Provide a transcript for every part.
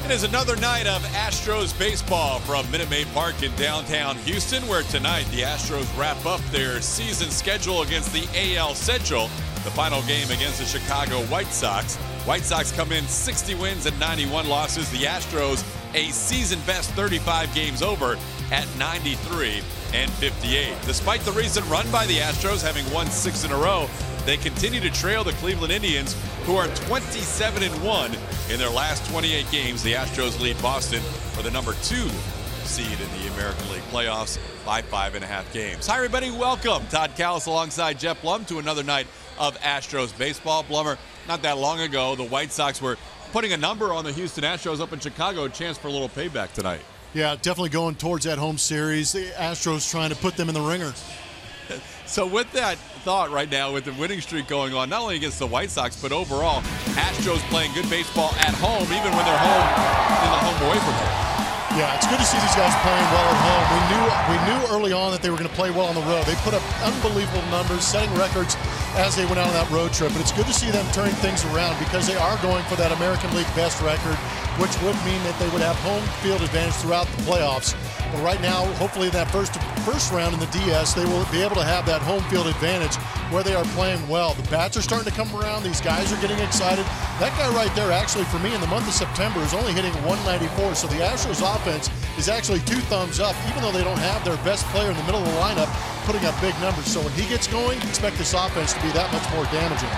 It is another night of Astros baseball from Minute Maid Park in downtown Houston, where tonight the Astros wrap up their season schedule against the AL Central. The final game against the Chicago White Sox. White Sox come in 60 wins and 91 losses. The Astros a season-best 35 games over at 93 and 58. Despite the recent run by the Astros, having won 6 in a row, they continue to trail the Cleveland Indians, who are 27-1 in their last 28 games. The Astros lead Boston for the number 2 seed in the American League playoffs by 5.5 games. Hi, everybody. Welcome. Todd Callis alongside Jeff Blum to another night of Astros baseball. Blummer, not that long ago, the White Sox were putting a number on the Houston Astros up in Chicago, a chance for a little payback tonight. Yeah, definitely going towards that home series. The Astros trying to put them in the ringer. So with that thought right now, with the winning streak going on, not only against the White Sox, but overall, Astros playing good baseball at home, even when they're home in the home away from home. Yeah, it's good to see these guys playing well at home. We knew early on that they were going to play well on the road. They put up unbelievable numbers, setting records as they went out on that road trip. But it's good to see them turning things around because they are going for that American League best record, which would mean that they would have home field advantage throughout the playoffs. But right now, hopefully in that first round in the DS, they will be able to have that home field advantage where they are playing well. The bats are starting to come around. These guys are getting excited. That guy right there, actually, for me, in the month of September, is only hitting 194. So the Astros offense is actually 2 thumbs up, even though they don't have their best player in the middle of the lineup putting up big numbers. So when he gets going, expect this offense to be that much more damaging.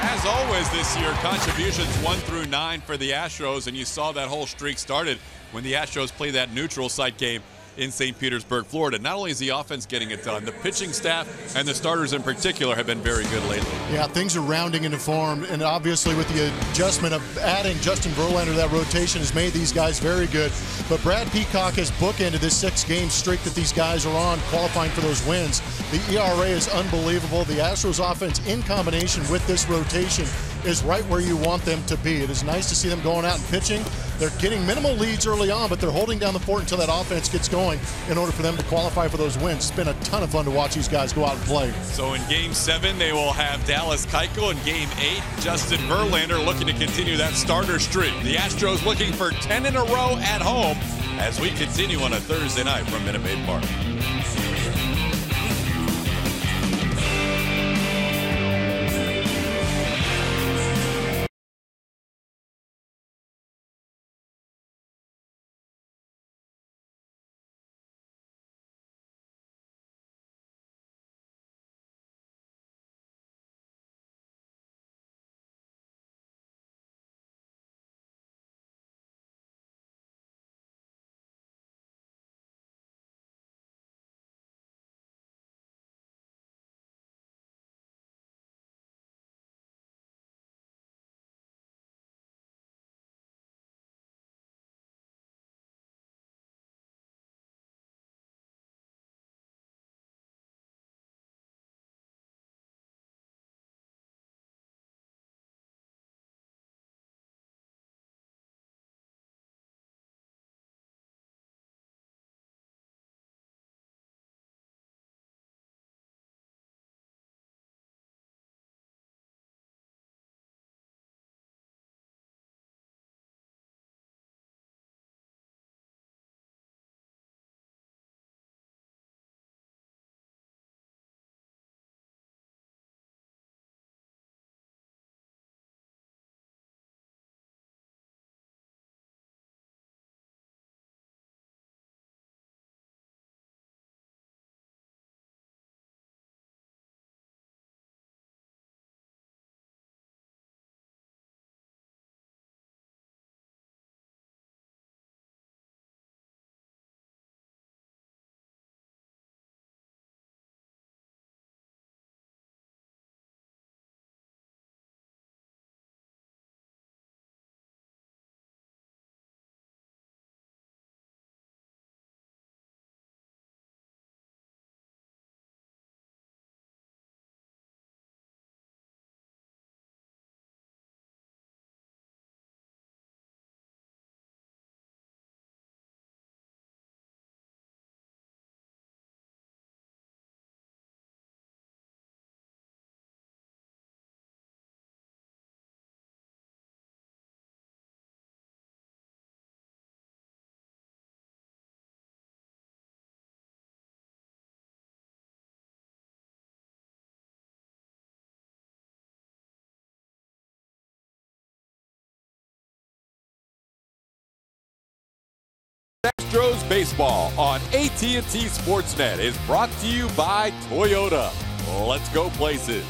As always this year, contributions 1 through 9 for the Astros, and you saw that whole streak started when the Astros played that neutral site game in St. Petersburg, Florida. Not only is the offense getting it done, the pitching staff and the starters in particular have been very good lately. Yeah, things are rounding into form, and obviously with the adjustment of adding Justin Verlander to that rotation has made these guys very good. But Brad Peacock has bookended this 6-game streak that these guys are on, qualifying for those wins. The ERA is unbelievable. The Astros offense, in combination with this rotation, is right where you want them to be. It is nice to see them going out and pitching. They're getting minimal leads early on, but they're holding down the fort until that offense gets going in order for them to qualify for those wins. It's been a ton of fun to watch these guys go out and play. So in Game 7, they will have Dallas Keuchel. In Game 8, Justin Verlander looking to continue that starter streak. The Astros looking for 10 in a row at home as we continue on a Thursday night from Minute Maid Park. Astros baseball on AT&T Sportsnet is brought to you by Toyota. Let's go places.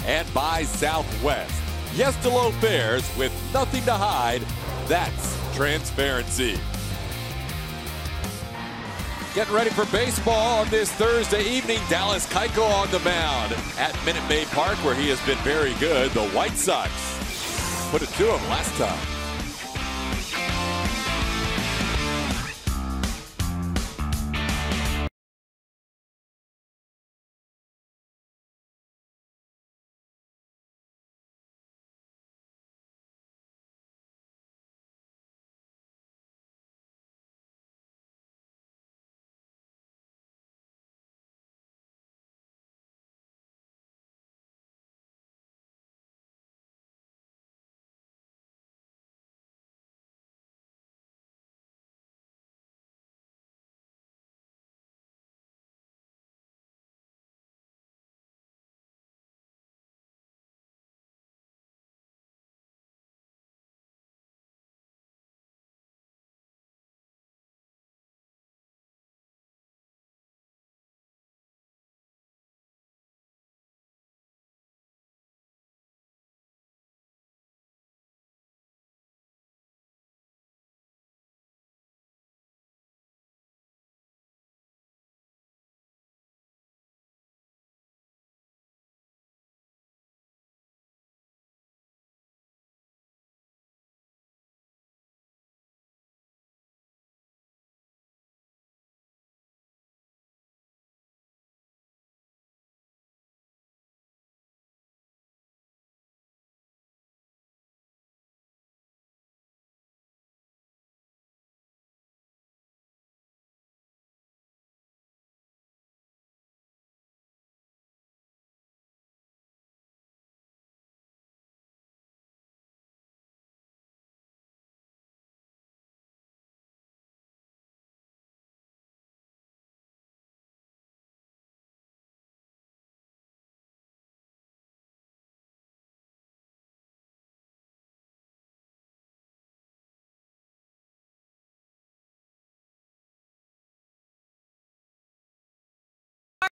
And by Southwest. Yes to low fares with nothing to hide. That's transparency. Getting ready for baseball on this Thursday evening. Dallas Keuchel on the mound at Minute Maid Park, where he has been very good. The White Sox put it to him last time.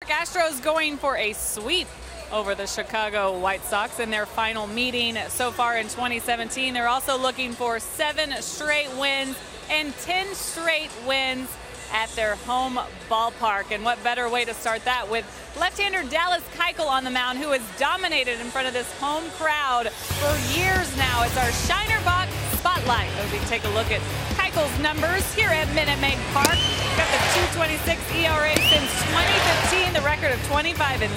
Astros going for a sweep over the Chicago White Sox in their final meeting so far in 2017. They're also looking for 7 straight wins and 10 straight wins at their home ballpark. And what better way to start that with left-hander Dallas Keuchel on the mound, who has dominated in front of this home crowd for years now. It's our Shiner Box Spotlight as we take a look at Keuchel's numbers here at Minute Maid Park. Got the 2.26 ERA since 2015, the record of 25-7.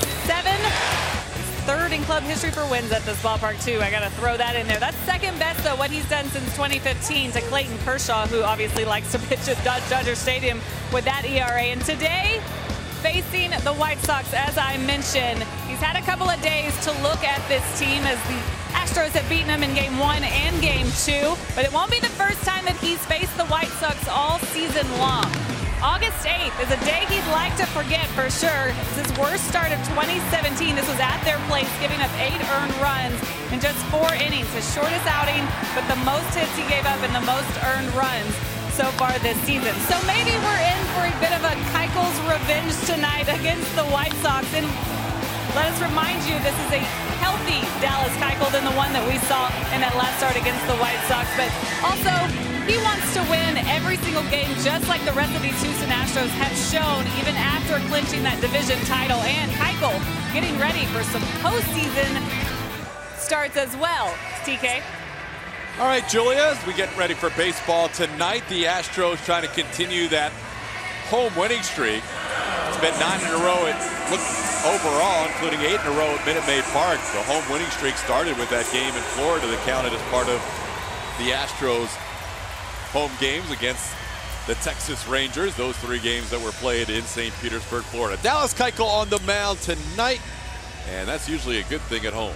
Third in club history for wins at this ballpark, too. I got to throw that in there. That's second best, though, what he's done since 2015 to Clayton Kershaw, who obviously likes to pitch at Dodger Stadium with that ERA. And today, facing the White Sox, as I mentioned, he's had a couple of days to look at this team as the Astros have beaten him in Game 1 and Game 2. But it won't be the first time that he's faced the White Sox all season long. August 8th is a day he'd like to forget for sure. It's his worst start of 2017. This was at their place, giving up 8 earned runs in just 4 innings. His shortest outing, but the most hits he gave up and the most earned runs so far this season. So maybe we're in for a bit of a Keuchel's revenge tonight against the White Sox. And let us remind you, this is a healthy Dallas Keuchel than the one that we saw in that last start against the White Sox. But also, he wants to win every single game, just like the rest of these Houston Astros have shown, even after clinching that division title. And Keuchel getting ready for some postseason starts as well. TK. All right, Julia, as we get ready for baseball tonight, the Astros trying to continue that home winning streak. It's been 9 in a row. It looked overall, including 8 in a row at Minute Maid Park. The home winning streak started with that game in Florida that counted as part of the Astros' home games against the Texas Rangers. Those 3 games that were played in St. Petersburg, Florida. Dallas Keuchel on the mound tonight, and that's usually a good thing at home.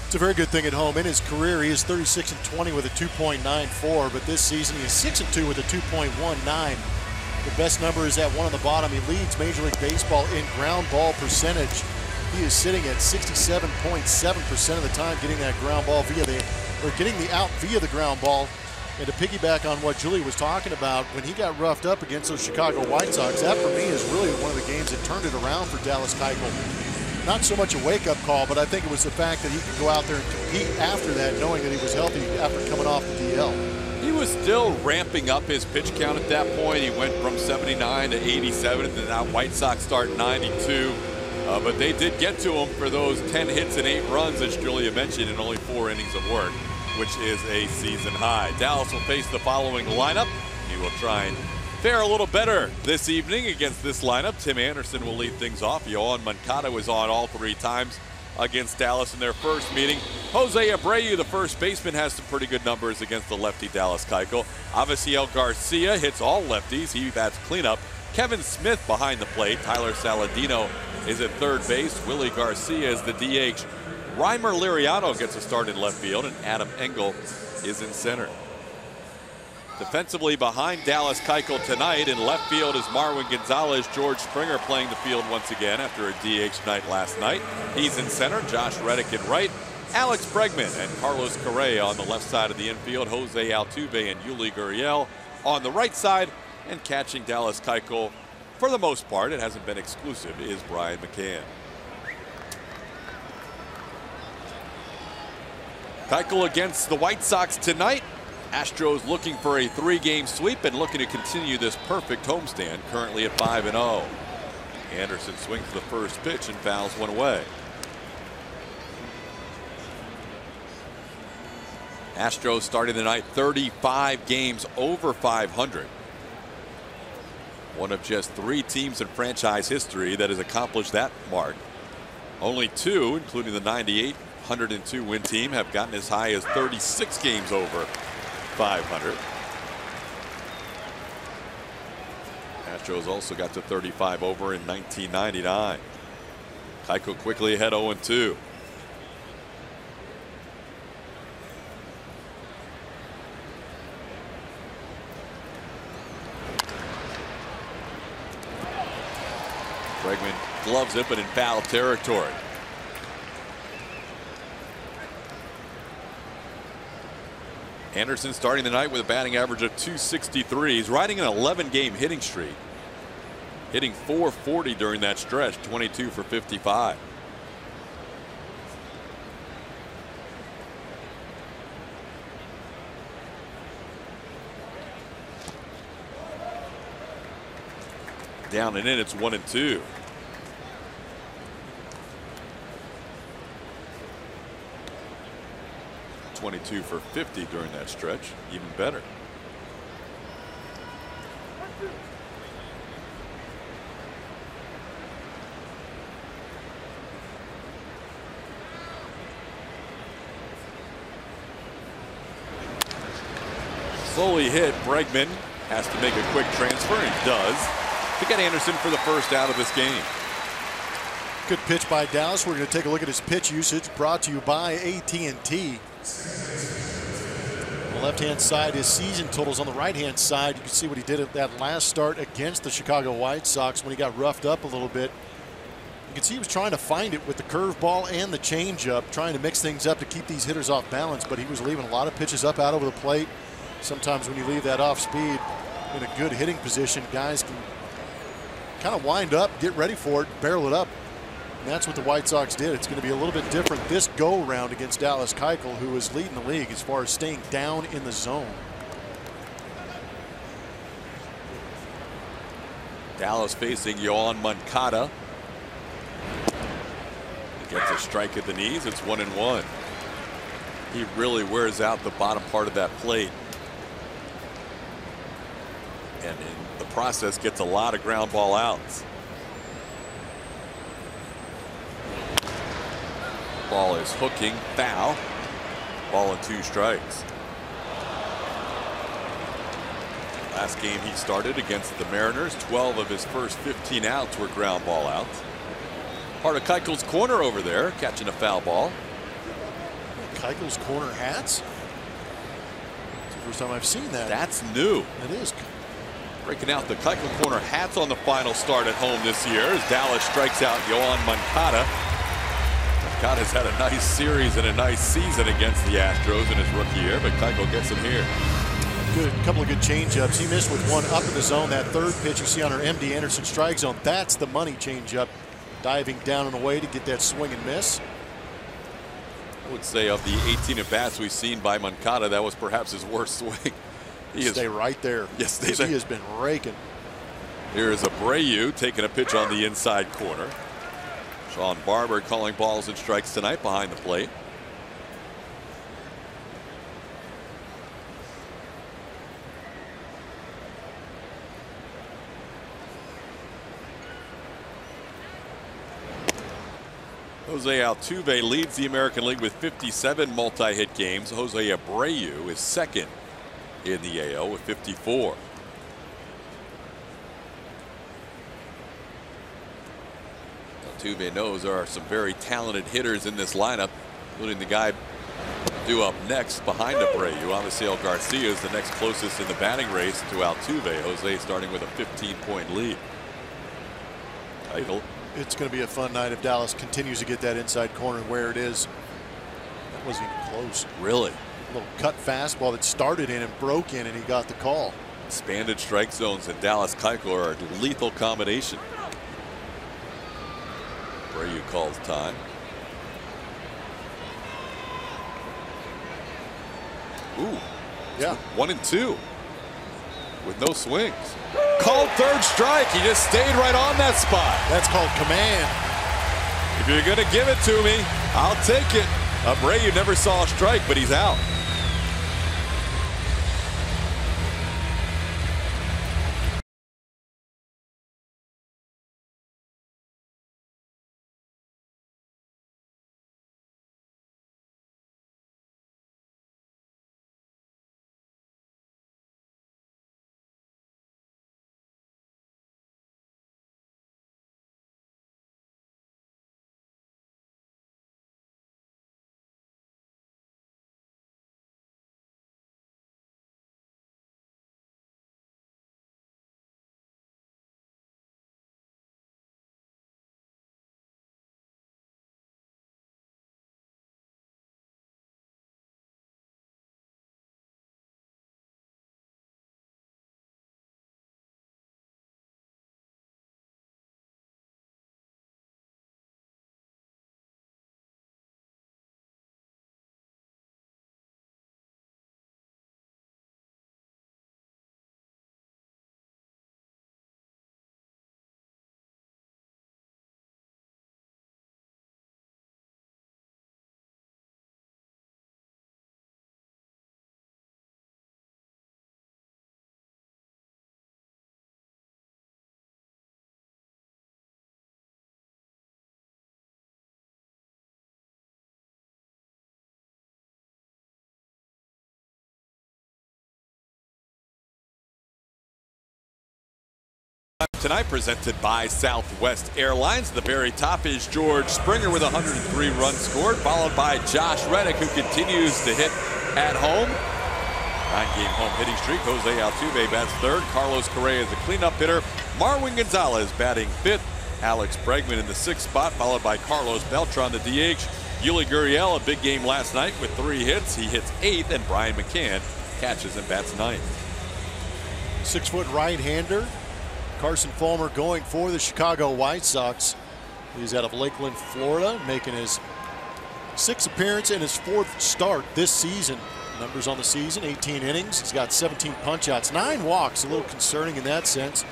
It's a very good thing at home. In his career, he is 36-20 with a 2.94, but this season he is 6-2 with a 2.19. The best number is that one on the bottom. He leads Major League Baseball in ground ball percentage. He is sitting at 67.7% of the time getting that ground ball getting the out via the ground ball. And to piggyback on what Julie was talking about, when he got roughed up against those Chicago White Sox, that for me is really one of the games that turned it around for Dallas Keuchel. Not so much a wake-up call, but I think it was the fact that he could go out there and compete after that, knowing that he was healthy after coming off the DL. He was still ramping up his pitch count at that point. He went from 79 to 87, and then that White Sox start 92. But they did get to him for those 10 hits and 8 runs, as Julia mentioned, in only 4 innings of work, which is a season high. Dallas will face the following lineup. He will try and fare a little better this evening against this lineup. Tim Anderson will lead things off. Yohan Moncada was on all 3 times against Dallas in their first meeting. Jose Abreu, the first baseman, has some pretty good numbers against the lefty Dallas Keuchel. Avisail Garcia hits all lefties. He bats cleanup. Kevin Smith behind the plate. Tyler Saladino is at third base. Willie Garcia is the DH. Reimer Liriano gets a start in left field, and Adam Engel is in center. Defensively behind Dallas Keuchel tonight in left field is Marwin Gonzalez. George Springer playing the field once again after a DH night last night. He's in center. Josh Reddick in right. Alex Bregman and Carlos Correa on the left side of the infield. Jose Altuve and Yuli Gurriel on the right side. And catching Dallas Keuchel, for the most part, it hasn't been exclusive, is Brian McCann. Keuchel against the White Sox tonight. Astros looking for a 3-game sweep and looking to continue this perfect homestand, currently at 5-0. Anderson swings the first pitch and fouls one away. Astros starting the night 35 games over 500. One of just 3 teams in franchise history that has accomplished that mark. Only 2, including the 98 102 win team, have gotten as high as 36 games over 500. Astros also got to 35 over in 1999. Keuchel quickly ahead 0-2. Bregman gloves it, but in foul territory. Anderson starting the night with a batting average of .263. He's riding an 11-game hitting streak. Hitting .440 during that stretch, 22 for 55. Down and in, it's 1-2. .22 for 50 during that stretch, even better. Slowly hit. Bregman has to make a quick transfer, and he does, to get Anderson for the first out of this game. Good pitch by Dallas. We're going to take a look at his pitch usage, brought to you by AT&T. On the left-hand side, his season totals. On the right-hand side, you can see what he did at that last start against the Chicago White Sox when he got roughed up a little bit. You can see he was trying to find it with the curveball and the changeup, trying to mix things up to keep these hitters off balance, but he was leaving a lot of pitches up out over the plate. Sometimes when you leave that off speed in a good hitting position, guys can kind of wind up, get ready for it, barrel it up. And that's what the White Sox did. It's going to be a little bit different this go-around against Dallas Keuchel, who is leading the league as far as staying down in the zone. Dallas facing Yohan Moncada. He gets a strike at the knees. It's 1-1. He really wears out the bottom part of that plate, and in the process gets a lot of ground ball outs. Ball is hooking, foul. Ball and 2 strikes. Last game he started against the Mariners, 12 of his first 15 outs were ground ball outs. Part of Keuchel's corner over there, catching a foul ball. Keuchel's corner hats? It's the first time I've seen that. That's new. It is. Breaking out the Keuchel corner hats on the final start at home this year as Dallas strikes out Yohan Moncada. Moncada's had a nice series and a nice season against the Astros in his rookie year, but Keuchel gets him here. Couple of good changeups. He missed with one up in the zone. That third pitch you see on our MD Anderson strike zone, that's the money changeup. Diving down and away to get that swing and miss. I would say of the 18 at bats we've seen by Moncada, that was perhaps his worst swing. Stay right there. Yes, he has been raking. Here is Abreu taking a pitch on the inside corner. Sean Barber calling balls and strikes tonight behind the plate. Jose Altuve leads the American League with 57 multi-hit games. Jose Abreu is second in the AL with 54. Altuve knows there are some very talented hitters in this lineup, including the guy due up next behind Abreu. Avisail Garcia is the next closest in the batting race to Altuve. Jose starting with a 15-point lead. Title. It's going to be a fun night if Dallas continues to get that inside corner where it is. That wasn't even close. Really? A little cut fastball that started in and broke in, and he got the call. Expanded strike zones and Dallas Keuchel are a lethal combination. Abreu calls time. Ooh. Yeah. 1-2 with no swings. Called third strike. He just stayed right on that spot. That's called command. If you're going to give it to me, I'll take it. Abreu never saw a strike, but he's out. Tonight presented by Southwest Airlines. The very top is George Springer with 103 runs scored, followed by Josh Reddick, who continues to hit at home. 9-game home hitting streak. Jose Altuve bats third. Carlos Correa is a cleanup hitter. Marwin Gonzalez batting fifth. Alex Bregman in the sixth spot, followed by Carlos Beltran, the DH. Yuli Gurriel, a big game last night with 3 hits. He hits 8th, and Brian McCann catches and bats 9th. 6-foot right-hander. Carson Fulmer going for the Chicago White Sox. He's out of Lakeland, Florida, making his 6th appearance and his 4th start this season. Numbers on the season: 18 innings. He's got 17 punch-outs, 9 walks. A little concerning in that sense,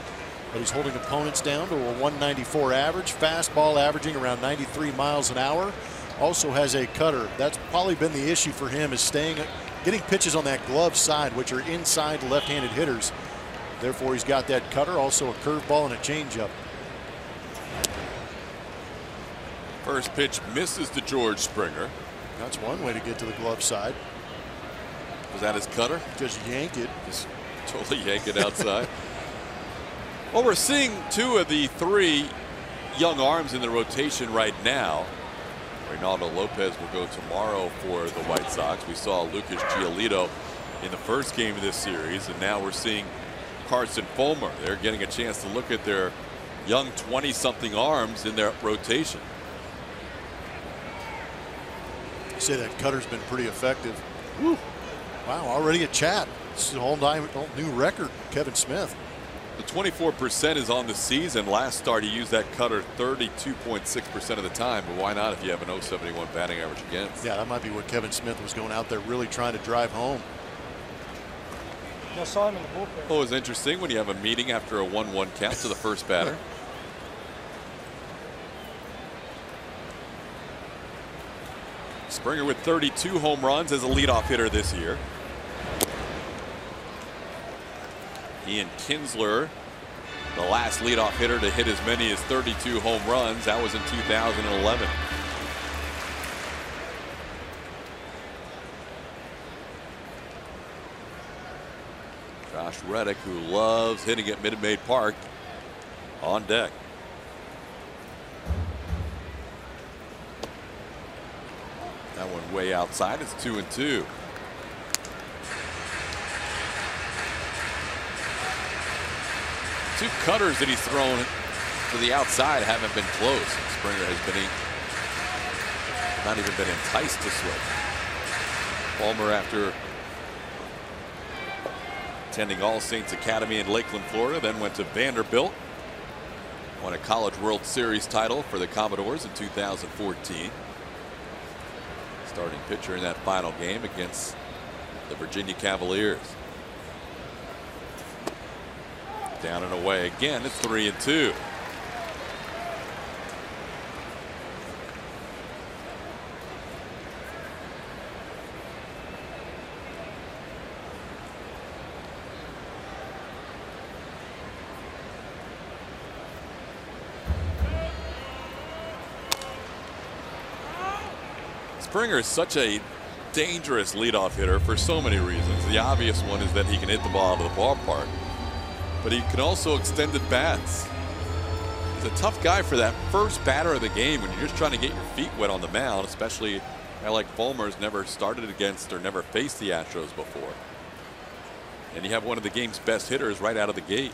but he's holding opponents down to a 194 average. Fastball averaging around 93 miles an hour. Also has a cutter. That's probably been the issue for him, is getting pitches on that glove side, which are inside left-handed hitters. Therefore, he's got that cutter, also a curveball and a changeup. First pitch misses to George Springer. That's one way to get to the glove side. Was that his cutter? Just yank it. Just totally yank it outside. Well, we're seeing 2 of the 3 young arms in the rotation right now. Reynaldo Lopez will go tomorrow for the White Sox. We saw Lucas Giolito in the first game of this series, and now we're seeing Carson Fulmer. They're getting a chance to look at their young 20-something arms in their rotation. You say that cutter's been pretty effective. Woo. Wow, already a chat. It's a whole new record, Kevin Smith. The 24% is on the season. Last start, he used that cutter 32.6% of the time. But why not if you have an 071 batting average against? Yeah, that might be where Kevin Smith was going out there really trying to drive home. I saw him in the bullpen. Well, it was interesting when you have a meeting after a 1-1 count to the first batter. Springer with 32 home runs as a leadoff hitter this year. Ian Kinsler, the last leadoff hitter to hit as many as 32 home runs. That was in 2011. Josh Reddick, who loves hitting at Minute Maid Park, on deck. That one way outside. It's 2-2. Two cutters that he's thrown to the outside haven't been close. Springer has been not even been enticed to swing. Fulmer, after attending All Saints Academy in Lakeland, Florida, then went to Vanderbilt. Won a College World Series title for the Commodores in 2014. Starting pitcher in that final game against the Virginia Cavaliers. Down and away again. It's 3-2. Springer is such a dangerous leadoff hitter for so many reasons. The obvious one is that he can hit the ball out of the ballpark, but he can also extend at bats. He's a tough guy for that first batter of the game when you're just trying to get your feet wet on the mound, especially a guy like Fulmer's never started against or never faced the Astros before. And you have one of the game's best hitters right out of the gate.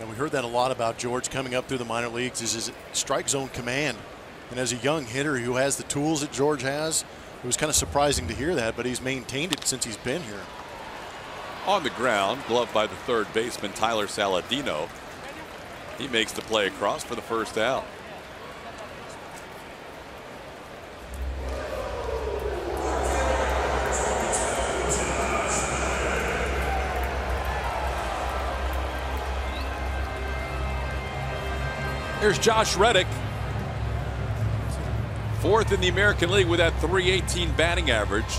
And we heard that a lot about George coming up through the minor leagues, is his strike zone command. And as a young hitter who has the tools that George has, it was kind of surprising to hear that, but he's maintained it since he's been here. On the ground, gloved by the third baseman Tyler Saladino. He makes the play across for the first out. Here's Josh Reddick, fourth in the American League with that .318 batting average,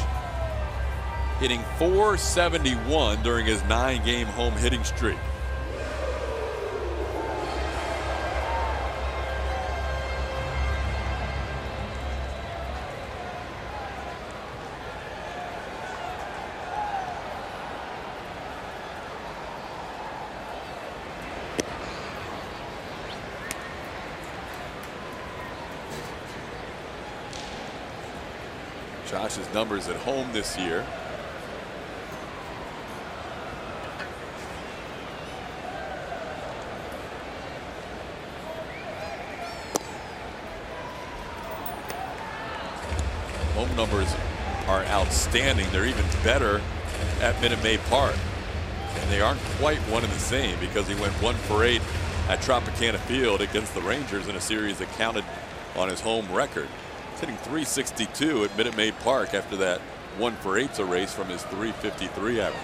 hitting .471 during his 9-game home hitting streak. Josh's numbers at home this year. Home numbers are outstanding. They're even better at Minute Maid Park. And they aren't quite one and the same because he went 1 for 8 at Tropicana Field against the Rangers in a series that counted on his home record. Hitting .362 at Minute Maid Park after that 1 for 8's erase from his .353 average.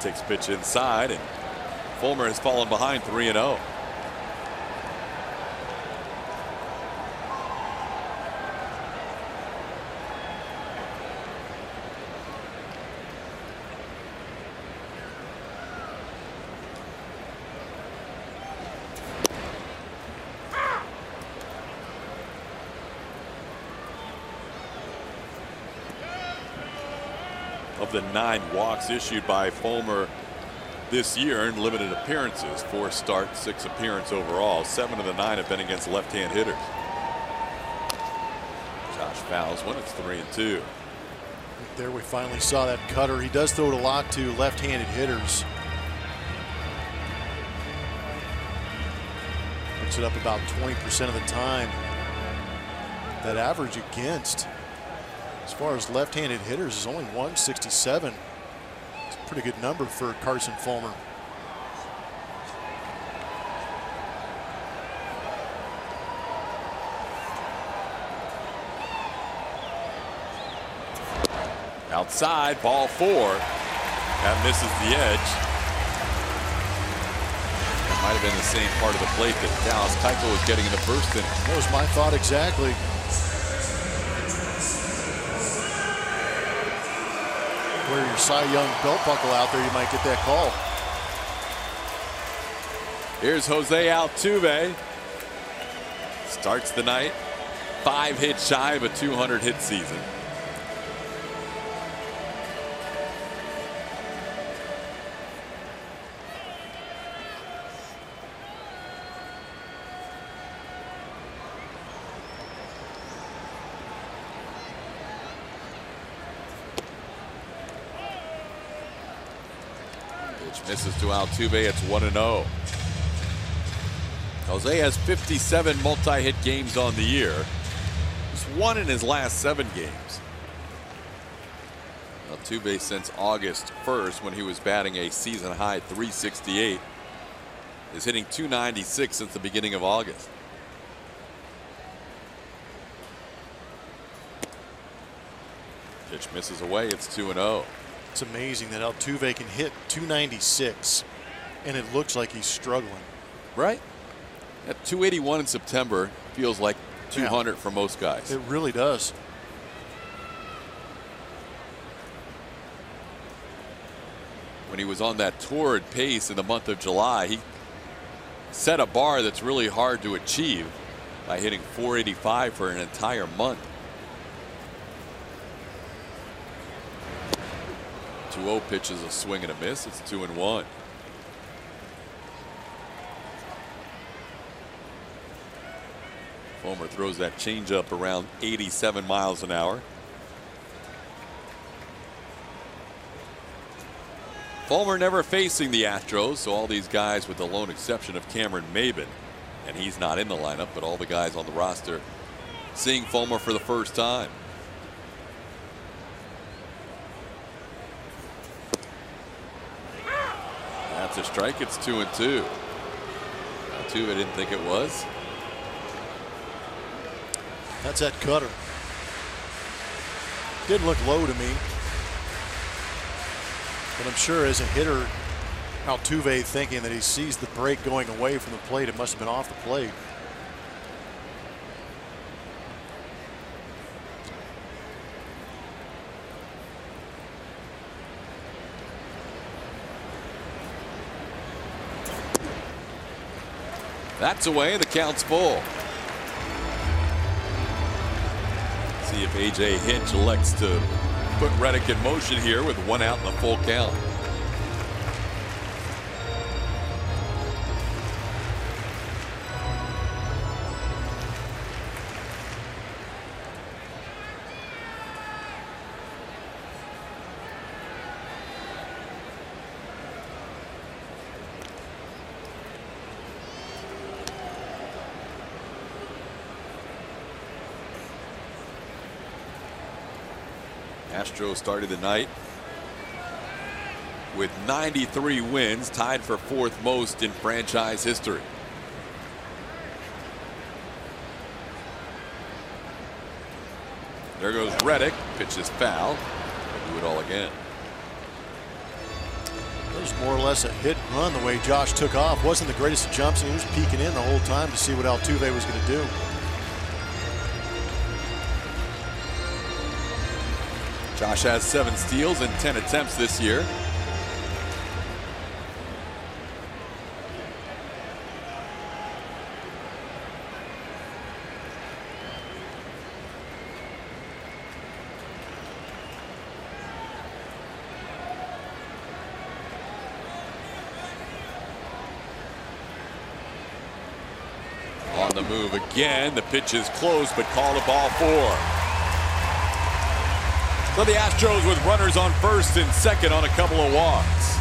Takes pitch inside, and Fulmer has fallen behind 3-0. Of the 9 walks issued by Fulmer this year in limited appearances, 4 starts, 6 appearances overall. 7 of the 9 have been against left-hand hitters. Josh fouls one. It's 3-2. There we finally saw that cutter. He does throw it a lot to left-handed hitters. Puts it up about 20% of the time. That average against As far as left-handed hitters, is only 167. It's a pretty good number for Carson Fulmer. Outside, ball 4. That misses the edge. That might have been the same part of the plate that Dallas Keuchel was getting in the first inning. That was my thought exactly. Wear your Cy Young belt buckle out there, you might get that call. Here's Jose Altuve. Starts the night 5 hits shy of a 200-hit season. Misses to Altuve. It's 1-0. Jose has 57 multi-hit games on the year. He's won in his last 7 games. Altuve since August 1st, when he was batting a season high .368, is hitting .296 since the beginning of August. Pitch misses away. It's 2-0. It's amazing that Altuve can hit .296, and it looks like he's struggling. Right? At .281 in September, feels like 200 for most guys. It really does. When he was on that torrid pace in the month of July, he set a bar that's really hard to achieve by hitting .485 for an entire month. 2-0 pitch is a swing and a miss. It's 2-1. Fulmer throws that changeup around 87 miles an hour. Fulmer never facing the Astros, so all these guys, with the lone exception of Cameron Maybin, and he's not in the lineup, but all the guys on the roster seeing Fulmer for the first time. That's a strike. It's 2-2. I didn't think it was. That's that cutter. Didn't look low to me. But I'm sure as a hitter, Altuve thinking that he sees the break going away from the plate, it must have been off the plate. That's away. The count's full. See if A.J. Hinch elects to put Reddick in motion here with 1 out in the full count. Astros started the night with 93 wins, tied for 4th most in franchise history. There goes Reddick. Pitch is foul. They'll do it all again. It was more or less a hit and run the way Josh took off. Wasn't the greatest of jumps, and he was peeking in the whole time to see what Altuve was going to do. Josh has 7 steals and 10 attempts this year. On the move again. The pitch is close, but called a ball 4. So the Astros with runners on first and second on a couple of walks.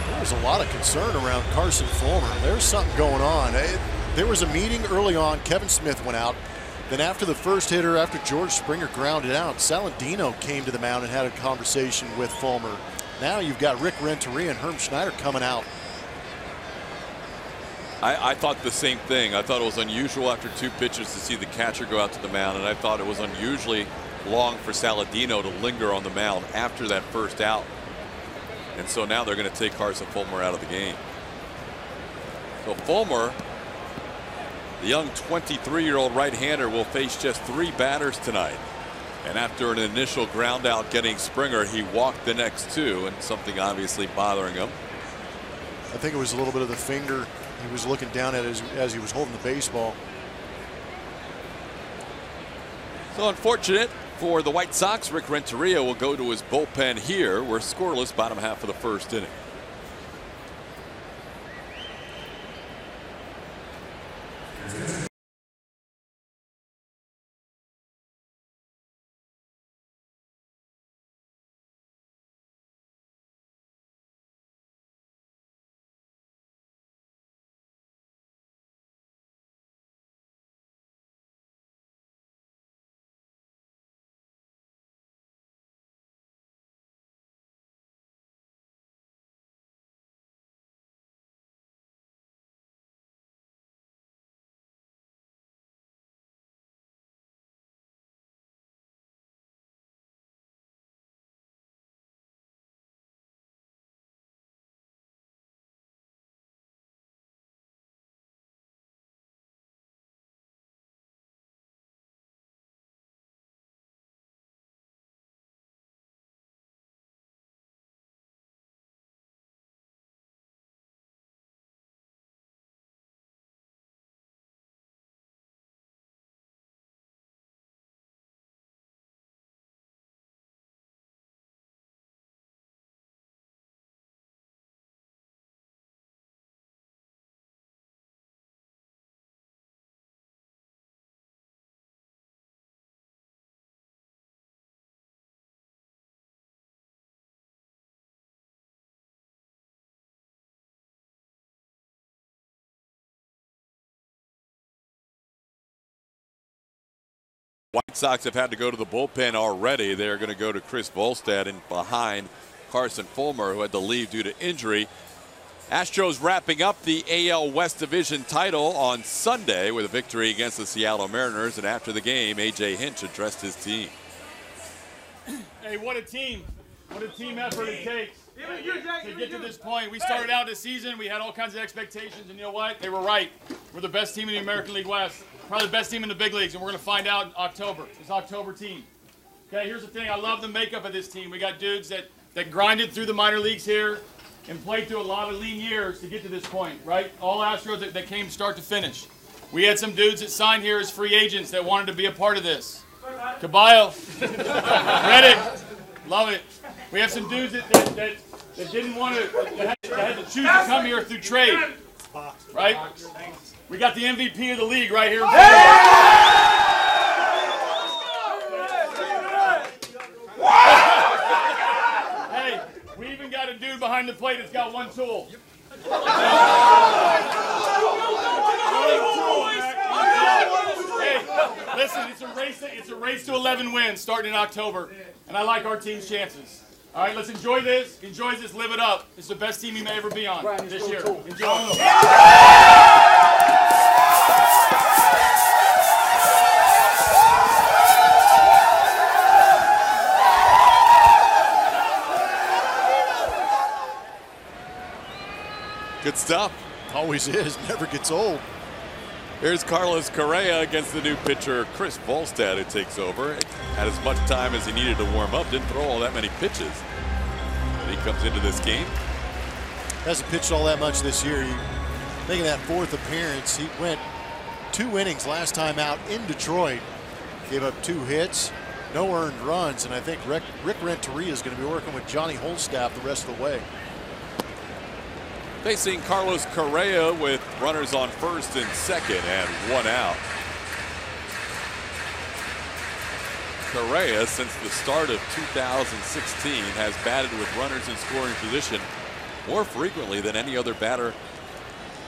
There was a lot of concern around Carson Fulmer. There's something going on. There was a meeting early on. Kevin Smith went out, Then after the first hitter, after George Springer grounded out, Saladino came to the mound and had a conversation with Fulmer. Now you've got Rick Renteria and Herm Schneider coming out. I thought the same thing. I thought it was unusual after 2 pitches to see the catcher go out to the mound, and I thought it was unusually long for Saladino to linger on the mound after that first out. And so now they're going to take Carson Fulmer out of the game. So Fulmer, the young 23-year-old right-hander, will face just 3 batters tonight. And after an initial ground out getting Springer, he walked the next 2, and something obviously bothering him. I think it was a little bit of the finger he was looking down at as he was holding the baseball. So unfortunate for the White Sox. Rick Renteria will go to his bullpen here. We're scoreless bottom half of the first inning. White Sox have had to go to the bullpen already. They're going to go to Chris Volstad and behind Carson Fulmer, who had to leave due to injury. Astros wrapping up the AL West Division title on Sunday with a victory against the Seattle Mariners. And after the game, A.J. Hinch addressed his team. Hey, what a team. What a team effort it takes to get to this point. We started out this season, we had all kinds of expectations, and you know what? They were right. We're the best team in the American League West. Probably the best team in the big leagues, and we're going to find out in October. This October team. Okay, here's the thing. I love the makeup of this team. We got dudes that grinded through the minor leagues here and played through a lot of lean years to get to this point, right? All Astros that came start to finish. We had some dudes that signed here as free agents that wanted to be a part of this. Caballo, Reddick, love it. We have some dudes that didn't want to, that had to choose to come here through trade, right? We got the MVP of the league right here. Hey, we even got a dude behind the plate that's got one tool. Hey, listen, it's a race to 11 wins starting in October, and I like our team's chances. All right, let's enjoy this. Enjoy this. Live it up. It's the best team you may ever be on this year. Enjoy. Good stuff. Always is. Never gets old. Here's Carlos Correa against the new pitcher Chris Volstad, who takes over. Had as much time as he needed to warm up. Didn't throw all that many pitches. But he comes into this game. Hasn't pitched all that much this year. Making that 4th appearance. He went 2 innings last time out in Detroit. Gave up 2 hits, no earned runs, and I think Rick Renteria is going to be working with Johnny Holstaff the rest of the way. Facing Carlos Correa with runners on first and second and 1 out. Correa, since the start of 2016, has batted with runners in scoring position more frequently than any other batter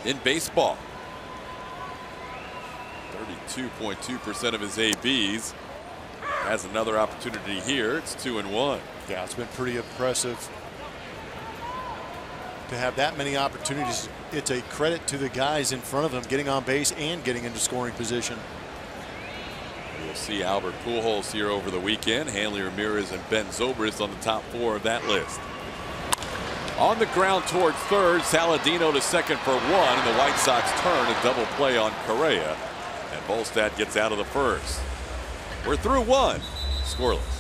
in baseball. 52.2% of his ABs. Has another opportunity here. It's 2-1. Yeah, it's been pretty impressive to have that many opportunities. It's a credit to the guys in front of him getting on base and getting into scoring position. We'll see Albert Pujols here over the weekend. Hanley Ramirez and Ben Zobrist on the top 4 of that list. On the ground towards third, Saladino to second for 1, and the White Sox turn a double play on Correa, and Volstad gets out of the first. We're through 1, scoreless.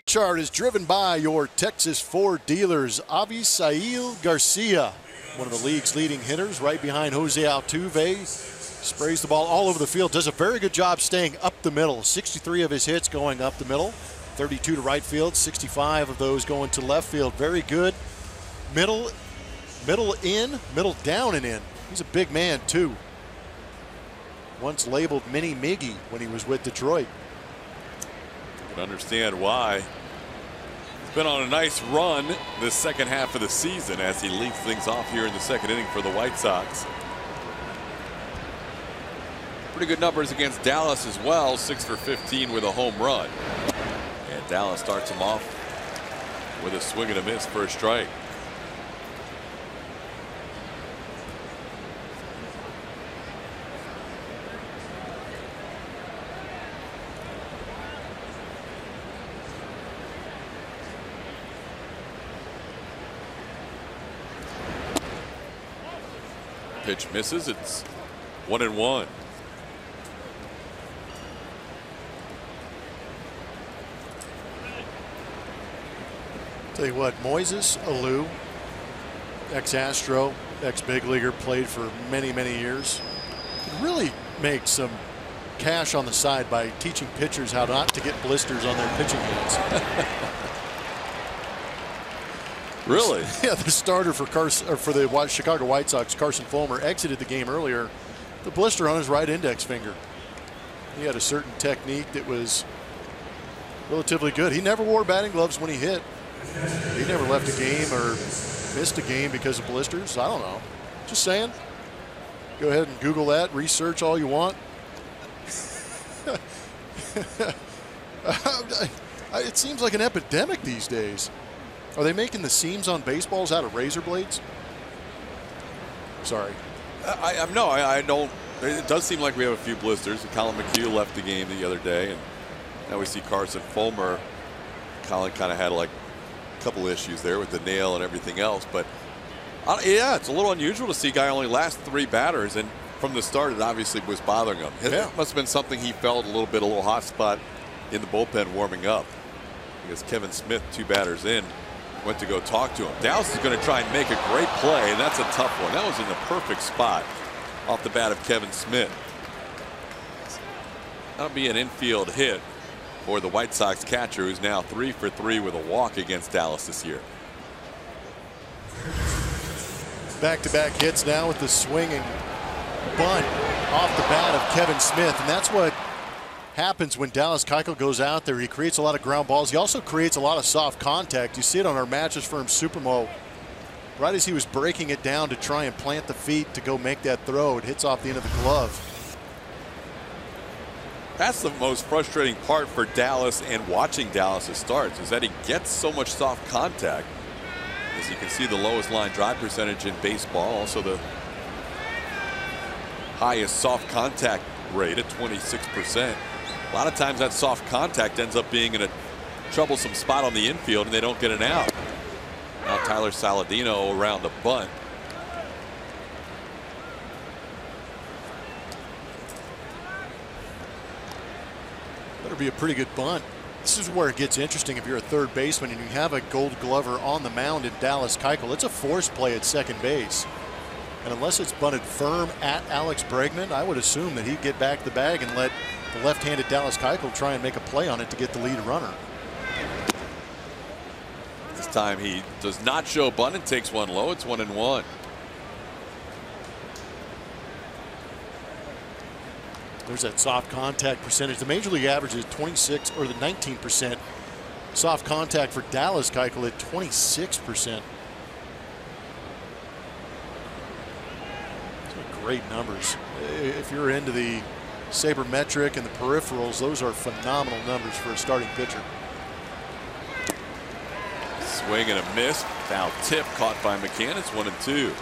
Chart is driven by your Texas Ford dealers. Avisail Garcia, one of the league's leading hitters, right behind Jose Altuve. Sprays the ball all over the field. Does a very good job staying up the middle. 63 of his hits going up the middle. 32 to right field. 65 of those going to left field. Very good. Middle in, middle down and in. He's a big man too. Once labeled Mini Miggy when he was with Detroit. Can understand why. He's been on a nice run this second half of the season as he leads things off here in the second inning for the White Sox. Pretty good numbers against Dallas as well. 6 for 15 with a home run. And Dallas starts him off with a swing and a miss for a strike. Pitch misses. It's 1-1. Tell you what, Moises Alou, ex-Astro, ex-big leaguer, played for many, many years. Could really make some cash on the side by teaching pitchers how not to get blisters on their pitching hands. Really? Yeah, the starter for the Chicago White Sox, Carson Fulmer, exited the game earlier. The blister on his right index finger. He had a certain technique that was relatively good. He never wore batting gloves when he hit. He never left a game or missed a game because of blisters. I don't know. Just saying. Go ahead and Google that. Research all you want. It seems like an epidemic these days. Are they making the seams on baseballs out of razor blades? Sorry. I don't. It does seem like we have a few blisters. Colin McHugh left the game the other day, and now we see Carson Fulmer. Colin kind of had like a couple issues there with the nail and everything else, but yeah, it's a little unusual to see a guy only last 3 batters, and from the start it obviously was bothering him. It must have been something he felt a little hot spot in the bullpen warming up, because Kevin Smith, 2 batters in, went to go talk to him. Dallas is going to try and make a great play, and that's a tough one. That was in the perfect spot off the bat of Kevin Smith. That'll be an infield hit. for the White Sox catcher, who's now 3 for 3 with a walk against Dallas this year. Back-to-back hits now with the swinging bunt off the bat of Kevin Smith, and that's what happens when Dallas Keuchel goes out there. He creates a lot of ground balls. He also creates a lot of soft contact. You see it on our Mattress Firm Supermo. Right as he was breaking it down to try and plant the feet to go make that throw, it hits off the end of the glove. That's the most frustrating part for Dallas and watching Dallas' starts, is that he gets so much soft contact. As you can see, the lowest line drive percentage in baseball, also the highest soft contact rate at 26%. A lot of times that soft contact ends up being in a troublesome spot on the infield and they don't get an out. Now Tyler Saladino around the bunt. Better be a pretty good bunt. This is where it gets interesting if you're a third baseman and you have a Gold Glover on the mound in Dallas Keuchel. It's a force play at second base. And unless it's bunted firm at Alex Bregman, I would assume that he'd get back the bag and let the left-handed Dallas Keuchel try and make a play on it to get the lead runner. This time he does not show bunt and takes one low. It's 1-1. There's that soft contact percentage. The major league average is 26 or the 19%. Soft contact for Dallas Keuchel at 26%. Great numbers. If you're into the sabermetric and the peripherals, those are phenomenal numbers for a starting pitcher. Swing and a miss. Foul tip caught by McCann. It's 1-2.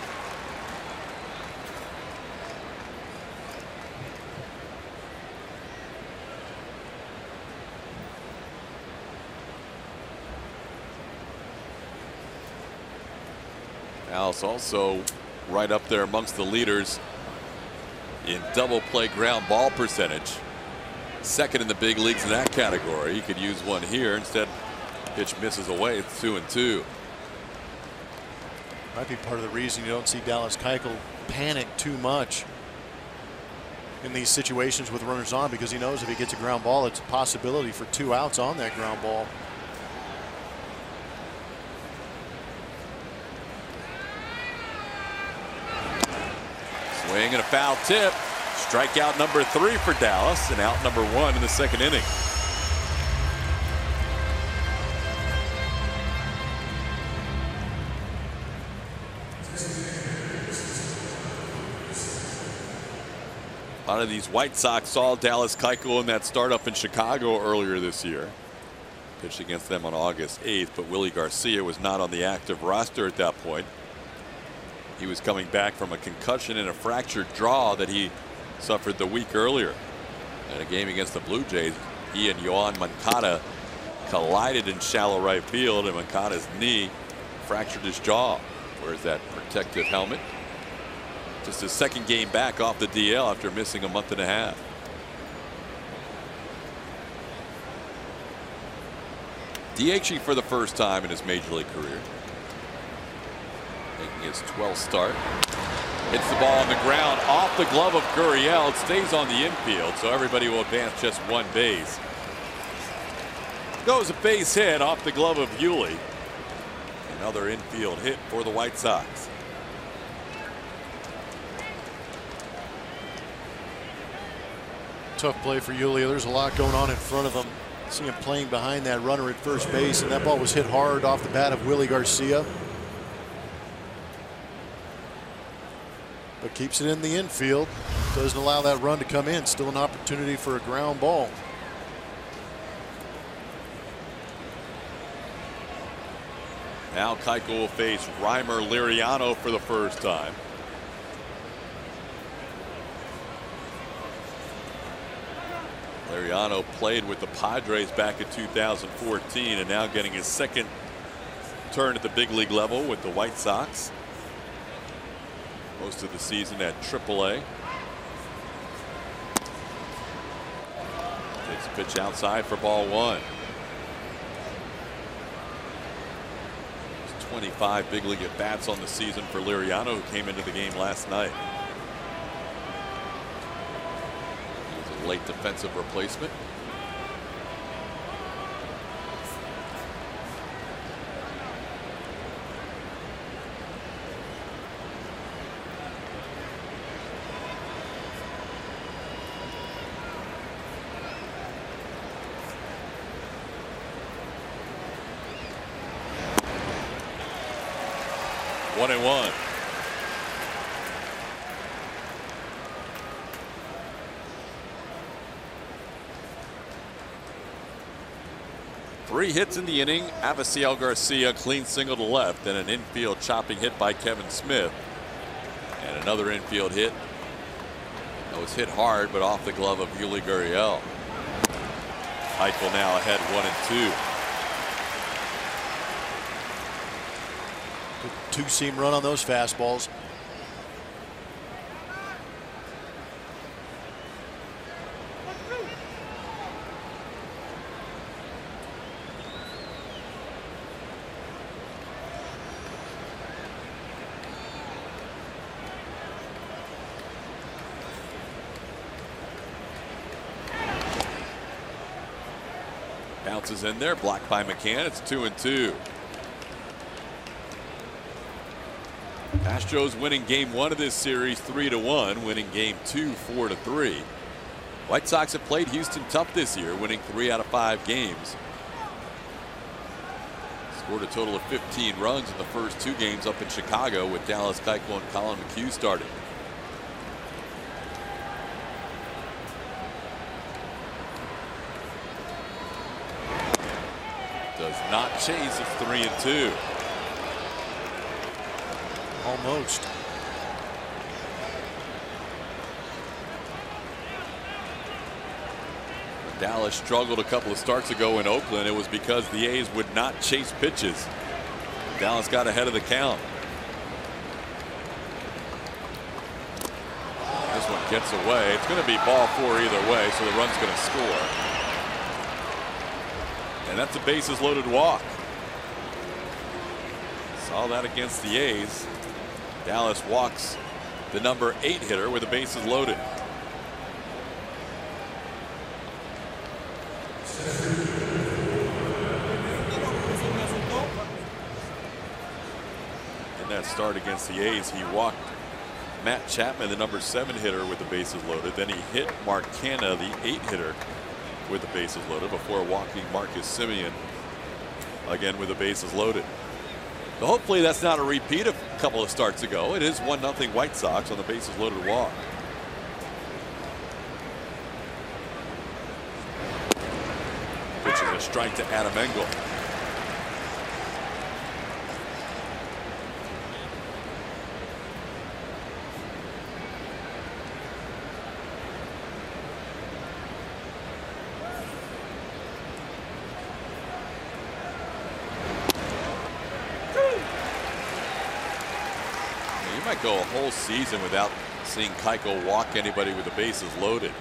Dallas also right up there amongst the leaders in double play ground ball percentage. Second in the big leagues in that category. He could use one here. Instead, pitch misses away. It's 2-2. Might be part of the reason you don't see Dallas Keuchel panic too much in these situations with runners on, because he knows if he gets a ground ball, it's a possibility for 2 outs on that ground ball. Swing and a foul tip. Strikeout number 3 for Dallas, and out number 1 in the second inning. A lot of these White Sox saw Dallas Keuchel in that startup in Chicago earlier this year. Pitched against them on August 8th, but Willie Garcia was not on the active roster at that point. He was coming back from a concussion and a fractured jaw that he suffered the week earlier. In a game against the Blue Jays, he and Yoan Moncada collided in shallow right field, and Moncada's knee fractured his jaw. Where's that protective helmet? Just his second game back off the DL after missing a month and a half. DHing for the first time in his major league career. Making his 12th start. Hits the ball on the ground off the glove of Gurriel. It stays on the infield, so everybody will advance just one base. Goes a base hit off the glove of Hewley. Another infield hit for the White Sox. Tough play for Hewley. There's a lot going on in front of him. See him playing behind that runner at first base, and that ball was hit hard off the bat of Willie Garcia. But keeps it in the infield. Doesn't allow that run to come in. Still an opportunity for a ground ball. Now Keuchel will face Reimer Liriano for the first time. Liriano played with the Padres back in 2014 and now getting his second turn at the big league level with the White Sox. Most of the season at AAA. Takes a pitch outside for ball 1. 25 big league at bats on the season for Liriano, who came into the game last night. He was a late defensive replacement. 1-1. Three hits in the inning. Avisail Garcia clean single to left, and an infield chopping hit by Kevin Smith, and another infield hit. That was hit hard, but off the glove of Yuli Gurriel. Keuchel now ahead 1-2. Good two-seam run on those fastballs. Bounces in there, blocked by McCann. It's 2-2. Astros winning game 1 of this series 3-1, winning game 2 4-3. White Sox have played Houston tough this year, winning 3 out of 5 games. Scored a total of 15 runs in the first 2 games up in Chicago with Dallas Keuchel and Colin McHugh starting. Does not chase. It's 3-2. Almost. When Dallas struggled a couple of starts ago in Oakland, it was because the A's would not chase pitches. Dallas got ahead of the count. This one gets away. It's going to be ball 4 either way, so the run's going to score. And that's a bases loaded walk. Saw that against the A's. Dallas walks the number 8 hitter with the bases loaded. In that start against the A's, he walked Matt Chapman, the number 7 hitter, with the bases loaded. Then he hit Mark Canha, the 8 hitter, with the bases loaded, before walking Marcus Semien again with the bases loaded. So hopefully that's not a repeat of a couple of starts ago. It is 1-0 White Sox on the bases loaded walk. Pitches a strike to Adam Engel. Go a whole season without seeing Keuchel walk anybody with the bases loaded,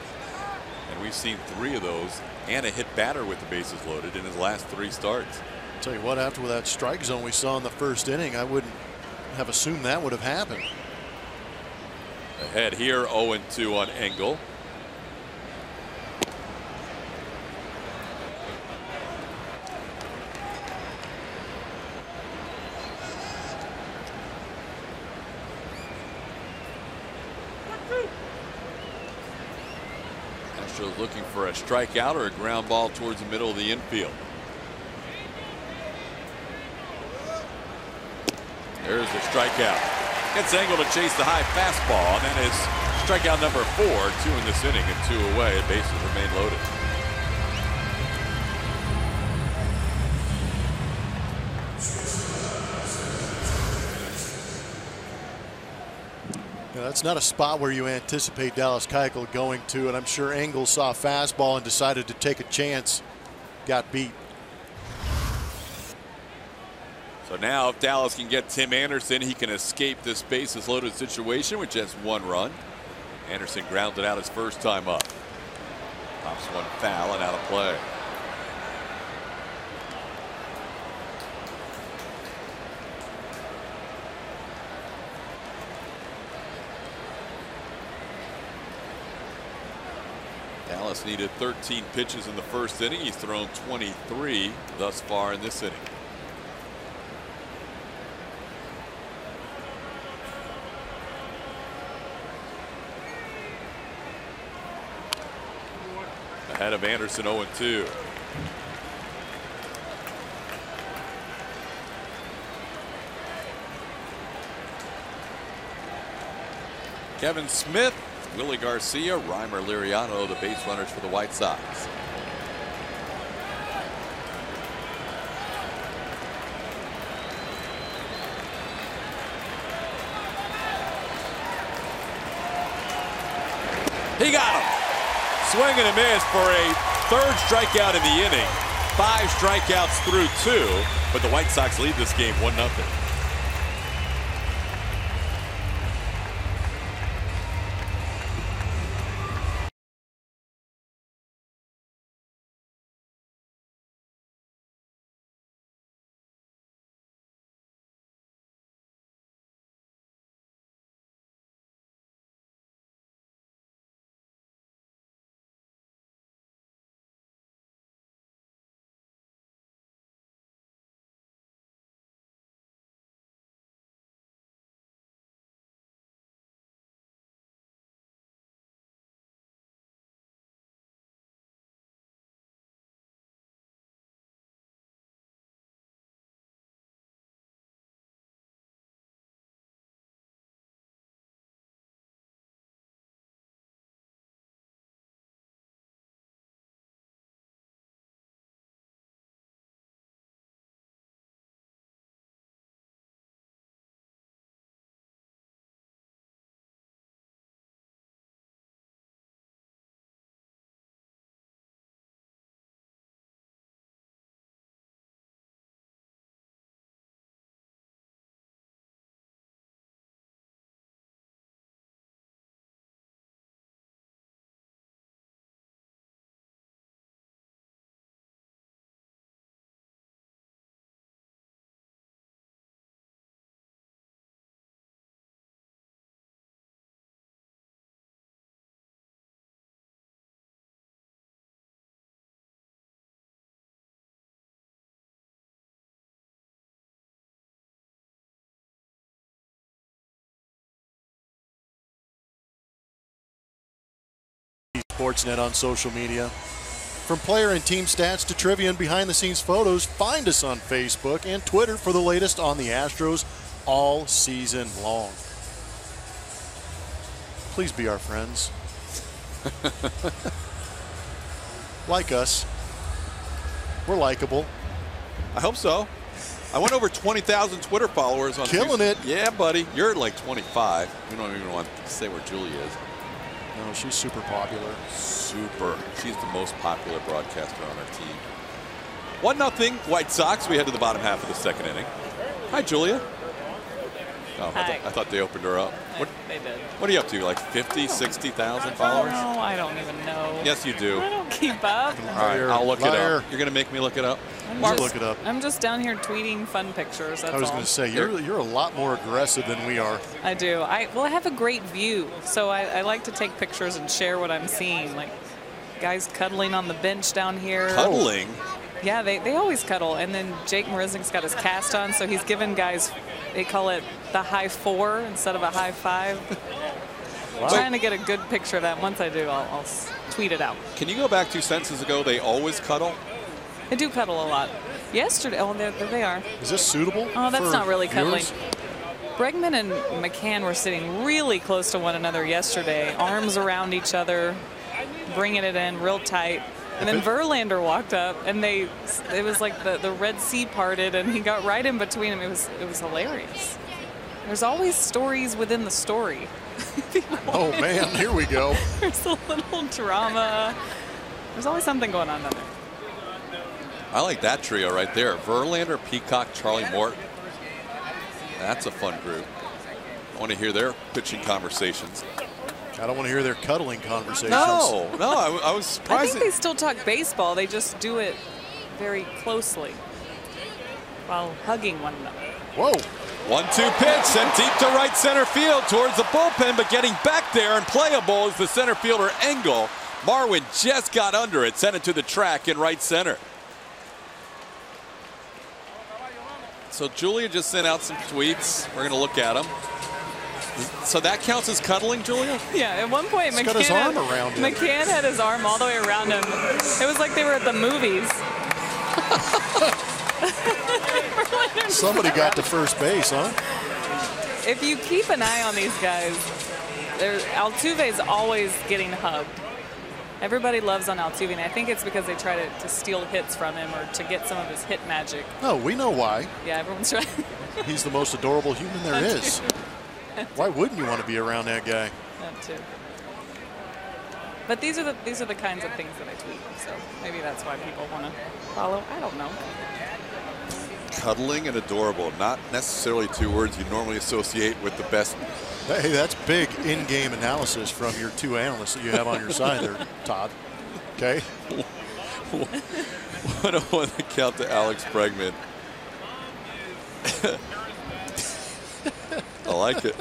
and we've seen 3 of those and a hit batter with the bases loaded in his last 3 starts. I'll tell you what, after that strike zone we saw in the first inning, I wouldn't have assumed that would have happened. Ahead here 0-2 on Engel. Astros looking for a strikeout or a ground ball towards the middle of the infield. There's the strikeout. Gets Engel to chase the high fastball, and that is strikeout number 4, 2 in this inning and 2 away. Bases remain loaded. That's not a spot where you anticipate Dallas Keuchel going to, and I'm sure Engel saw a fastball and decided to take a chance. Got beat. So now if Dallas can get Tim Anderson, he can escape this bases loaded situation with just 1 run. Anderson grounded out his first time up. Pops one foul and out of play. Dallas needed 13 pitches in the first inning. He's thrown 23 thus far in this inning. Ahead of Anderson 0-2. Kevin Smith, Willie Garcia, Reimer Liriano, the base runners for the White Sox. He got him. Swing and a miss for a third strikeout in the inning. 5 strikeouts through 2, but the White Sox lead this game 1-0. Sportsnet on social media. From player and team stats to trivia and behind-the-scenes photos, find us on Facebook and Twitter for the latest on the Astros all season long. Please be our friends. Like us. We're likable. I hope so. I went over 20,000 Twitter followers on Killing it. Yeah, buddy. You're at like 25. We don't even want to say where Julie is. No, she's super popular. Super. She's the most popular broadcaster on our team. 1-0 White Sox. We head to the bottom half of the second inning. Hi, Julia. Oh, Hi. I thought they opened her up. What, They did. what are you up to? Like 50, 60,000 followers? No, I don't even know. Yes, you do. I don't keep up. All right, I'll look it Liar. up. You're going to make me look it up? Look it up. I'm just down here tweeting fun pictures. That's I was all. going to say, you're a lot more aggressive than we are. I do. I have a great view, so I like to take pictures and share what I'm seeing. Like guys cuddling on the bench down here. Cuddling? Yeah, they always cuddle. And then Jake Marisnik's got his cast on, so he's giving guys, they call it the high 4 instead of a high 5. Wow. Trying to get a good picture of that. Once I do, I'll tweet it out. Can you go back 2 sentences ago? They always cuddle? They do cuddle a lot. Yesterday, oh, there they are. Is this suitable? Oh, that's for not really cuddling. viewers? Bregman and McCann were sitting really close to one another yesterday, arms around each other, bringing it in real tight. And then Verlander walked up, and it was like the Red Sea parted, and he got right in between them. It was hilarious. There's always stories within the story. Oh man, here we go. There's a little drama. There's always something going on down there. I like that trio right there. Verlander, Peacock, Charlie Morton. That's a fun group. I want to hear their pitching conversations. I don't want to hear their cuddling conversations. No, I was surprised. I think they still talk baseball. They just do it very closely while hugging one another. Whoa. 1-2 pitch sent deep to right center field towards the bullpen, but getting back there and playable is the center fielder Engel. Marwin just got under it, sent it to the track in right center. So Julia just sent out some tweets. We're going to look at them. So that counts as cuddling, Julia? Yeah, at one point, He's got his arm around him. McCann had his arm all the way around him. It was like they were at the movies. Somebody got to first base, huh? If you keep an eye on these guys, Altuve's always getting hugged. Everybody loves on Altuve, and I think it's because they try to steal hits from him or to get some of his hit magic. No, we know why. Yeah, everyone's trying. He's the most adorable human there is. Why wouldn't you want to be around that guy? That too. But these are the kinds of things that I tweet, so maybe that's why people want to follow. I don't know. Cuddling and adorable, not necessarily two words you normally associate with the best. Hey, that's big in-game analysis from your two analysts that you have on your side there, Todd. Okay. 101 the count to Alex Bregman. I like it.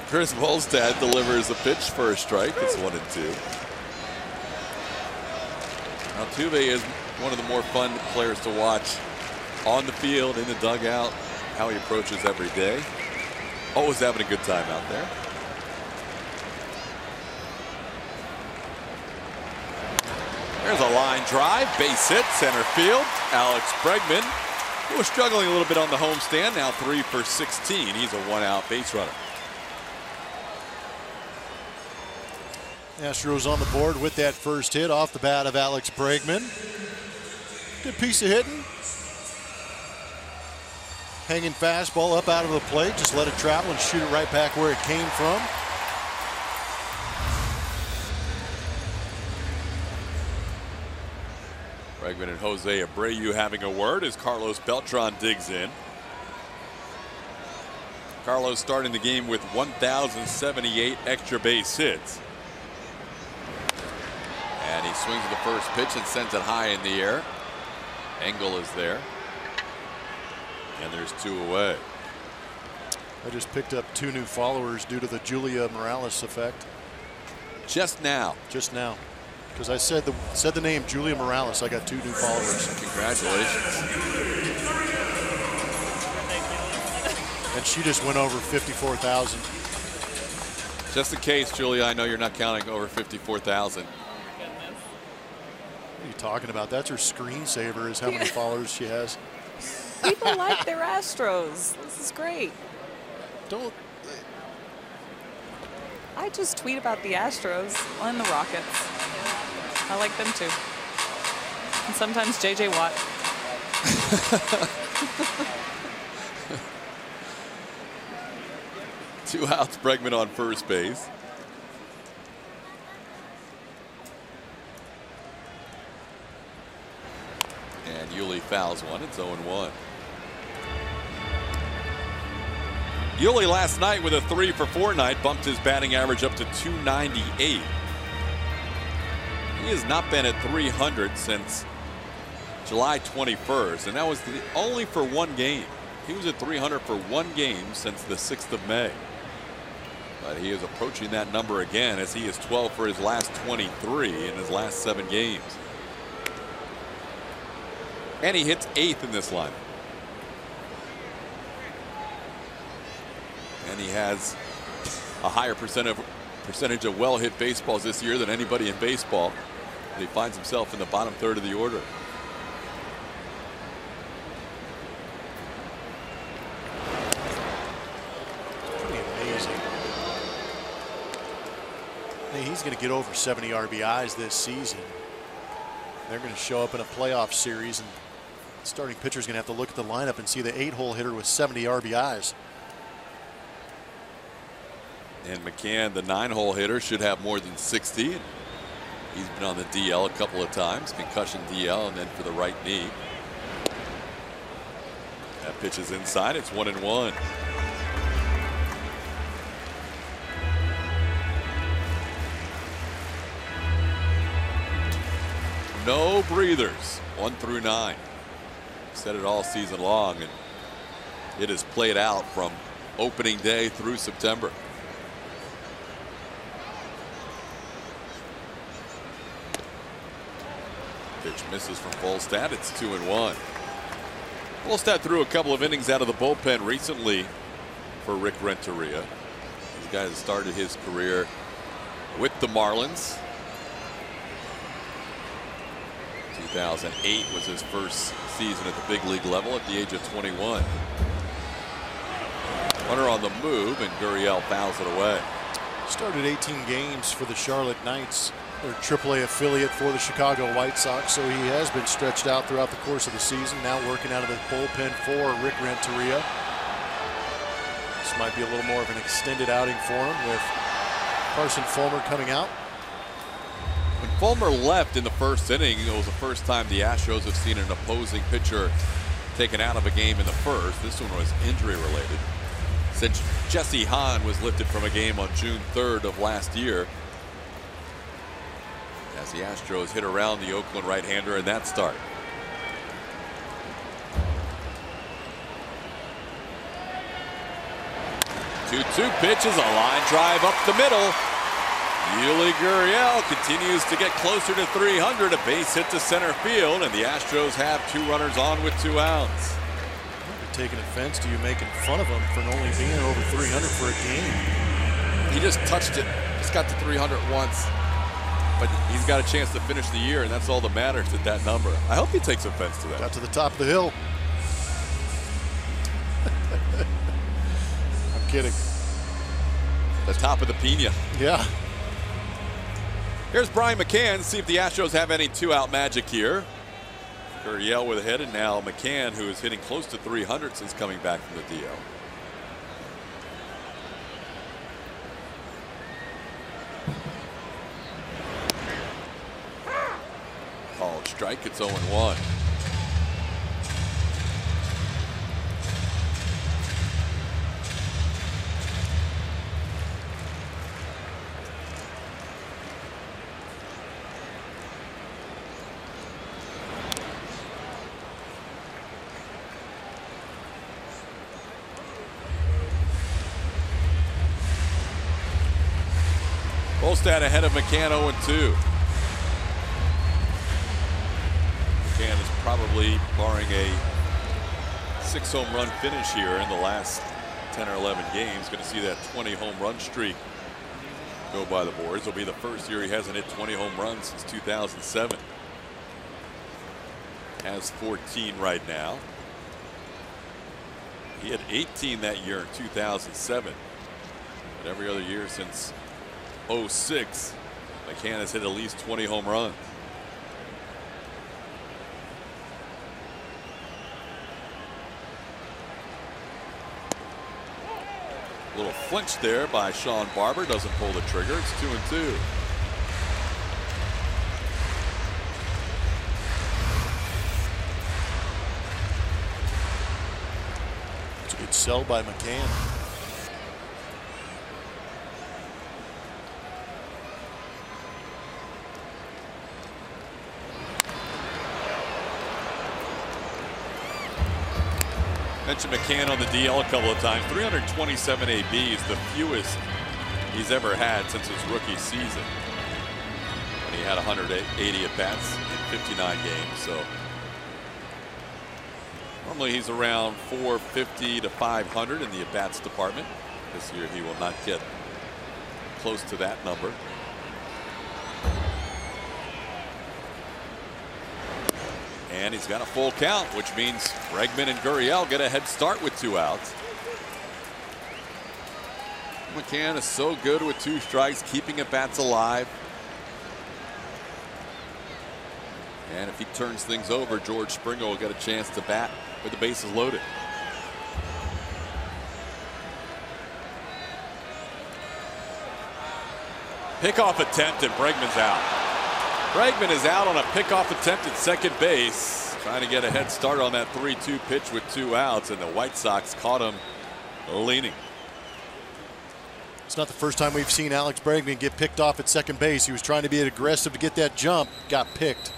Chris Volstad delivers a pitch for a strike. It's 1-2. Altuve is one of the more fun players to watch on the field, in the dugout, how he approaches every day. Always having a good time out there. There's a line drive, base hit, center field. Alex Bregman, who was struggling a little bit on the homestand, now 3 for 16. He's a one-out base runner. Astros on the board with that first hit off the bat of Alex Bregman. Good piece of hitting. Hanging fastball up out of the plate. Just let it travel and shoot it right back where it came from. Bregman and Jose Abreu having a word as Carlos Beltran digs in. Carlos starting the game with 1,078 extra base hits. And he swings the first pitch and sends it high in the air. Engel is there. And there's 2 away. I just picked up 2 new followers due to the Julia Morales effect. Just now. Just now. Because I said the name Julia Morales, I got 2 new followers. Congratulations. And she just went over 54,000. Just in case, Julia, I know you're not counting over 54,000. What are you talking about? That's her screensaver, is how many followers she has. People like their Astros. This is great. Don't. I just tweet about the Astros and the Rockets. I like them too. And sometimes J.J. Watt. Two outs, Bregman on first base. And Yuli fouls one. It's 0-1. Yuli last night with a 3-for-4 night bumped his batting average up to 298. He has not been at 300 since July 21st, and that was only for one game. He was at 300 for one game since the 6th of May. But he is approaching that number again as he is 12 for his last 23 in his last 7 games. And he hits 8th in this lineup. And he has a higher percentage of well-hit baseballs this year than anybody in baseball. And he finds himself in the bottom third of the order. Pretty amazing. Hey, he's going to get over 70 RBIs this season. They're going to show up in a playoff series, and the starting pitcher is going to have to look at the lineup and see the 8-hole hitter with 70 RBIs. And McCann, the 9-hole hitter, should have more than 60. He's been on the DL a couple of times, concussion DL, and then for the right knee. That pitch is inside. It's 1-1. No breathers, 1 through 9. Said it all season long, and it has played out from opening day through September. Pitch misses from Volstad. It's 2-1. Volstad threw a couple of innings out of the bullpen recently for Rick Renteria. This guy has started his career with the Marlins. 2008 was his first season at the big league level at the age of 21. Runner on the move, and Gurriel fouls it away. Started 18 games for the Charlotte Knights, their AAA affiliate for the Chicago White Sox, so he has been stretched out throughout the course of the season, now working out of the bullpen for Rick Renteria. This might be a little more of an extended outing for him with Carson Fulmer coming out. When Fulmer left in the first inning, it was the first time the Astros have seen an opposing pitcher taken out of a game in the first. This one was injury related. Since Jesse Hahn was lifted from a game on June 3rd of last year, as the Astros hit around the Oakland right-hander in that start. Two pitches, a line drive up the middle. Yuli Gurriel continues to get closer to 300, a base hit to center field, and the Astros have 2 runners on with 2 outs. You're taking offense to you making fun of him for only being over 300 for a game. He just touched it, just got to 300 once, but he's got a chance to finish the year, and that's all that matters at that number. I hope he takes offense to that. Got to the top of the hill. I'm kidding. The top of the Pina. Yeah. Here's Brian McCann. See if the Astros have any 2-out magic here. Gurriel with a hit, and now McCann, who is hitting close to 300 since coming back from the DL. Called strike. It's 0-1. Bolstad ahead of McCann 0-2. McCann is probably, barring a 6 home run finish here in the last 10 or 11 games, going to see that 20 home run streak go by the boards. It'll be the first year he hasn't hit 20 home runs since 2007. Has 14 right now. He had 18 that year in 2007. But every other year since 06, McCann has hit at least 20 home runs. A little flinch there by Sean Barber, doesn't pull the trigger. It's 2-2. It's a good sell by McCann. Mentioned McCann on the DL a couple of times. 327 ABs, the fewest he's ever had since his rookie season, when he had 180 at bats in 59 games. So normally he's around 450 to 500 in the at bats department. This year he will not get close to that number. And he's got a full count, which means Bregman and Gurriel get a head start with 2 outs. McCann is so good with 2 strikes, keeping at bats alive. And if he turns things over, George Springer will get a chance to bat with the bases loaded. Pickoff attempt, and Bregman's out. Bregman is out on a pickoff attempt at second base, trying to get a head start on that 3-2 pitch with 2 outs, and the White Sox caught him leaning. It's not the first time we've seen Alex Bregman get picked off at second base. He was trying to be aggressive to get that jump, got picked.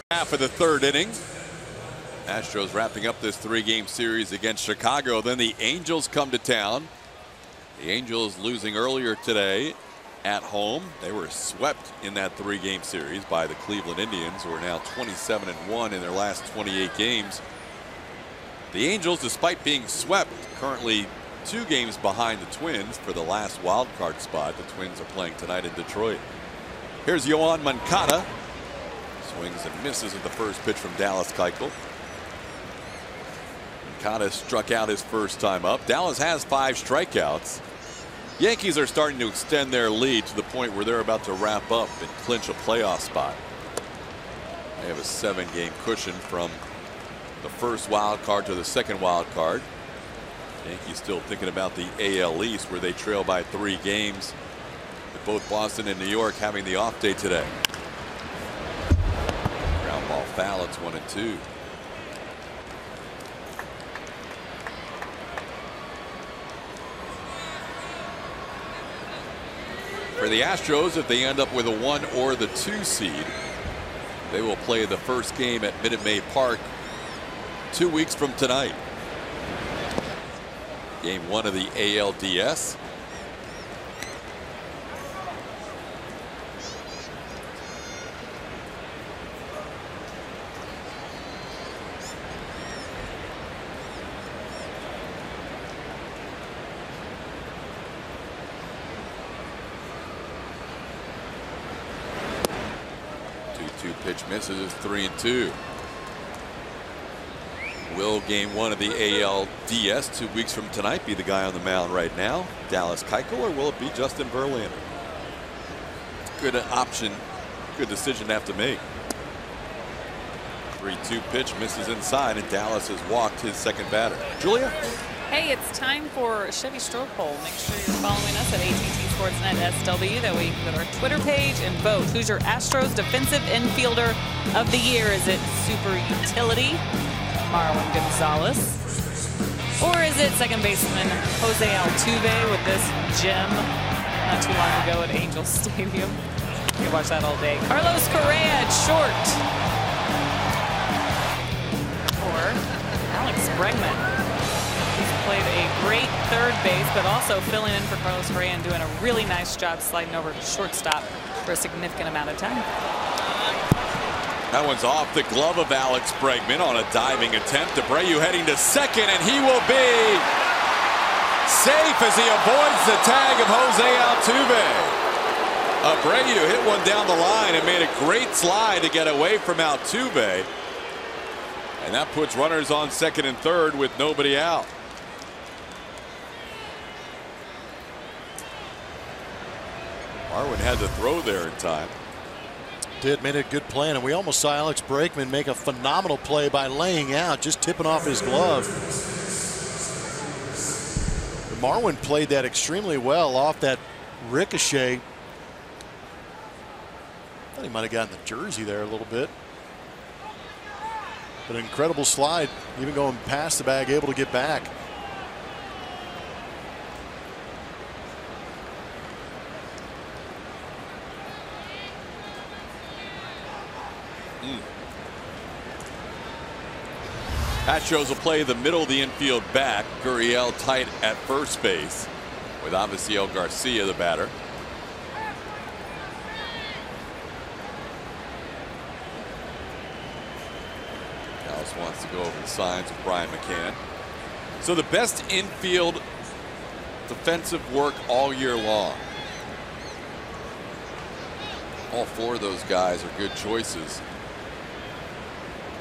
Half of the third inning. Astros wrapping up this 3-game series against Chicago. Then the Angels come to town. The Angels losing earlier today at home. They were swept in that 3-game series by the Cleveland Indians, who are now 27-1 in their last 28 games. The Angels, despite being swept, currently 2 games behind the Twins for the last wild card spot. The Twins are playing tonight in Detroit. Here's Yoan Moncada. Swings and misses at the first pitch from Dallas Keuchel. Moncada struck out his first time up. Dallas has 5 strikeouts. Yankees are starting to extend their lead to the point where they're about to wrap up and clinch a playoff spot. They have a 7-game cushion from the first wild card to the second wild card. Yankees still thinking about the AL East, where they trail by 3 games, with both Boston and New York having the off day today. Ground ball foul. It's 1-2. For the Astros, if they end up with a 1 or the 2 seed, they will play the first game at Minute Maid Park 2 weeks from tonight. Game 1 of the ALDS. Pitch misses. 3-2. Will game 1 of the ALDS 2 weeks from tonight be the guy on the mound right now, Dallas Keuchel, or will it be Justin Verlander? Good option, good decision to have to make. 3-2 pitch misses inside, and Dallas has walked his second batter. Julia? Hey, it's time for Chevy Stroke Poll. Make sure you're following us at AT Sportsnet SW. That way you can go to our Twitter page and vote. Who's your Astros defensive infielder of the year? Is it super utility, Marlon Gonzalez? Or is it second baseman Jose Altuve with this gem not too long ago at Angel Stadium? You can watch that all day. Carlos Correa at short. Or Alex Bregman. Played a great third base, but also filling in for Carlos Correa and doing a really nice job sliding over to shortstop for a significant amount of time. That one's off the glove of Alex Bregman on a diving attempt. Abreu heading to second, and he will be safe as he avoids the tag of Jose Altuve. Abreu hit one down the line and made a great slide to get away from Altuve. And that puts runners on second and third with nobody out. Marwin had to throw there in time. Did, made a good plan, and we almost saw Alex Bregman make a phenomenal play by laying out, just tipping off his glove. Marwin played that extremely well off that ricochet. Thought he might have gotten the jersey there a little bit. But an incredible slide, even going past the bag, able to get back. Astros will play the middle of the infield back. Gurriel tight at first base, with Avisail Garcia the batter. Dallas wants to go over the signs with Brian McCann. So the best infield defensive work all year long. All 4 of those guys are good choices.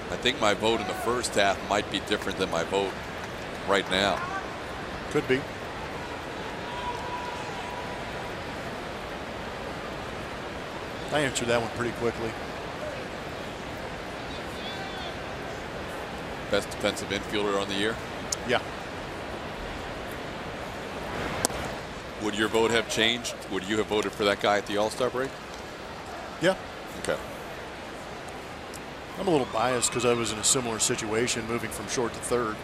I think my vote in the first half might be different than my vote right now. Could be. I answered that one pretty quickly. Best defensive infielder on the year? Yeah. Would your vote have changed? Would you have voted for that guy at the All-Star break? Yeah. Okay. I'm a little biased because I was in a similar situation moving from short to third.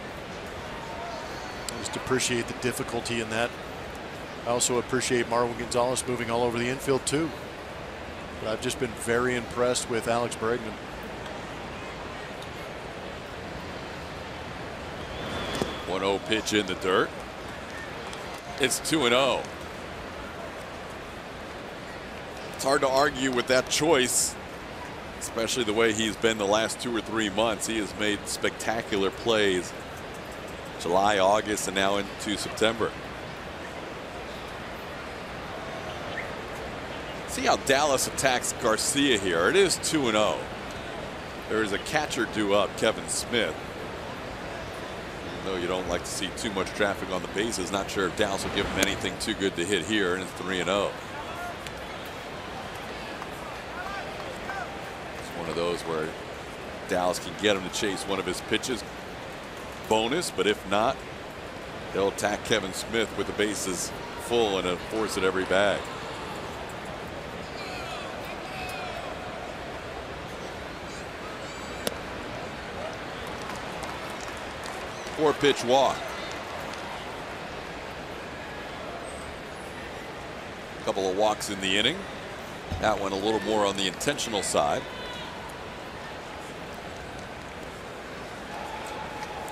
I just appreciate the difficulty in that. I also appreciate Marwin Gonzalez moving all over the infield too. But I've just been very impressed with Alex Bregman. 1-0 pitch in the dirt. It's 2-0. It's hard to argue with that choice, especially the way he's been the last 2 or 3 months. He has made spectacular plays July, August, and now into September. See how Dallas attacks Garcia here. It is 2-0. There is a catcher due up, Kevin Smith. Even though you don't like to see too much traffic on the bases, not sure if Dallas will give him anything too good to hit here, and it's 3-0. It's one of those where Dallas can get him to chase one of his pitches. Bonus, but if not, they'll attack Kevin Smith with the bases full and force at every bag. Four-pitch walk. A couple of walks in the inning. That one a little more on the intentional side.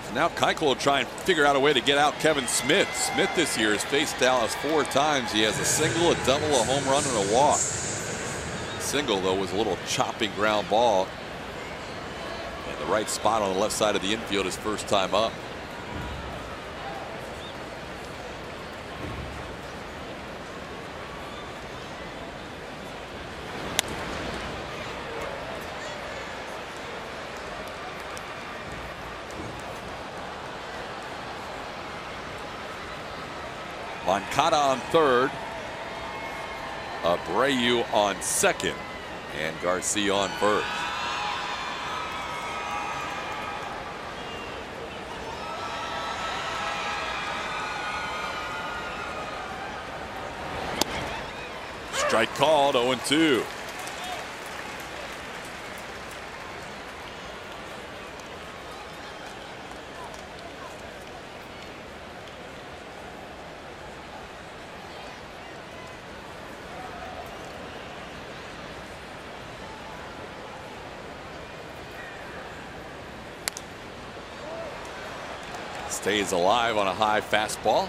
So now Keuchel will try and figure out a way to get out Kevin Smith. Smith this year has faced Dallas 4 times. He has a single, a double, a home run, and a walk. Single, though, was a little chopping ground ball in the right spot on the left side of the infield his first time up. Moncada on third, Abreu on second, and Garcia on first. Strike called, 0-2. Stays alive on a high fastball.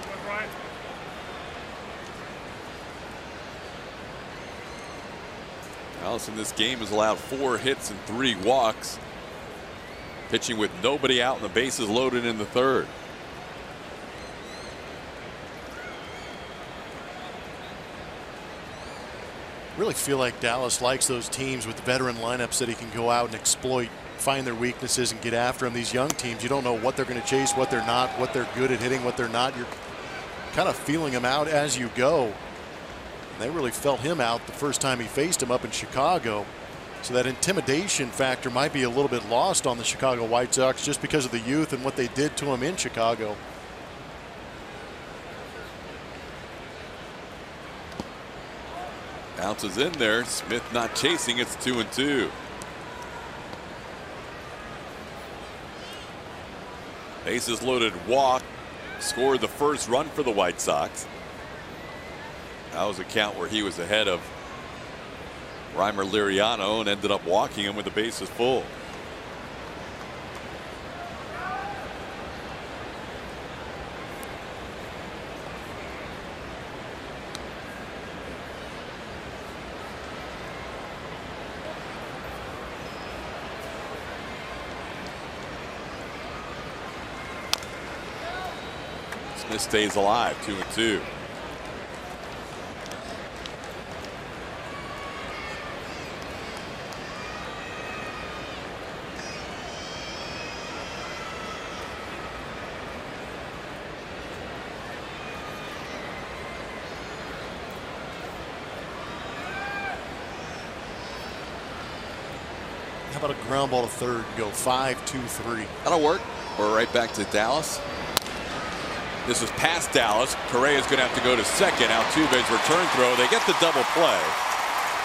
Dallas in this game has allowed 4 hits and 3 walks. Pitching with nobody out and the bases loaded in the third. Really feel like Dallas likes those teams with the veteran lineups that he can go out and exploit, find their weaknesses and get after them. These young teams, you don't know what they're going to chase, what they're not, what they're good at hitting, what they're not. You're kind of feeling them out as you go. And they really felt him out the first time he faced him up in Chicago. So that intimidation factor might be a little bit lost on the Chicago White Sox just because of the youth and what they did to him in Chicago. Bounces in there. Smith not chasing. It's 2-2. Bases loaded walk. Scored the first run for the White Sox. That was a count where he was ahead of Reimer Liriano and ended up walking him with the bases full. Smith stays alive, 2-2. How about a ground ball to third and go 5-2-3? That'll work. We're right back to Dallas. This is past Dallas. Correa's going to have to go to second. Altuve's return throw. They get the double play.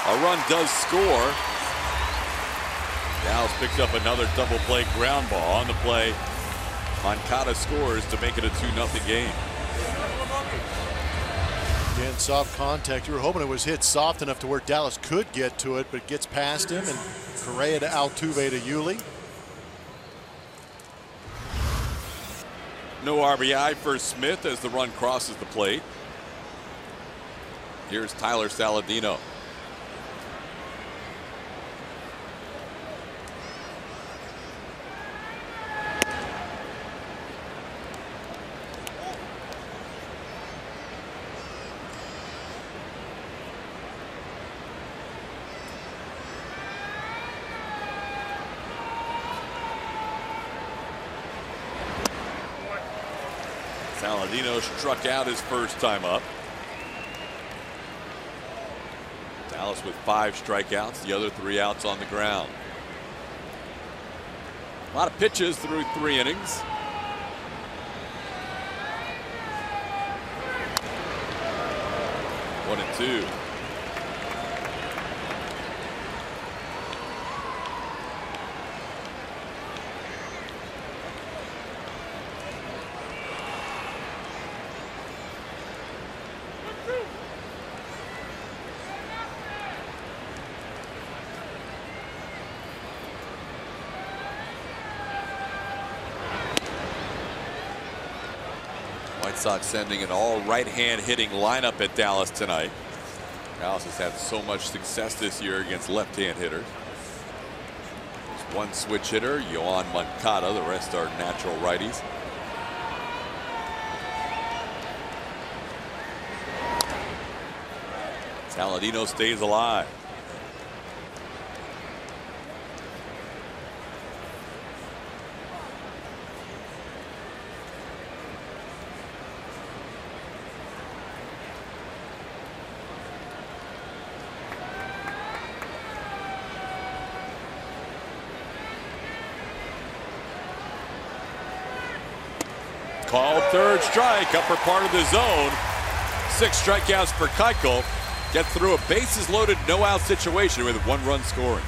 A run does score. Dallas picks up another double play ground ball on the play. Moncada scores to make it a 2-0 game. Again, soft contact. You were hoping it was hit soft enough to where Dallas could get to it, but it gets past him, and Correa to Altuve to Yuli. No RBI for Smith as the run crosses the plate. Here's Tyler Saladino. Saladino struck out his first time up. Dallas with 5 strikeouts, the other 3 outs on the ground. A lot of pitches through 3 innings. One and 2. White Sox sending an all right-hand hitting lineup at Dallas tonight. Dallas has had so much success this year against left-hand hitters. There's one switch hitter, Yohan Moncada. The rest are natural righties. Saladino stays alive. Called third strike, upper part of the zone. 6 strikeouts for Keuchel. Gets through a bases loaded, no out situation with 1 run scoring.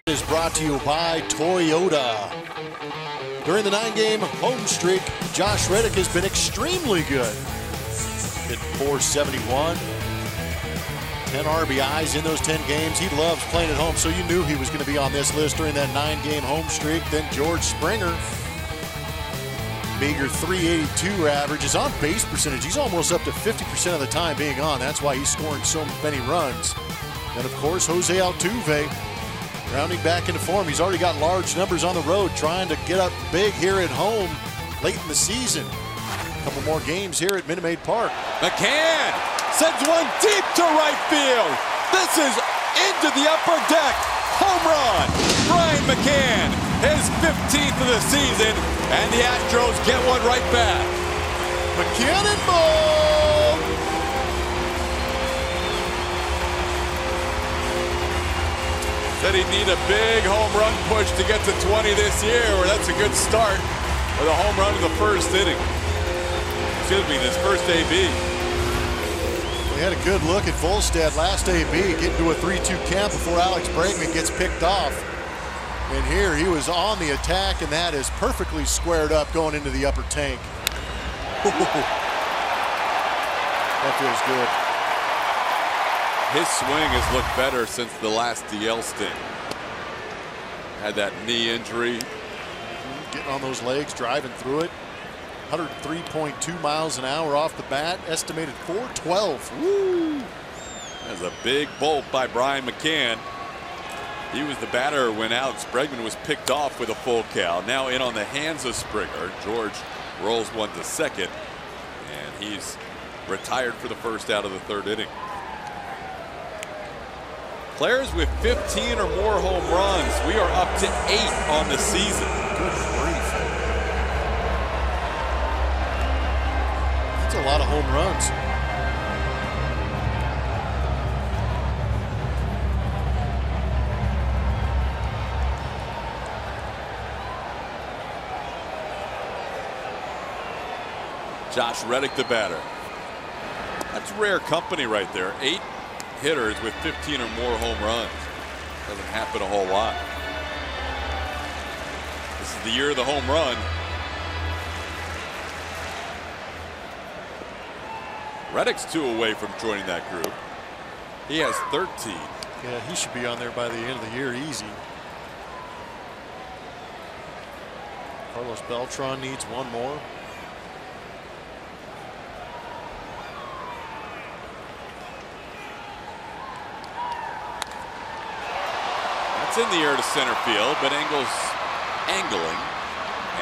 Is brought to you by Toyota. During the 9-game home streak, Josh Reddick has been extremely good. Hit .471, 10 RBIs in those 10 games. He loves playing at home, so you knew he was going to be on this list during that 9-game home streak. Then George Springer, meager .382 average. His on-base percentage, he's almost up to 50% of the time being on. That's why he's scoring so many runs. And of course, Jose Altuve, rounding back into form. He's already got large numbers on the road, trying to get up big here at home late in the season. A couple more games here at Minute Maid Park. McCann sends one deep to right field. This is into the upper deck. Home run. Brian McCann, his 15th of the season, and the Astros get one right back. McCann and ball. Said he'd need a big home run push to get to 20 this year, or that's a good start with a home run in the first inning. Excuse me, this first AB. They had a good look at Volstad last AB, getting to a 3-2 count before Alex Bregman gets picked off. And here he was on the attack, and that is perfectly squared up going into the upper tank. That feels good. His swing has looked better since the last DL stint. Had that knee injury. Getting on those legs, driving through it. 103.2 miles an hour off the bat, estimated 412. Woo! That's a big bolt by Brian McCann. He was the batter when Alex Bregman was picked off with a full count. Now in on the hands of Springer. George rolls one to second, and he's retired for the first out of the third inning. Players with 15 or more home runs, we are up to 8 on the season. Good grief. That's a lot of home runs. Josh Reddick, the batter. That's rare company right there. 8 hitters with 15 or more home runs. Doesn't happen a whole lot. This is the year of the home run. Reddick's 2 away from joining that group. He has 13. Yeah, he should be on there by the end of the year easy. Carlos Beltran needs one more. It's in the air to center field, but Engel's angling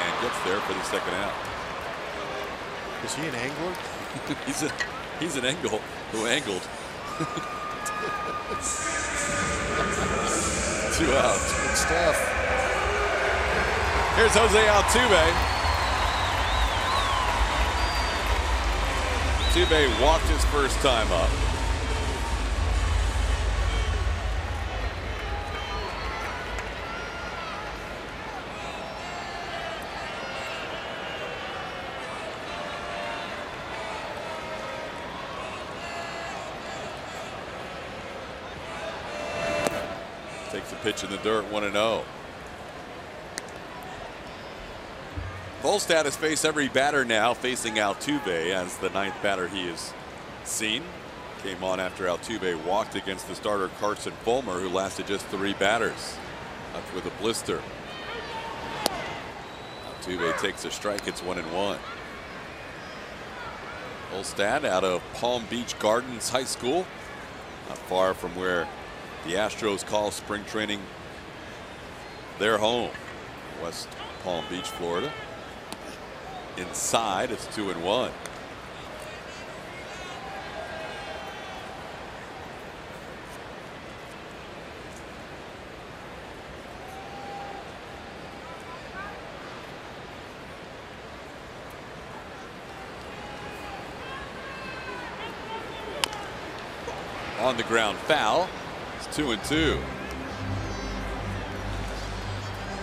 and gets there for the second out. Is he an angler? he's an Engel who angled. 2 outs. Good stuff. Here's Jose Altuve. Altuve walked his first time up. Takes a pitch in the dirt, 1-0. Volstad has faced every batter now, facing Altuve as the 9th batter he has seen. Came on after Altuve walked against the starter Carson Fulmer, who lasted just 3 batters. That's with a blister. Altuve takes a strike. It's 1-1. Volstad out of Palm Beach Gardens High School, not far from where the Astros call spring training their home. West Palm Beach, Florida. Inside, it's 2-1. On the ground foul. It's 2-2.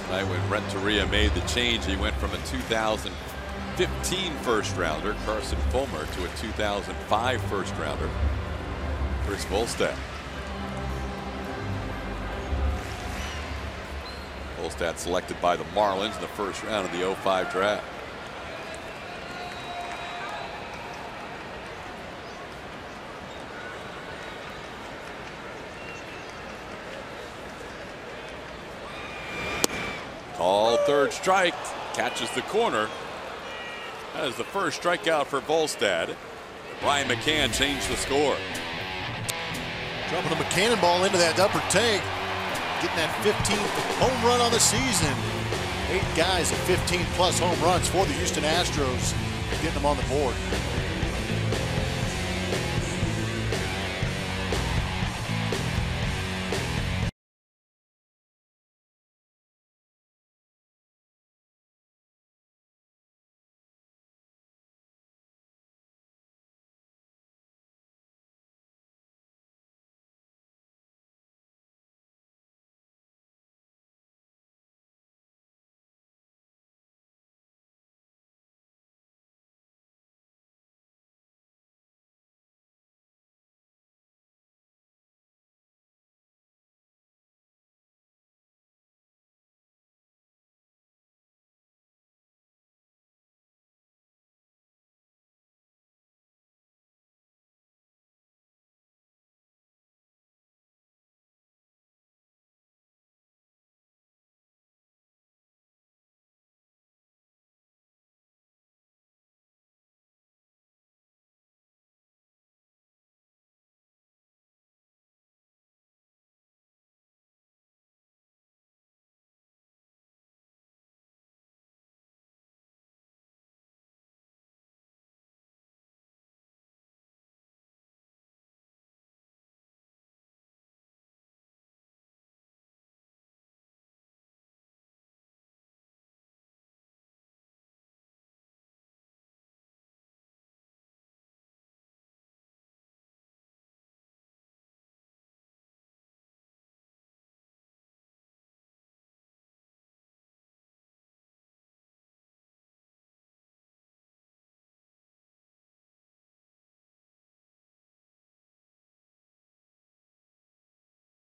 Tonight when Renteria made the change, he went from a 2015 first rounder, Carson Fulmer, to a 2005 first rounder, Chris Volstad. Volstad selected by the Marlins in the first round of the 2005 draft. All third strike, catches the corner. That is the first strikeout for Volstad. Brian McCann changed the score. Dropping a cannonball into that upper tank. Getting that 15th home run on the season. 8 guys at 15+ home runs for the Houston Astros. Getting them on the board.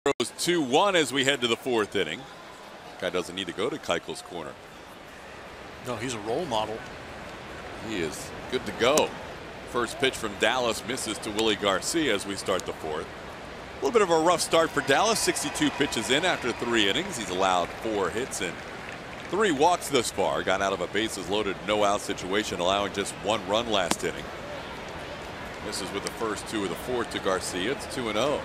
Astros 2-1 as we head to the 4th inning. Guy doesn't need to go to Keuchel's corner. No, he's a role model. He is good to go. First pitch from Dallas misses to Willie Garcia as we start the 4th. A little bit of a rough start for Dallas. 62 pitches in after 3 innings. He's allowed 4 hits and 3 walks thus far. Got out of a bases loaded, no out situation, allowing just 1 run last inning. Misses with the first 2 of the 4th to Garcia. It's 2-0.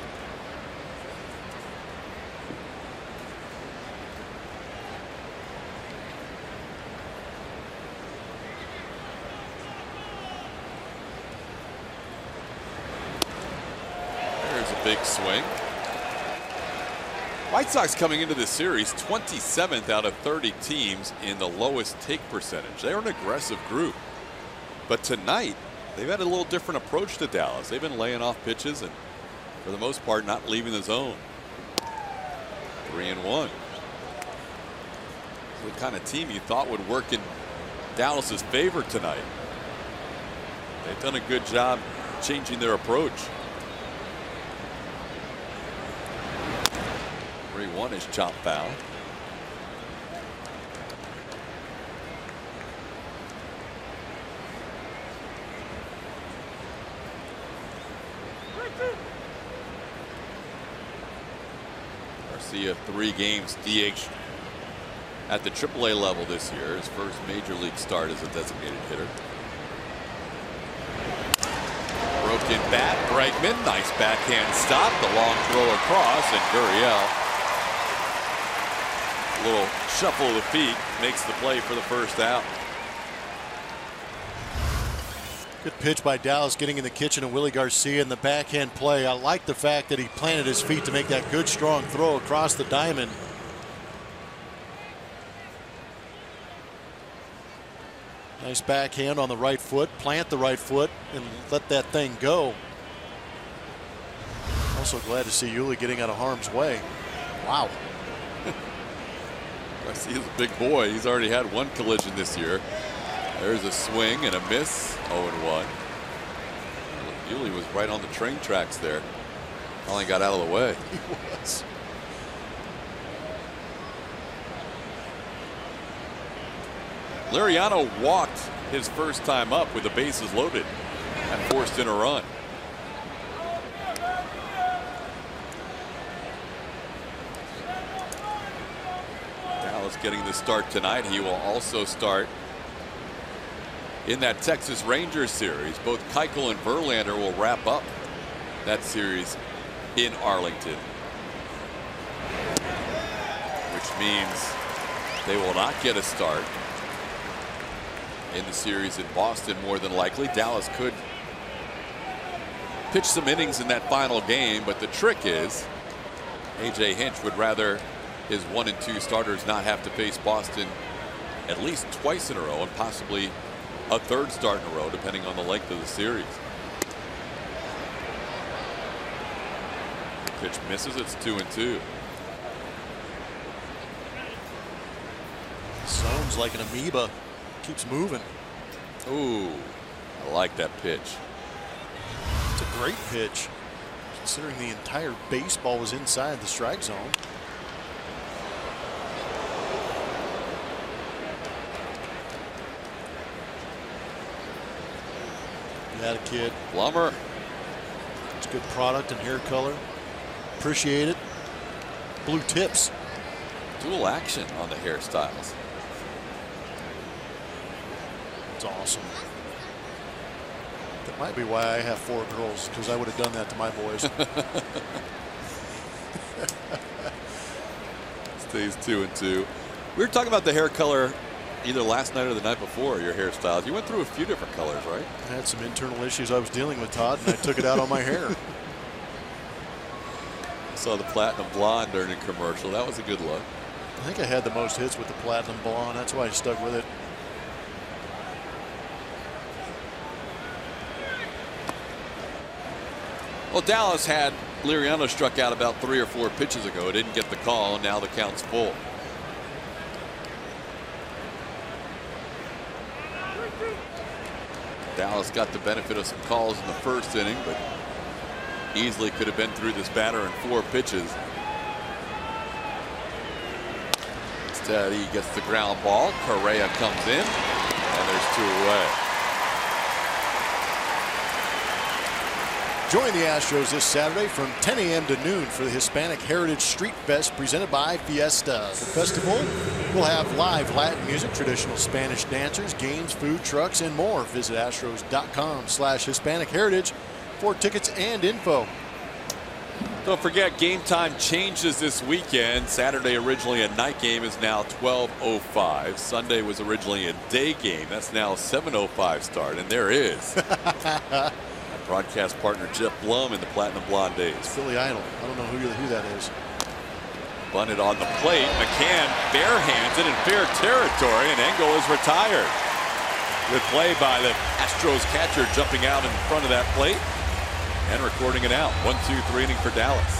Big swing. White Sox coming into this series 27th out of 30 teams in the lowest take percentage. They're an aggressive group, but tonight they've had a little different approach to Dallas. They've been laying off pitches and for the most part not leaving the zone. 3-1. The kind of team you thought would work in Dallas's favor tonight. They've done a good job changing their approach. 3-1 is chop foul. Garcia 3 games DH at the AAA level this year. His first major league start as a designated hitter. Broken bat, Bregman, nice backhand stop. The long throw across, and Gurriel, a little shuffle of the feet, makes the play for the first out. Good pitch by Dallas, getting in the kitchen of Willie Garcia in the backhand play. I like the fact that he planted his feet to make that good strong throw across the diamond. Nice backhand on the right foot, plant the right foot and let that thing go. Also glad to see Yuli getting out of harm's way. Wow. Garcia's a big boy. He's already had 1 collision this year. There's a swing and a miss. 0-1. Yuli was right on the train tracks there. Finally got out of the way. He was. Liriano walked his first time up with the bases loaded and forced in a run. Dallas getting the start tonight. He will also start in that Texas Rangers series. Both Keuchel and Verlander will wrap up that series in Arlington, which means they will not get a start in the series in Boston. More than likely, Dallas could pitch some innings in that final game, but the trick is A.J. Hinch would rather his 1 and 2 starters not have to face Boston at least twice in a row, and possibly a 3rd start in a row, depending on the length of the series. Pitch misses. It's 2-2. Sounds like an amoeba. Keeps moving. Ooh, I like that pitch. It's a great pitch, considering the entire baseball was inside the strike zone. Got a kid. Plummer. It's good product and hair color. Appreciate it. Blue tips. Dual action on the hairstyles. It's awesome. That might be why I have 4 girls, because I would have done that to my boys. Stays 2-2. We were talking about the hair color either last night or the night before, your hairstyles. You went through a few different colors, right? I had some internal issues I was dealing with, Todd, and I took it out on my hair. I saw the platinum blonde during a commercial. That was a good look. I think I had the most hits with the platinum blonde. That's why I stuck with it. Well, Dallas had Liriano struck out about 3 or 4 pitches ago. Didn't get the call, and now the count's full. Dallas got the benefit of some calls in the first inning, but easily could have been through this batter in 4 pitches. Instead, he gets the ground ball. Correa comes in, and there's 2 away. Join the Astros this Saturday from 10 a.m. to noon for the Hispanic Heritage Street Fest presented by Fiesta. The festival will have live Latin music, traditional Spanish dancers, games, food trucks, and more. Visit astros.com/Hispanic Heritage for tickets and info. Don't forget, game time changes this weekend. Saturday, originally a night game, is now 12:05. Sunday was originally a day game. That's now 7:05 start. And there is broadcast partner Jeff Blum in the Platinum Blonde days. Philly Idol. I don't know who that is. Bunted on the plate. McCann barehanded in fair territory, and Engel is retired. Good play by the Astros catcher, jumping out in front of that plate and recording it out. 1-2-3 inning for Dallas.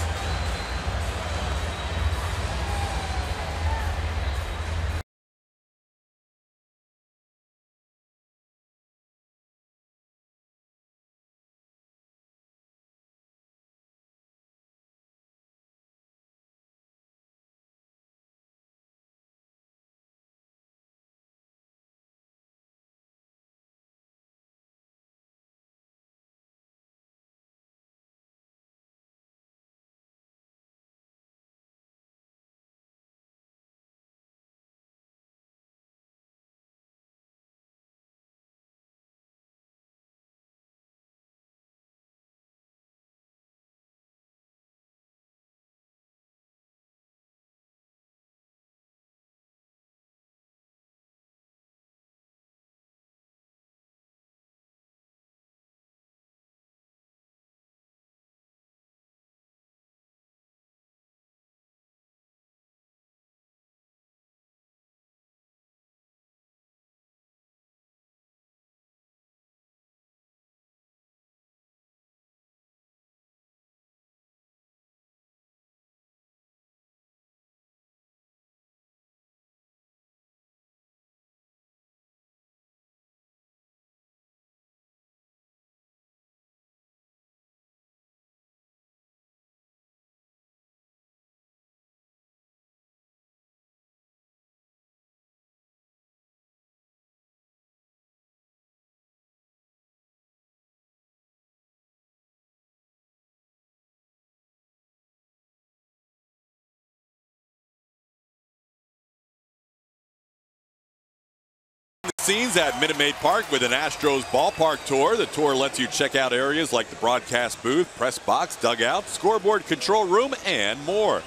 Scenes at Minute Maid Park with an Astros ballpark tour. The tour lets you check out areas like the broadcast booth, press box, dugout, scoreboard control room, and more.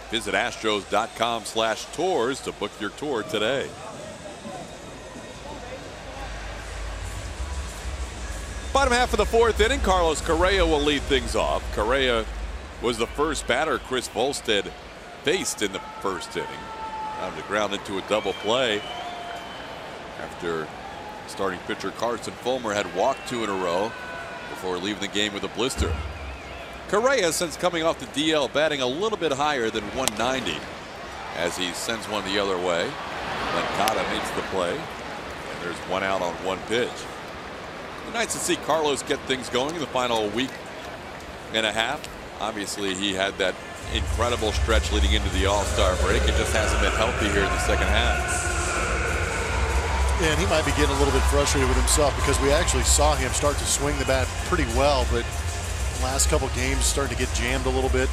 Visit astros.com/tours to book your tour today. Bottom half of the 4th inning, Carlos Correa will lead things off. Correa was the first batter Chris Volstead faced in the 1st inning. Time to ground into a double play after starting pitcher Carson Fulmer had walked 2 in a row before leaving the game with a blister. Correa, since coming off the DL, batting a little bit higher than 190 as he sends one the other way. Moncada makes the play, and there's 1 out on 1 pitch. Nice to see Carlos get things going in the final week and a half. Obviously, he had that incredible stretch leading into the All-Star break. It just hasn't been healthy here in the 2nd half. Yeah, and he might be getting a little bit frustrated with himself because we actually saw him start to swing the bat pretty well, but the last couple games starting to get jammed a little bit.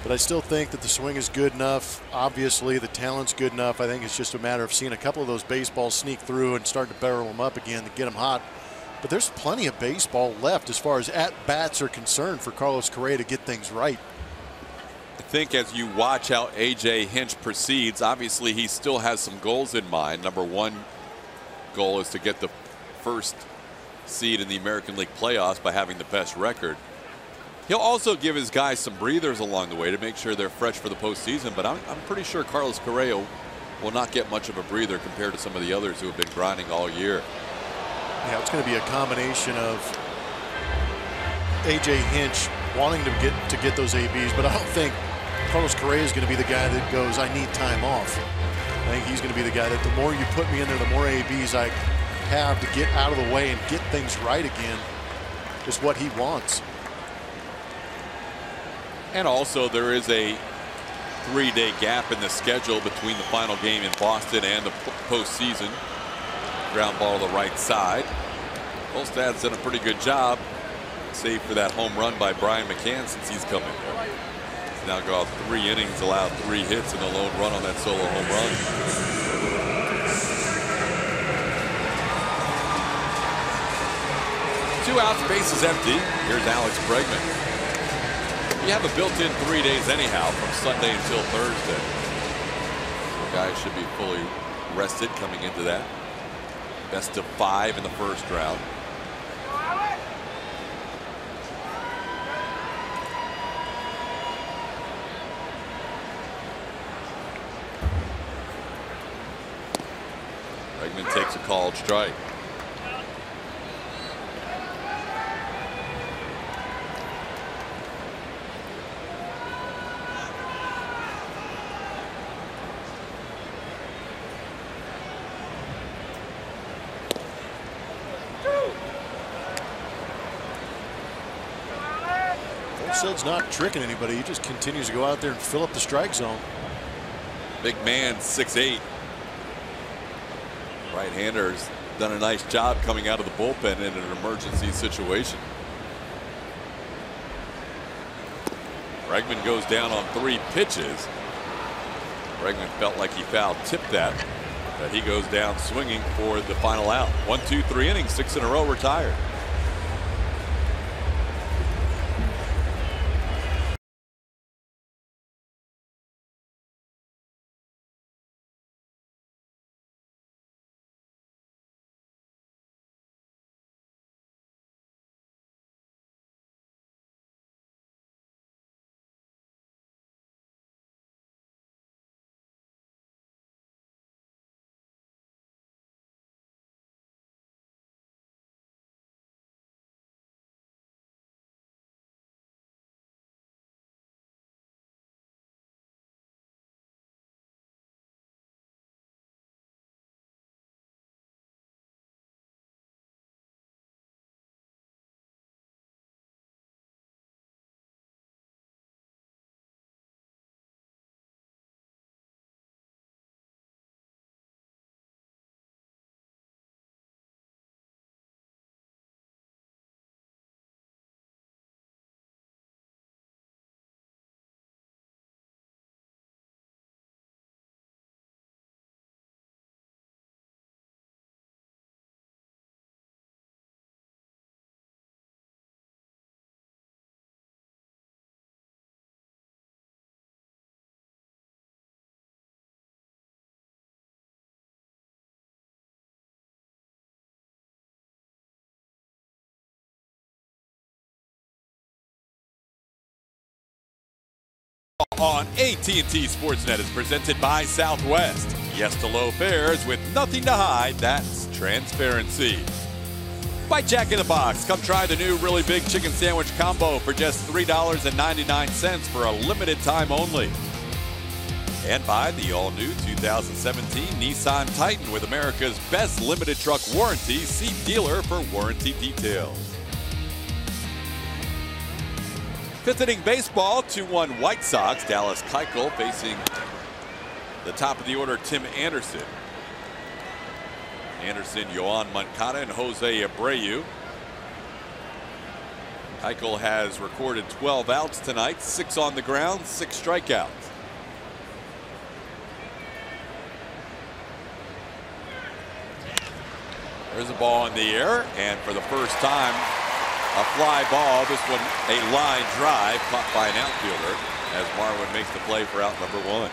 But I still think that the swing is good enough. Obviously, the talent's good enough. I think it's just a matter of seeing a couple of those baseballs sneak through and starting to barrel them up again to get them hot. But there's plenty of baseball left as far as at-bats are concerned for Carlos Correa to get things right. I think as you watch how A.J. Hinch proceeds, obviously he still has some goals in mind. Number 1 goal is to get the 1st seed in the American League playoffs by having the best record. He'll also give his guys some breathers along the way to make sure they're fresh for the postseason, but I'm pretty sure Carlos Correa will not get much of a breather compared to some of the others who have been grinding all year. Yeah, it's going to be a combination of A.J. Hinch wanting to get those ABs, but I don't think Carlos Correa is going to be the guy that goes, I need time off. I think he's going to be the guy that the more you put me in there, the more ABs I have to get out of the way and get things right again. Just what he wants. And also there is a 3-day gap in the schedule between the final game in Boston and the postseason. Ground ball to the right side. Olstad's done a pretty good job, save for that home run by Brian McCann since he's come in there. He's now go out 3 innings, allowed 3 hits and a lone run on that solo home run. Two outs, base is empty. Here's Alex Bregman. You have a built-in 3 days anyhow from Sunday until Thursday. So guys should be fully rested coming into that. Best of 5 in the first round. Bregman takes a called strike. Olsted's not tricking anybody. He just continues to go out there and fill up the strike zone. Big man, 6'8". Right-hander's done a nice job coming out of the bullpen in an emergency situation. Bregman goes down on 3 pitches. Bregman felt like he foul tipped that, but he goes down swinging for the final out. 1, 2, 3 innings, 6 in a row, retired. On AT&T Sportsnet is presented by Southwest. Yes to low fares with nothing to hide. That's transparency. By Jack in the Box. Come try the new really big chicken sandwich combo for just $3.99 for a limited time only. And by the all-new 2017 Nissan Titan with America's best limited truck warranty. See dealer for warranty details. 5th inning baseball, 2-1 White Sox. Dallas Keuchel facing the top of the order, Tim Anderson. Anderson, Yoan Moncada, and Jose Abreu. Keuchel has recorded 12 outs tonight, 6 on the ground, 6 strikeouts. There's a ball in the air, and for the first time, a fly ball. This one a line drive caught by an outfielder as Marwin makes the play for out number 1.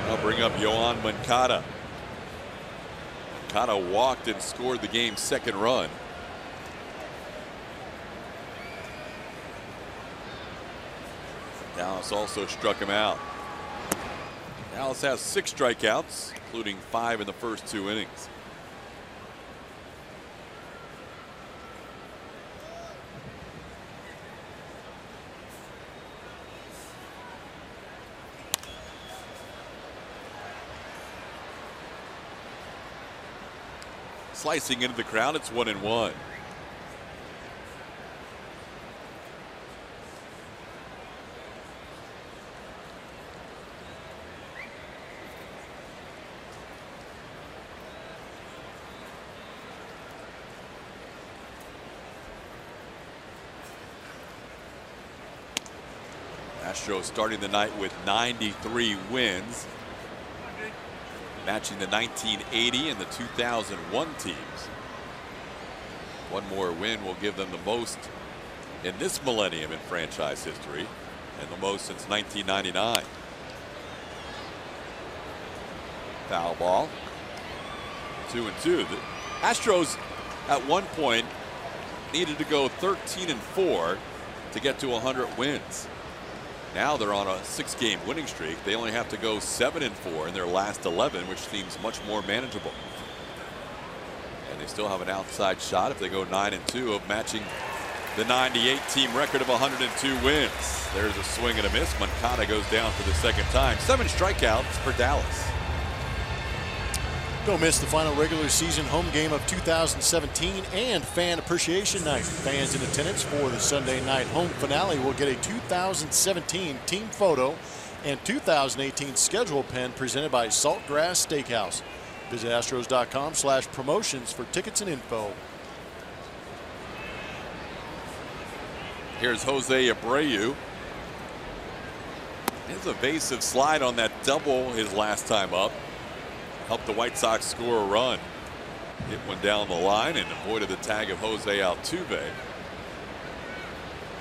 I'll bring up Yoan Moncada. Moncada walked and scored the game's 2nd run. Dallas also struck him out. Dallas has 6 strikeouts, including 5 in the first 2 innings. Slicing into the crowd, it's 1-1. Astros starting the night with 93 wins, matching the 1980 and the 2001 teams. One more win will give them the most in this millennium in franchise history, and the most since 1999. Foul ball. 2-2. The Astros at one point needed to go 13-4 to get to 100 wins. Now they're on a 6-game winning streak. They only have to go 7-4 in their last 11, which seems much more manageable. And they still have an outside shot if they go 9-2 of matching the 98 team record of 102 wins. There's a swing and a miss. McCann goes down for the second time. 7 strikeouts for Dallas. Don't miss the final regular season home game of 2017 and Fan Appreciation Night. Fans in attendance for the Sunday night home finale will get a 2017 team photo and 2018 schedule pen presented by Saltgrass Steakhouse. Visit Astros.com/promotions for tickets and info. Here's Jose Abreu. His evasive slide on that double his last time up helped the White Sox score a run. Hit one down the line and avoided the tag of Jose Altuve.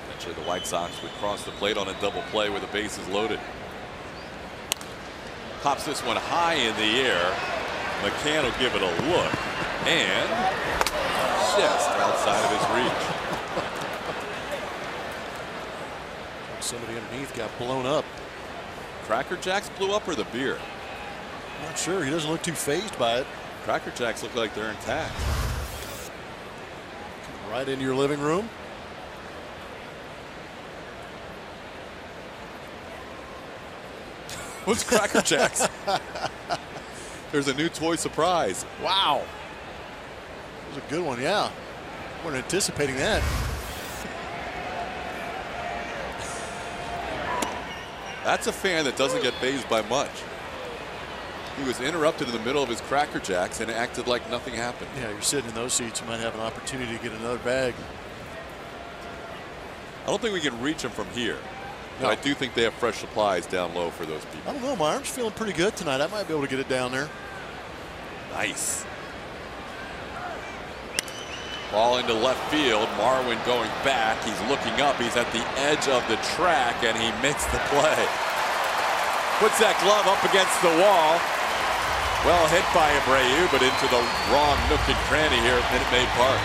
Eventually the White Sox would cross the plate on a double play with the bases loaded. Pops this one high in the air. McCann will give it a look and just outside of his reach. Somebody underneath got blown up. Cracker Jacks blew up or the beer? Not sure. He doesn't look too fazed by it. Cracker Jacks look like they're intact. Right into your living room. What's Cracker Jacks? There's a new toy surprise. Wow. That was a good one, yeah. Weren't anticipating that. That's a fan that doesn't get fazed by much. He was interrupted in the middle of his Cracker Jacks and acted like nothing happened. Yeah, you're sitting in those seats. You might have an opportunity to get another bag. I don't think we can reach them from here. No. I do think they have fresh supplies down low for those people. I don't know. My arm's feeling pretty good tonight. I might be able to get it down there. Nice. Ball into left field. Marwin going back. He's looking up. He's at the edge of the track, and he makes the play. Puts that glove up against the wall. Well hit by Abreu, but into the wrong nook and cranny here at Minute Maid Park.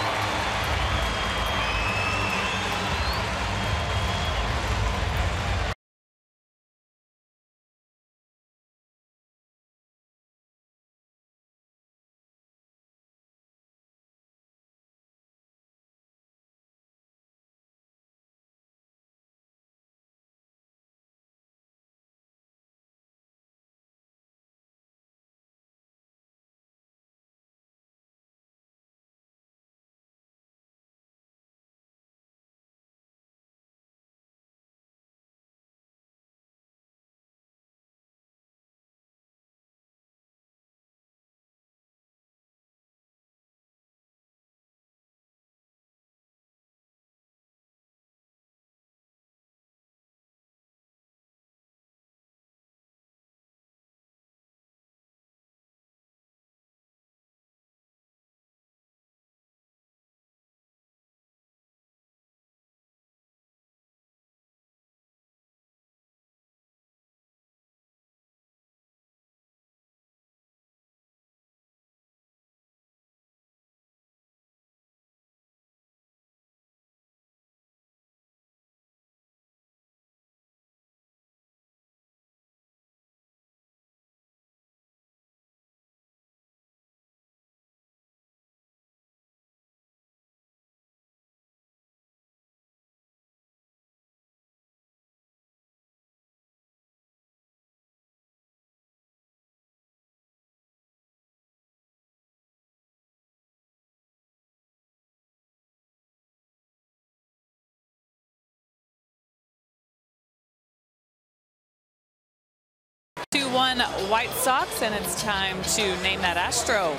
2-1 White Sox, and it's time to name that Astro.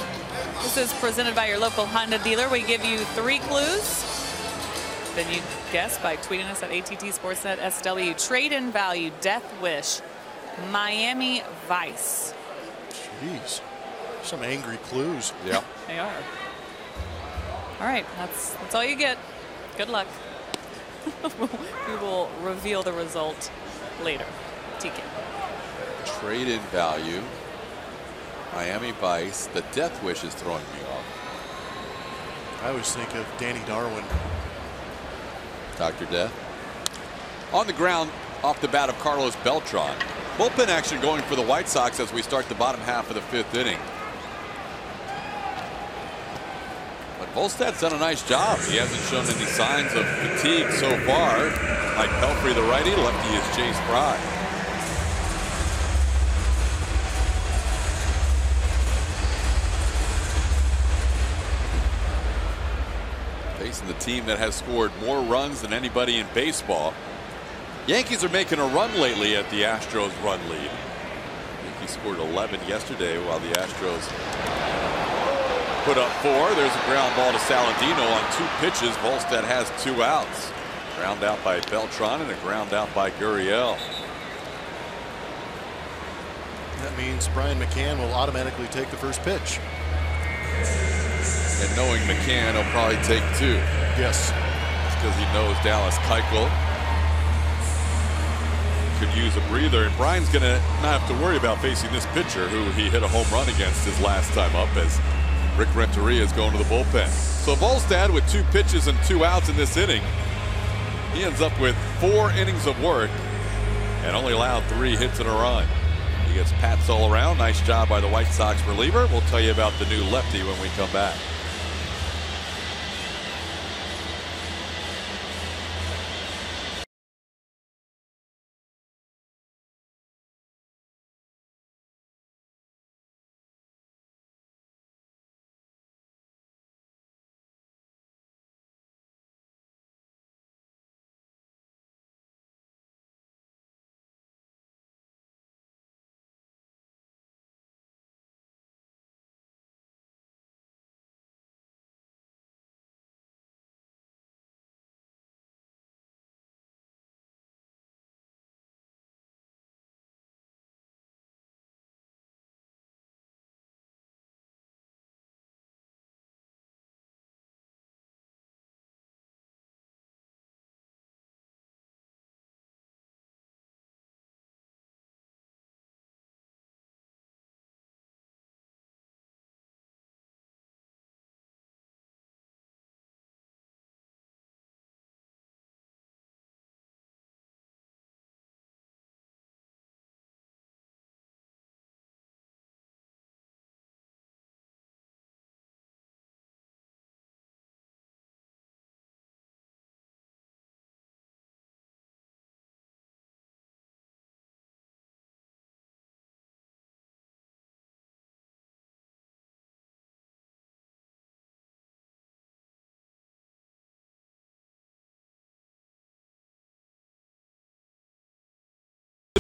This is presented by your local Honda dealer. We give you 3 clues. Then you guess by tweeting us at ATT Sportsnet SW. Trade-in value, Death Wish, Miami Vice. Jeez, some angry clues. Yeah, they are. All right, that's all you get. Good luck. We will reveal the result later. TK. Trade-in value, Miami Vice. The Death Wish is throwing me off. I always think of Danny Darwin. Dr. Death. On the ground, off the bat of Carlos Beltran. Bullpen action going for the White Sox as we start the bottom half of the 5th inning. But Volstad's done a nice job. He hasn't shown any signs of fatigue so far. Mike Pelfrey, the righty. Lefty is Chase Fry. Facing the team that has scored more runs than anybody in baseball. Yankees are making a run lately at the Astros run lead. Yankees scored 11 yesterday while the Astros put up 4. There's a ground ball to Saladino on 2 pitches. Volstad has 2 outs. Ground out by Beltran and a ground out by Gurriel. That means Brian McCann will automatically take the first pitch. And knowing McCann, he'll probably take 2. Yes. Because he knows Dallas Keuchel could use a breather, and Brian's going to not have to worry about facing this pitcher who he hit a home run against his last time up, as Rick Renteria is going to the bullpen. So Volstad with 2 pitches and 2 outs in this inning. He ends up with 4 innings of work and only allowed 3 hits and a run. He gets pats all around. Nice job by the White Sox reliever. We'll tell you about the new lefty when we come back.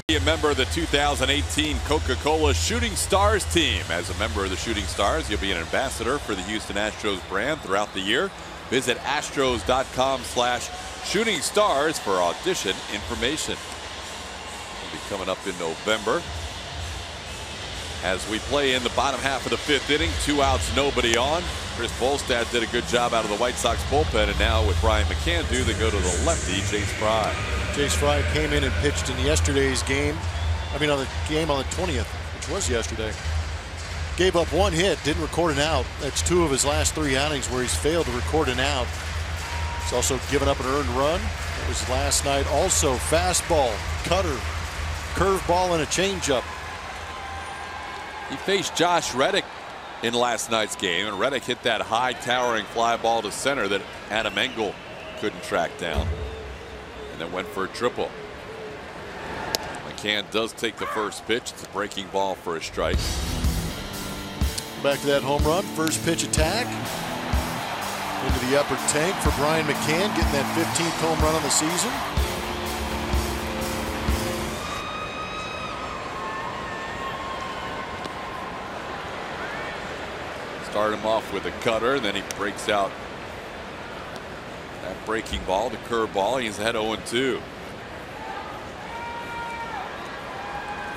Be a member of the 2018 Coca-Cola Shooting Stars team. As a member of the Shooting Stars, you'll be an ambassador for the Houston Astros brand throughout the year. Visit astros.com/shooting stars for audition information. We'll be coming up in November as we play in the bottom half of the 5th inning. 2 outs, nobody on. Chris Volstad did a good job out of the White Sox bullpen, and now with Brian McCann due, they go to the lefty, Chase Fry. Chase Fry came in and pitched in yesterday's game. I mean, on the game on the 20th, which was yesterday. Gave up 1 hit, didn't record an out. That's 2 of his last 3 outings where he's failed to record an out. He's also given up an earned run. It was last night. Also, fastball, cutter, curveball, and a changeup. He faced Josh Reddick in last night's game, and Reddick hit that high towering fly ball to center that Adam Engel couldn't track down, and then went for a triple. McCann does take the first pitch. It's a breaking ball for a strike. Back to that home run. First pitch attack into the upper tank for Brian McCann, getting that 15th home run of the season. Start him off with a cutter, and then he breaks out that breaking ball, the curveball. He's ahead 0-2.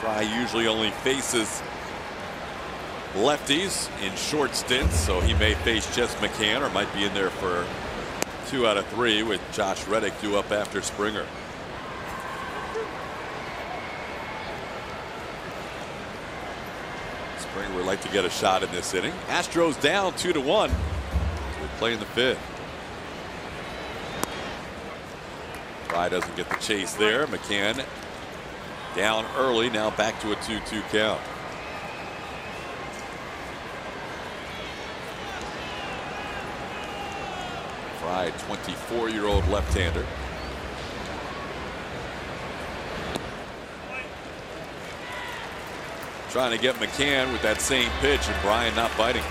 Fry usually only faces lefties in short stints, so he may face just McCann or might be in there for 2 out of 3 with Josh Reddick due up after Springer. Springer would like to get a shot in this inning. Astros down 2-1. We're playing the 5th. Fry doesn't get the chase there. McCann down early, now back to a 2-2 count. Fry, 24-year-old left-hander. Trying to get McCann with that same pitch, and Brian not biting.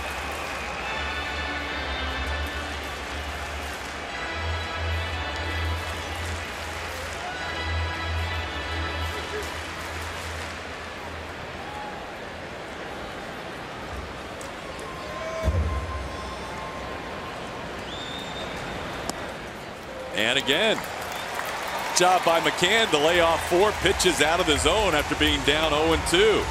And again, job by McCann to lay off 4 pitches out of the zone after being down 0-2.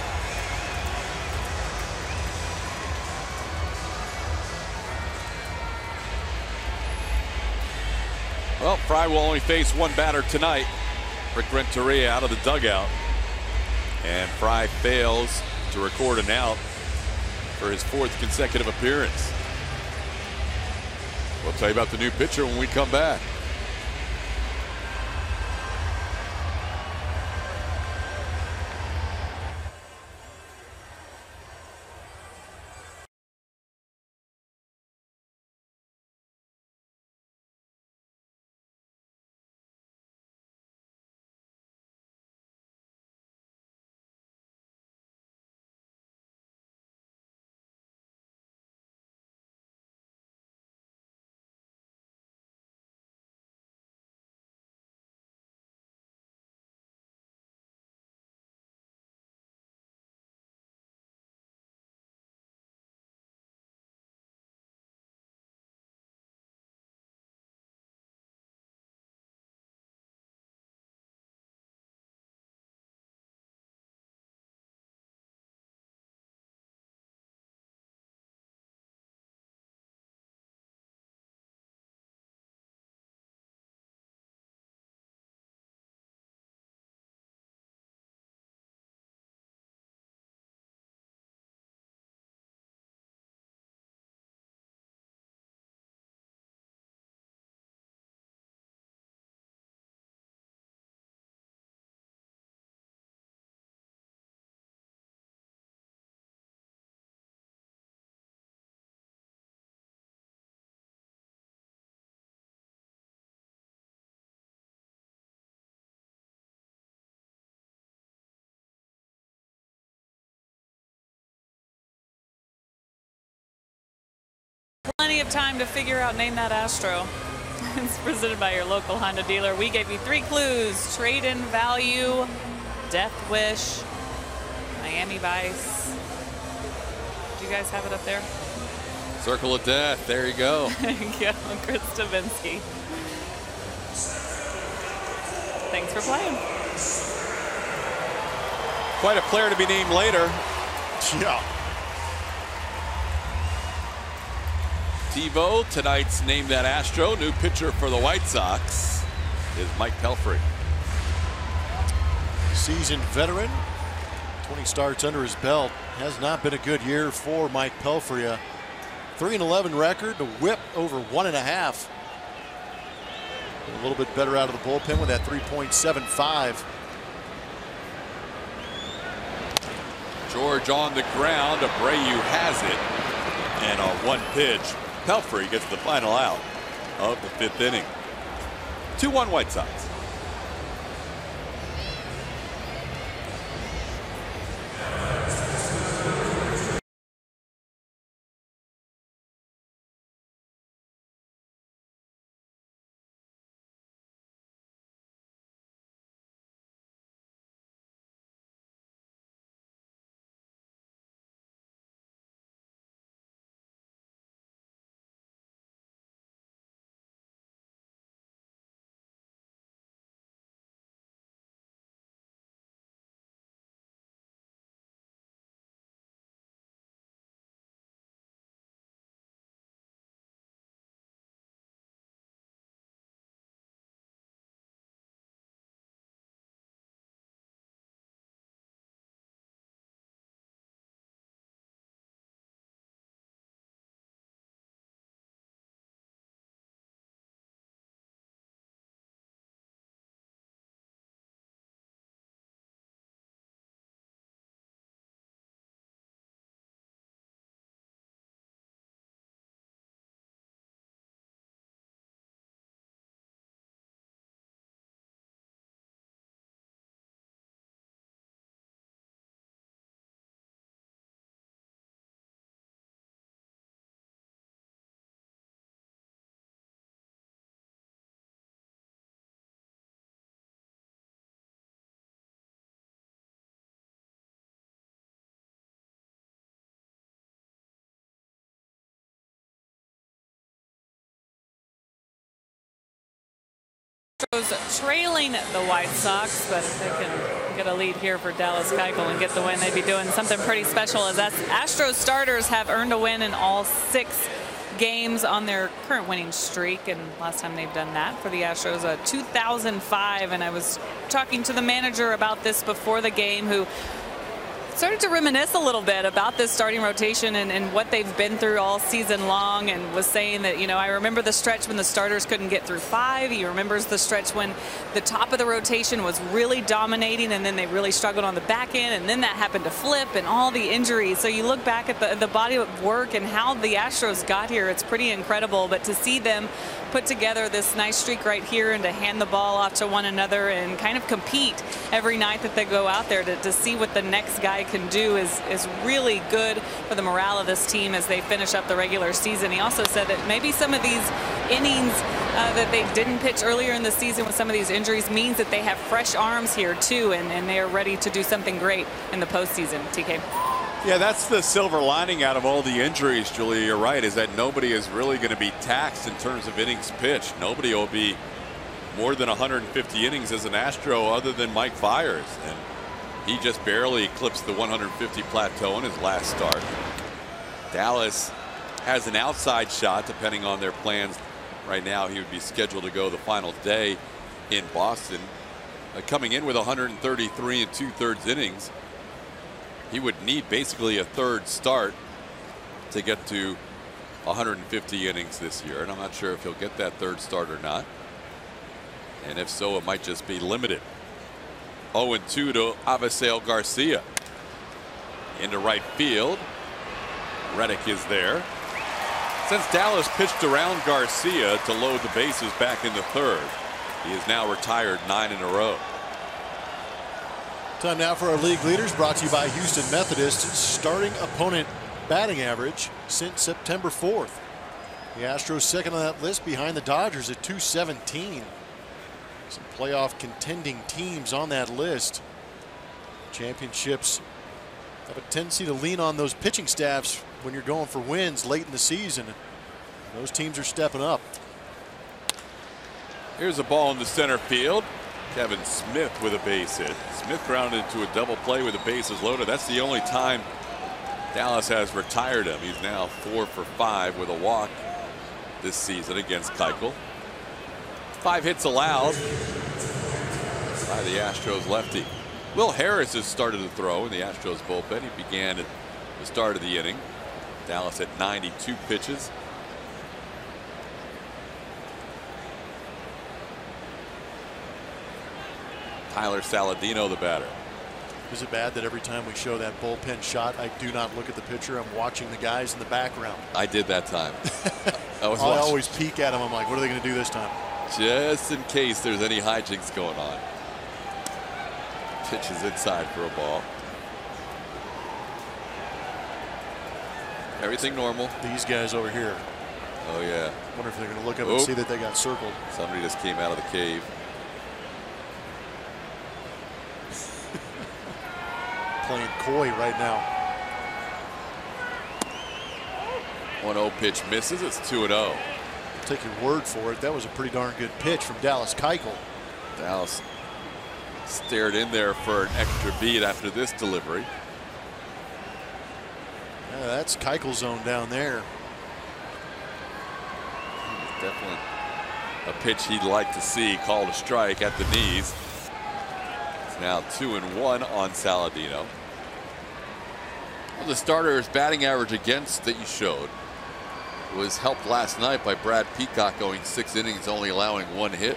Well, Fry will only face 1 batter tonight. Rick Renteria out of the dugout. And Fry fails to record an out for his 4th consecutive appearance. We'll tell you about the new pitcher when we come back. Plenty of time to figure out Name That Astro. It's presented by your local Honda dealer. We gave you 3 clues: trade-in value, death wish, Miami Vice. Do you guys have it up there? Circle of death. There you go. There you go, Chris Stavinsky. Thanks for playing. Quite a player to be named later. Yeah. TiVo, tonight's Name That Astro. New pitcher for the White Sox is Mike Pelfrey. Seasoned veteran, 20 starts under his belt. Has not been a good year for Mike Pelfrey. 3-11 record, the whip over 1.5. A little bit better out of the bullpen with that 3.75. George on the ground. Abreu has it. And on 1 pitch, Pelfrey gets the final out of the 5th inning. 2-1 White Sox. Astros trailing the White Sox, but if they can get a lead here for Dallas Keuchel and get the win, they'd be doing something pretty special, as Astros starters have earned a win in all 6 games on their current winning streak, and last time they've done that for the Astros, 2005. And I was talking to the manager about this before the game, who started to reminisce a little bit about this starting rotation and what they've been through all season long, and was saying that, you know, I remember the stretch when the starters couldn't get through 5. He remembers the stretch when the top of the rotation was really dominating, and then they really struggled on the back end, and then that happened to flip, and all the injuries. So you look back at the body of work and how the Astros got here, it's pretty incredible. But to see them put together this nice streak right here, and to hand the ball off to one another and kind of compete every night that they go out there, to see what the next guy can do is really good for the morale of this team as they finish up the regular season. He also said that maybe some of these innings that they didn't pitch earlier in the season with some of these injuries means that they have fresh arms here too, and they are ready to do something great in the postseason. TK. Yeah, that's the silver lining out of all the injuries, Julia. You're right, is that nobody is really going to be taxed in terms of innings pitched. Nobody will be more than 150 innings as an Astro other than Mike Fiers, and he just barely eclipsed the 150 plateau in his last start. Dallas has an outside shot depending on their plans. Right now he would be scheduled to go the final day in Boston, coming in with 133 2/3 innings. He would need basically a 3rd start to get to 150 innings this year, and I'm not sure if he'll get that 3rd start or not, and if so, it might just be limited. 0-2 to Avisail Garcia into right field. Reddick is there. Since Dallas pitched around Garcia to load the bases back in the 3rd, he is now retired 9 in a row. Time now for our league leaders, brought to you by Houston Methodist. Starting opponent batting average since September 4th. The Astros second on that list behind the Dodgers at .217. Some playoff contending teams on that list. Championships have a tendency to lean on those pitching staffs when you're going for wins late in the season. Those teams are stepping up. Here's a ball into center field. Kevin Smith with a base hit. Smith grounded into a double play with the bases loaded. That's the only time Dallas has retired him. He's now 4 for 5 with a walk this season against Keuchel. 5 hits allowed by the Astros lefty. Will Harris has started to throw in the Astros bullpen. He began at the start of the inning. Dallas at 92 pitches. Tyler Saladino, the batter. Is it bad that every time we show that bullpen shot, I do not look at the pitcher? I'm watching the guys in the background. I did that time. I always peek at them. I'm like, what are they going to do this time? Just in case there's any hijinks going on. Pitches inside for a ball. Everything normal. These guys over here. Oh, yeah. Wonder if they're going to look up and see that they got circled. Somebody just came out of the cave. Playing coy right now. 1-0 pitch misses. It's 2-0. Take your word for it. That was a pretty darn good pitch from Dallas Keuchel. Dallas stared in there for an extra beat after this delivery. Yeah, that's Keuchel zone down there. Definitely a pitch he'd like to see called a strike at the knees. It's now 2-1 on Saladino. Well, the starter's batting average against that you showed was helped last night by Brad Peacock going 6 innings, only allowing 1 hit.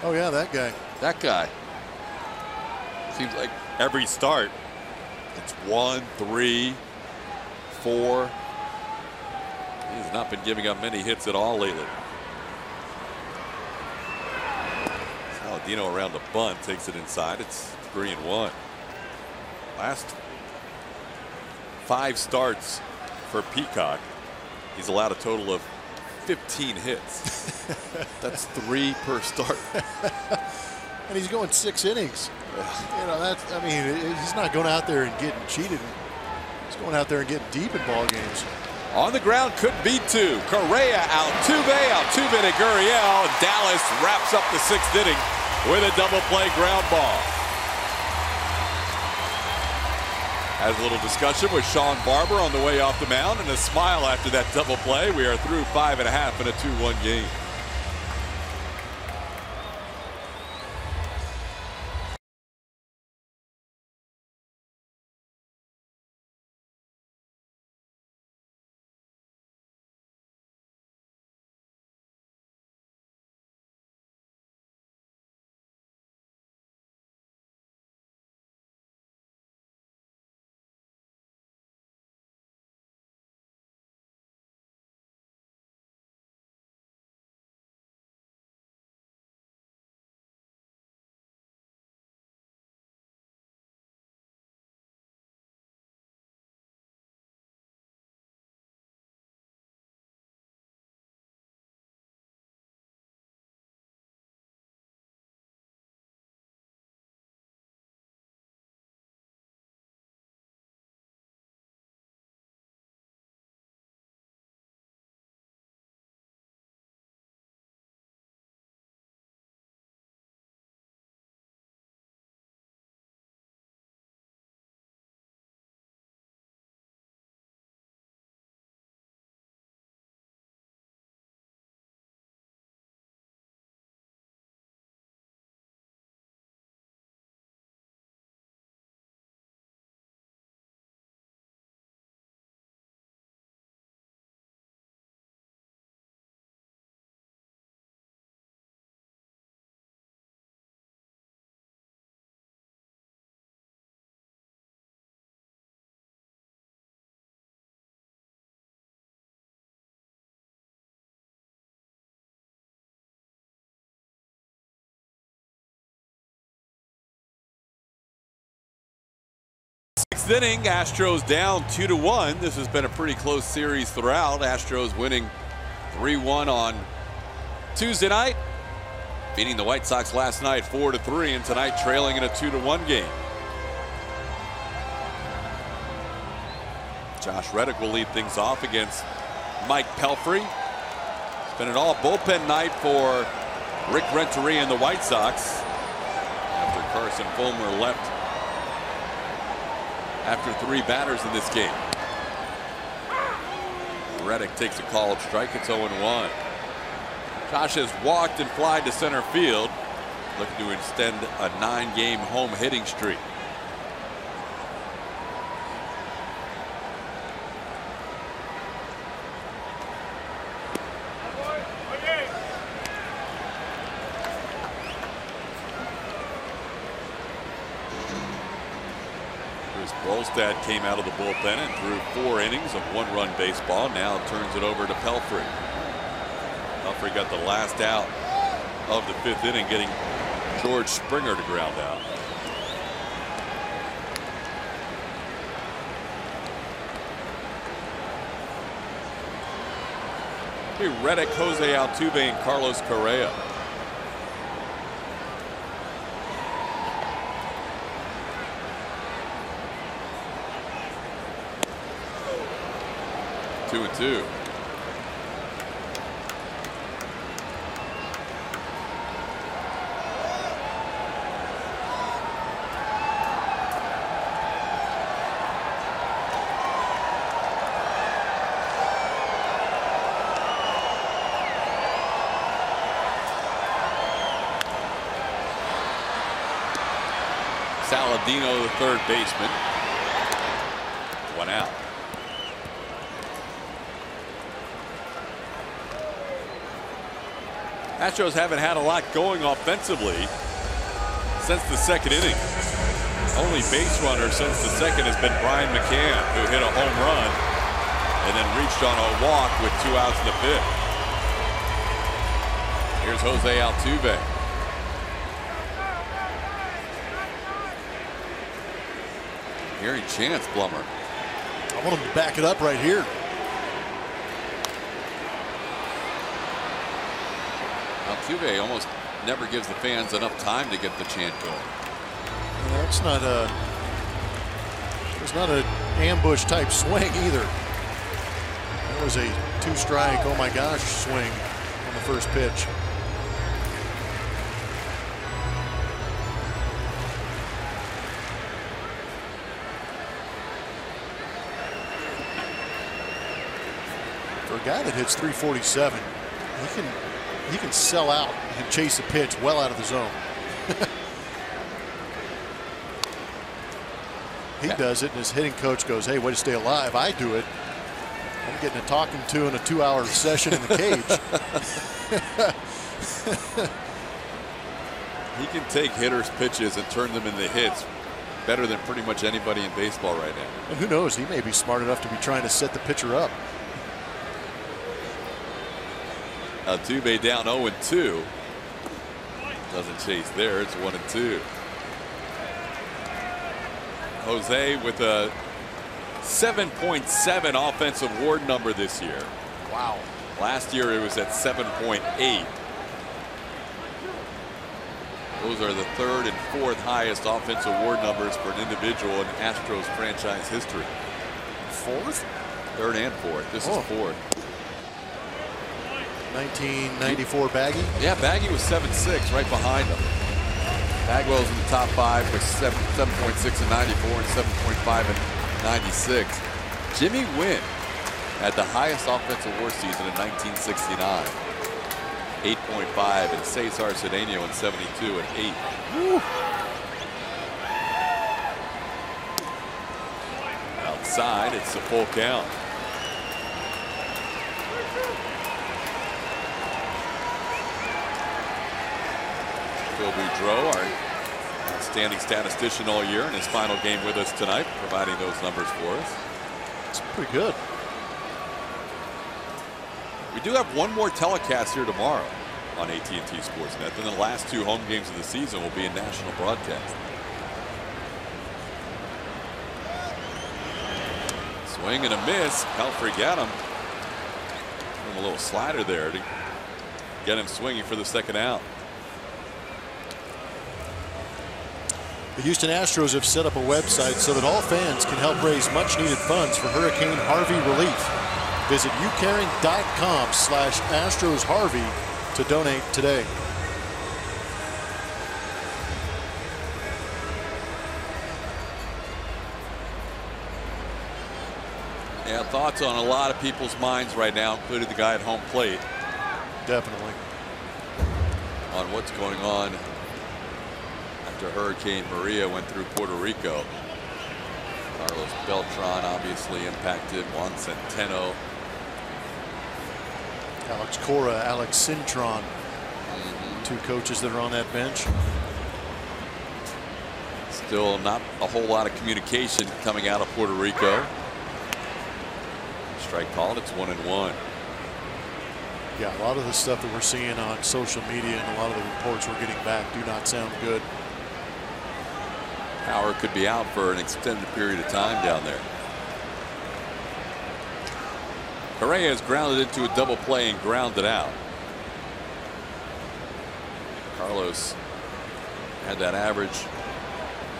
Oh yeah, that guy. That guy. Seems like every start it's 1, 3, 4. He's not been giving up many hits at all lately. Saladino around the bunt takes it inside. It's 3-1. Last 5 starts for Peacock, he's allowed a total of 15 hits. That's 3 per start. And he's going 6 innings. You know, that's, I mean, he's not going out there and getting cheated. He's going out there and getting deep in ball games. On the ground, could be two. Correa, Altuve to Gurriel. Dallas wraps up the 6th inning with a double play ground ball. Has a little discussion with Sean Barber on the way off the mound, and a smile after that double play. We are through 5.5 in a 2-1 game. Sixth inning, Astros down 2-1. This has been a pretty close series throughout. Astros winning 3-1 on Tuesday night, beating the White Sox last night 4-3, and tonight trailing in a 2-1 game. Josh Reddick will lead things off against Mike Pelfrey. It's been an all bullpen night for Rick Renteria and the White Sox after Carson Fulmer left after 3 batters in this game. Reddick takes a called strike. It's 0-1. Josh has walked and flied to center field, looking to extend a 9-game home hitting streak. Rolstad came out of the bullpen and threw 4 innings of 1-run baseball. Now turns it over to Pelfrey. Pelfrey got the last out of the 5th inning, getting George Springer to ground out. Reddick, Jose Altuve, and Carlos Correa. Two and two. Saladino, the third baseman. 1 out. Astros haven't had a lot going offensively since the 2nd inning. Only base runner since the 2nd has been Brian McCann, who hit a home run and then reached on a walk with 2 outs in the 5th. Here's Jose Altuve. Gary Chance, Blummer. I want him to back it up right here. Altuve almost never gives the fans enough time to get the chant going. That's not a. It's not an ambush type swing either. was a 2-strike, oh my gosh, swing on the first pitch. For a guy that hits 347, he can sell out and chase a pitch well out of the zone. He does it, and his hitting coach goes, "Hey, way to stay alive." I do it. I'm getting a talking to in a 2-hour session in the cage. He can take hitters' pitches and turn them into hits better than pretty much anybody in baseball right now. And who knows, he may be smart enough to be trying to set the pitcher up. Altuve down 0-2. Doesn't chase there. It's 1-2. Jose with a 7.7 offensive WAR number this year. Wow. Last year it was at 7.8. Those are the 3rd and 4th highest offensive WAR numbers for an individual in Astros franchise history. 4th? 3rd and 4th. This is 4th. 1994 Baggy? Yeah, Baggy was 7.6, right behind him. Bagwell's in the top 5 with 7.6 in 94 and 7.5 in 96. Jimmy Wynn had the highest offensive WAR season in 1969. 8.5, and Cesar Cedeno in 72 at 8. Woo. Outside, it's a full count. Phil Boudreau, our outstanding statistician all year, in his final game with us tonight, providing those numbers for us. It's pretty good. We do have one more telecast here tomorrow on AT&T Sportsnet. Then the last 2 home games of the season will be a national broadcast. Swing and a miss. Pelfrey got him. A little slider there to get him swinging for the second out. The Houston Astros have set up a website so that all fans can help raise much needed funds for Hurricane Harvey relief. Visit ucaring.com/Astros Harvey to donate today. Yeah, thoughts on a lot of people's minds right now, including the guy at home plate. Definitely. On what's going on after Hurricane Maria went through Puerto Rico. Carlos Beltran obviously impacted. Juan Centeno. Alex Cora, Alex Cintron. 2 coaches that are on that bench. Still not a whole lot of communication coming out of Puerto Rico. Strike called. It's 1-1. Yeah, a lot of the stuff that we're seeing on social media and a lot of the reports we're getting back do not sound good. Power could be out for an extended period of time down there. Correa has grounded into a double play and grounded out. Carlos had that average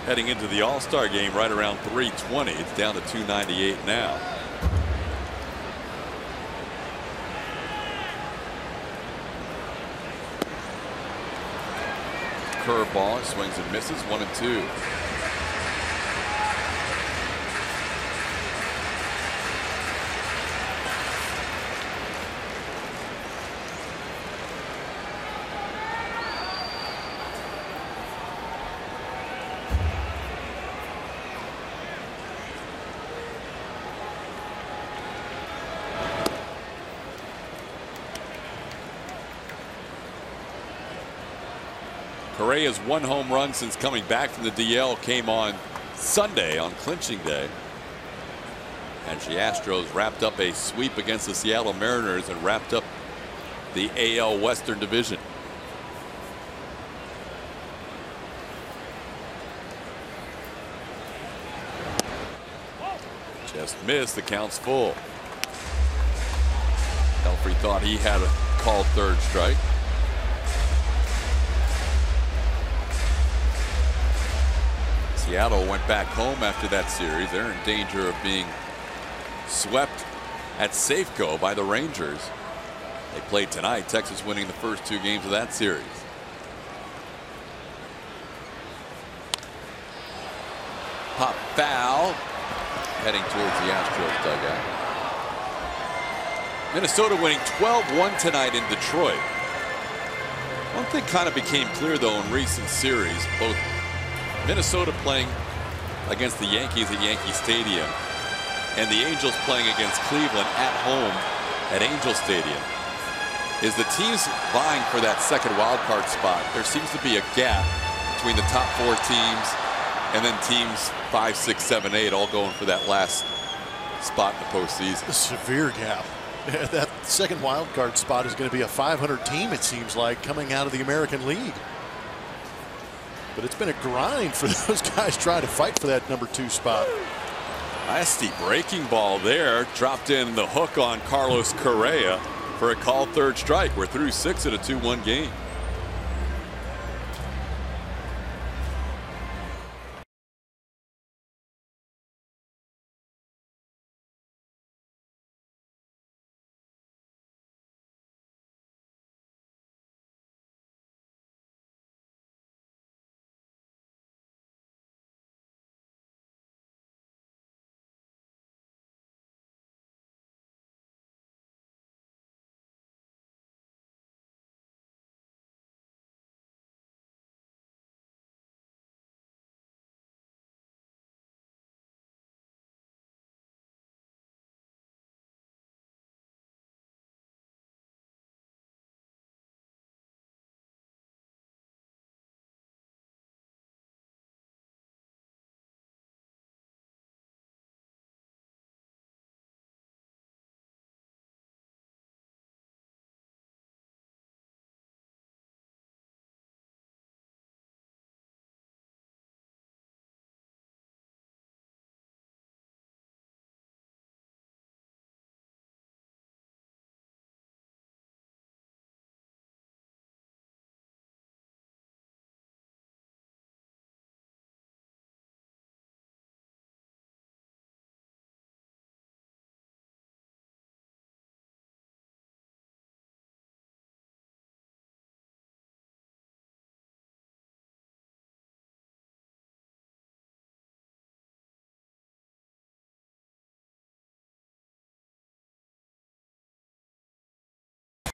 heading into the All-Star game right around 320. It's down to 298 now. Curveball, swings and misses, 1-2. Correa's 1 home run since coming back from the DL came on Sunday on clinching day. And the Astros wrapped up a sweep against the Seattle Mariners and wrapped up the AL Western Division. Just missed. The count's full. Pelfrey thought he had a called 3rd strike. Seattle went back home after that series. They're in danger of being swept at Safeco by the Rangers. They played tonight. Texas winning the first 2 games of that series. Pop foul, heading towards the Astros dugout. Minnesota winning 12-1 tonight in Detroit. One thing kind of became clear though in recent series, both Minnesota playing against the Yankees at Yankee Stadium and the Angels playing against Cleveland at home at Angel Stadium, is the teams vying for that second wild card spot. There seems to be a gap between the top 4 teams and then teams 5, 6, 7, 8 all going for that last spot in the postseason. A severe gap. That second wild card spot is going to be a 500 team, it seems like, coming out of the American League. But it's been a grind for those guys trying to fight for that number 2 spot. Nasty breaking ball there. Dropped in the hook on Carlos Correa for a called 3rd strike. We're through 6 in a 2-1 game.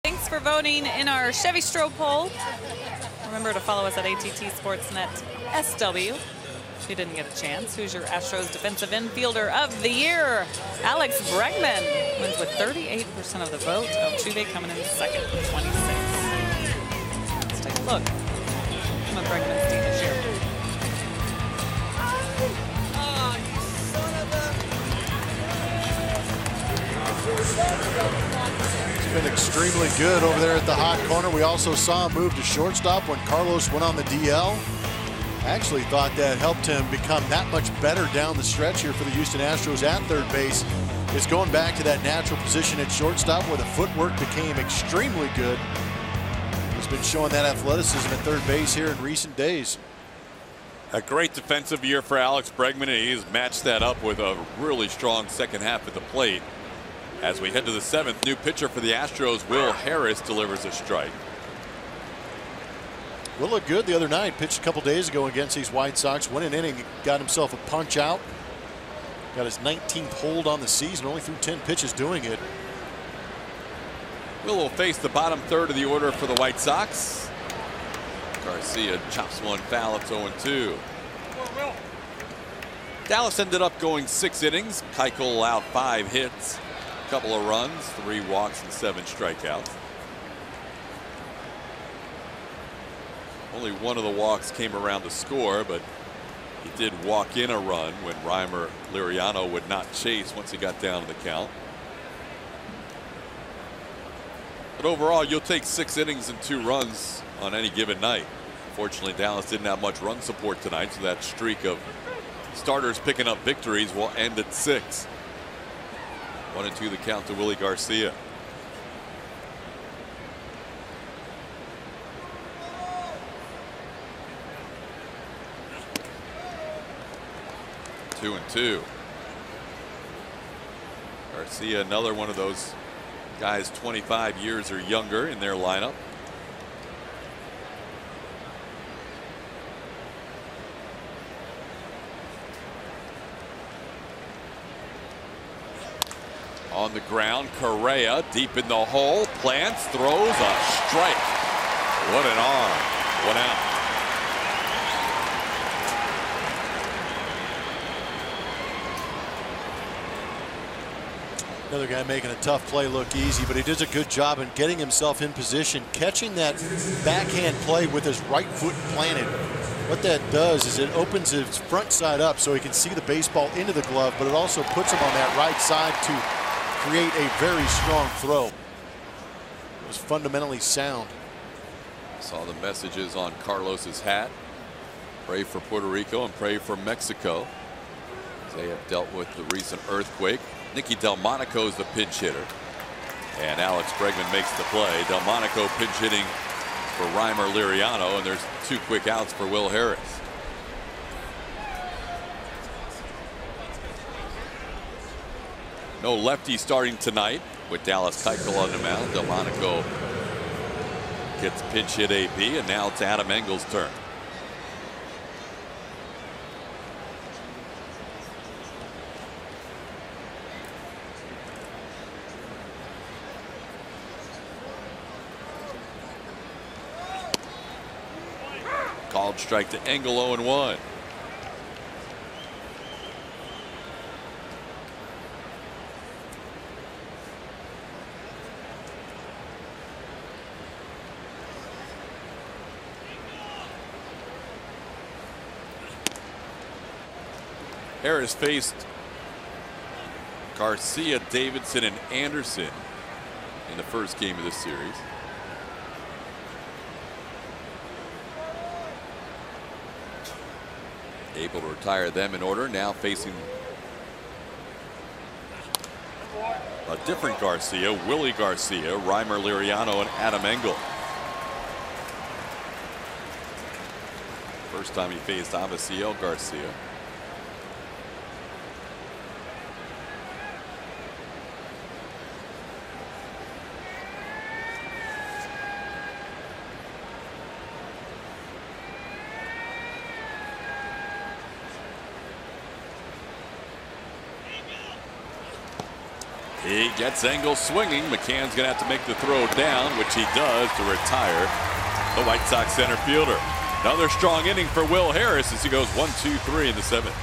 Thanks for voting in our Chevy Stroh poll. Remember to follow us at AT Sportsnet SW. If you didn't get a chance, who's your Astros defensive infielder of the year? Alex Bregman wins with 38% of the vote. Altuve coming in second with 26. Let's take a look. Some of Bregman's team this year. He's been extremely good over there at the hot corner. We also saw him move to shortstop when Carlos went on the DL. I actually thought that helped him become that much better down the stretch here for the Houston Astros at third base. Is going back to that natural position at shortstop where the footwork became extremely good. He's been showing that athleticism at third base here in recent days. A great defensive year for Alex Bregman, and he's matched that up with a really strong second half at the plate. As we head to the 7th, new pitcher for the Astros, Will Harris, delivers a strike. Will looked good the other night. Pitched a couple days ago against these White Sox. Went an inning, got himself a punch out. Got his 19th hold on the season. Only threw 10 pitches doing it. Will face the bottom 3rd of the order for the White Sox. Garcia chops one foul. It's 0-2. Dallas ended up going 6 innings. Keuchel allowed 5 hits. Couple of runs, 3 walks, and 7 strikeouts. Only one of the walks came around to score, but he did walk in a run when Reimer Liriano would not chase once he got down to the count. But overall, you'll take 6 innings and 2 runs on any given night. Fortunately, Dallas didn't have much run support tonight, so that streak of starters picking up victories will end at 6. 1-2 the count to Willie Garcia. Two. Garcia, another one of those guys 25 years or younger in their lineup. On the ground, Correa deep in the hole, plants, throws a strike. What an arm. 1 out. Another guy making a tough play look easy, but he does a good job in getting himself in position, catching that backhand play with his right foot planted. What that does is it opens his front side up so he can see the baseball into the glove, but it also puts him on that right side to create a very strong throw. It was fundamentally sound. Saw the messages on Carlos's hat. Pray for Puerto Rico and pray for Mexico. They have dealt with the recent earthquake. Nicky Delmonico's the pinch hitter. And Alex Bregman makes the play. Delmonico pinch hitting for Reimer Liriano, and there's 2 quick outs for Will Harris. No lefty starting tonight with Dallas Keuchel on the mound. Delmonico gets pinch hit AB, and now it's Adam Engel's turn. Called strike to Engel, 0-1. Harris faced Garcia, Davidson, and Anderson in the first game of this series. Able to retire them in order. Now facing a different Garcia, Willie Garcia, Reimer Liriano, and Adam Engel. First time he faced Avisaíl Garcia. He gets Engel swinging. McCann's going to have to make the throw down, which he does to retire the White Sox center fielder. Another strong inning for Will Harris as he goes 1-2-3 in the 7th.